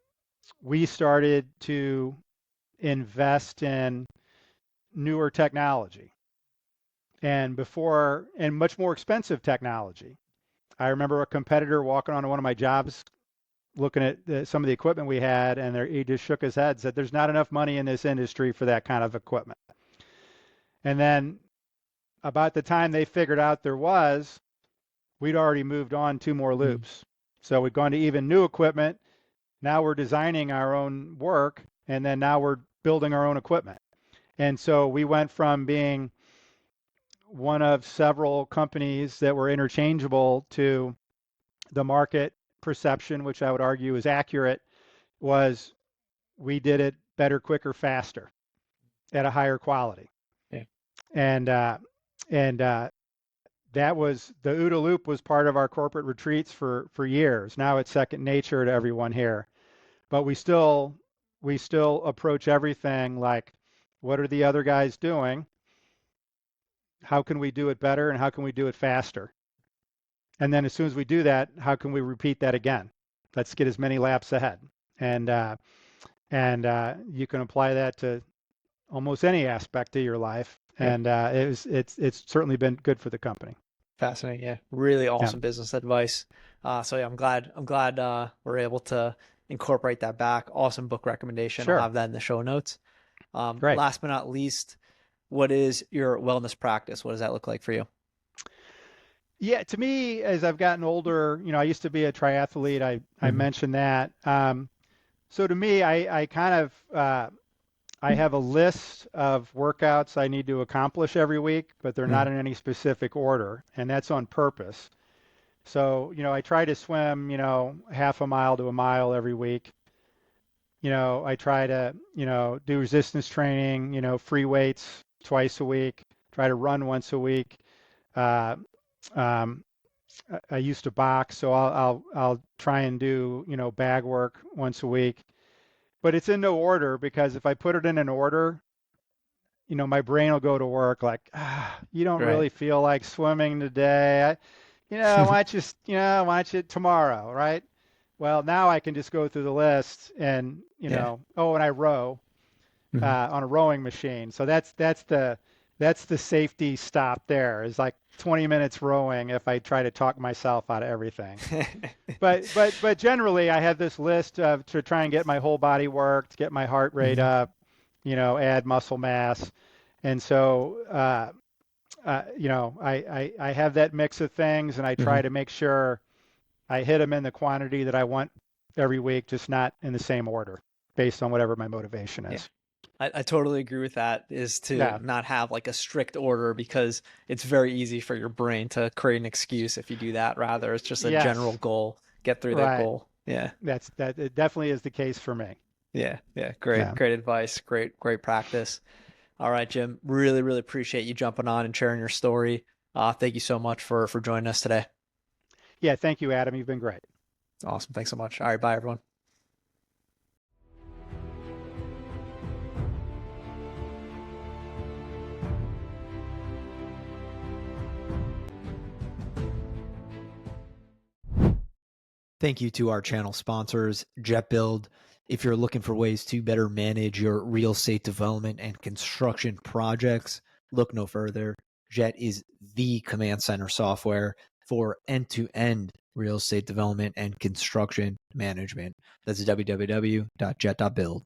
[SPEAKER 2] we started to invest in newer technology and much more expensive technology. I remember a competitor walking onto one of my jobs looking at some of the equipment we had, and he just shook his head, said, "There's not enough money in this industry for that kind of equipment." And then about the time they figured out there was, we'd already moved on 2 more loops. So we'd gone to even new equipment. Now we're designing our own work, and then now we're building our own equipment. And so we went from being one of several companies that were interchangeable to the market perception, which I would argue is accurate, was we did it better, quicker, faster at a higher quality.
[SPEAKER 1] Yeah.
[SPEAKER 2] And that was the OODA loop was part of our corporate retreats for years. Now it's second nature to everyone here. But we still approach everything like, what are the other guys doing? How can we do it better, and how can we do it faster? And then as soon as we do that, how can we repeat that again? Let's get as many laps ahead. And you can apply that to almost any aspect of your life.
[SPEAKER 1] Yeah.
[SPEAKER 2] And it's certainly been good for the company.
[SPEAKER 1] Fascinating. Yeah. Really
[SPEAKER 2] Yeah,
[SPEAKER 1] awesome business advice. So yeah, I'm glad we're able to incorporate that back. Awesome book recommendation. I'll
[SPEAKER 2] sure.
[SPEAKER 1] have that in the show notes.
[SPEAKER 2] Great.
[SPEAKER 1] Last but not least, what is your wellness practice? What does that look like for you?
[SPEAKER 2] Yeah, to me, as I've gotten older, I used to be a triathlete. I
[SPEAKER 1] Hmm.
[SPEAKER 2] mentioned that. So to me, I kind of I have a list of workouts I need to accomplish every week, but they're not in any specific order, and that's on purpose. So, I try to swim, half a mile to a mile every week. I try to, do resistance training, free weights twice a week, try to run once a week. Uh, um, I used to box, so I'll try and do, bag work once a week. But it's in no order because if I put it in an order, my brain will go to work like, you don't
[SPEAKER 1] Right.
[SPEAKER 2] really feel like swimming today. Why don't you tomorrow, right? Well, now I can just go through the list and,
[SPEAKER 1] Yeah.
[SPEAKER 2] and I row
[SPEAKER 1] Mhm.
[SPEAKER 2] on a rowing machine. So that's the safety stop there. Is like 20 minutes rowing if I try to talk myself out of everything. But generally, I have this list of to try and get my whole body worked, get my heart rate
[SPEAKER 1] Mhm.
[SPEAKER 2] up, add muscle mass, and so I have that mix of things, and I try
[SPEAKER 1] Mhm.
[SPEAKER 2] to make sure I hit them in the quantity that I want every week, just not in the same order, based on whatever my motivation
[SPEAKER 1] Yeah.
[SPEAKER 2] is.
[SPEAKER 1] I totally agree with that, is to
[SPEAKER 2] Yeah.
[SPEAKER 1] not have like a strict order because it's very easy for your brain to create an excuse if you do that. Rather, it's just a general
[SPEAKER 2] Yes.
[SPEAKER 1] goal. Get through that
[SPEAKER 2] Right.
[SPEAKER 1] goal. Yeah.
[SPEAKER 2] That it definitely is the case for me.
[SPEAKER 1] Yeah. Yeah. Great.
[SPEAKER 2] Yeah.
[SPEAKER 1] Great advice. Great practice. All right, Jim. Really appreciate you jumping on and sharing your story. Thank you so much for joining us today.
[SPEAKER 2] Yeah. Thank you, Adam. You've been great.
[SPEAKER 1] Awesome. Thanks so much. All right. Bye, everyone. Thank you to our channel sponsors, Jet.Build. If you're looking for ways to better manage your real estate development and construction projects, look no further. Jet is the command center software for end-to-end real estate development and construction management. That's www.jet.build.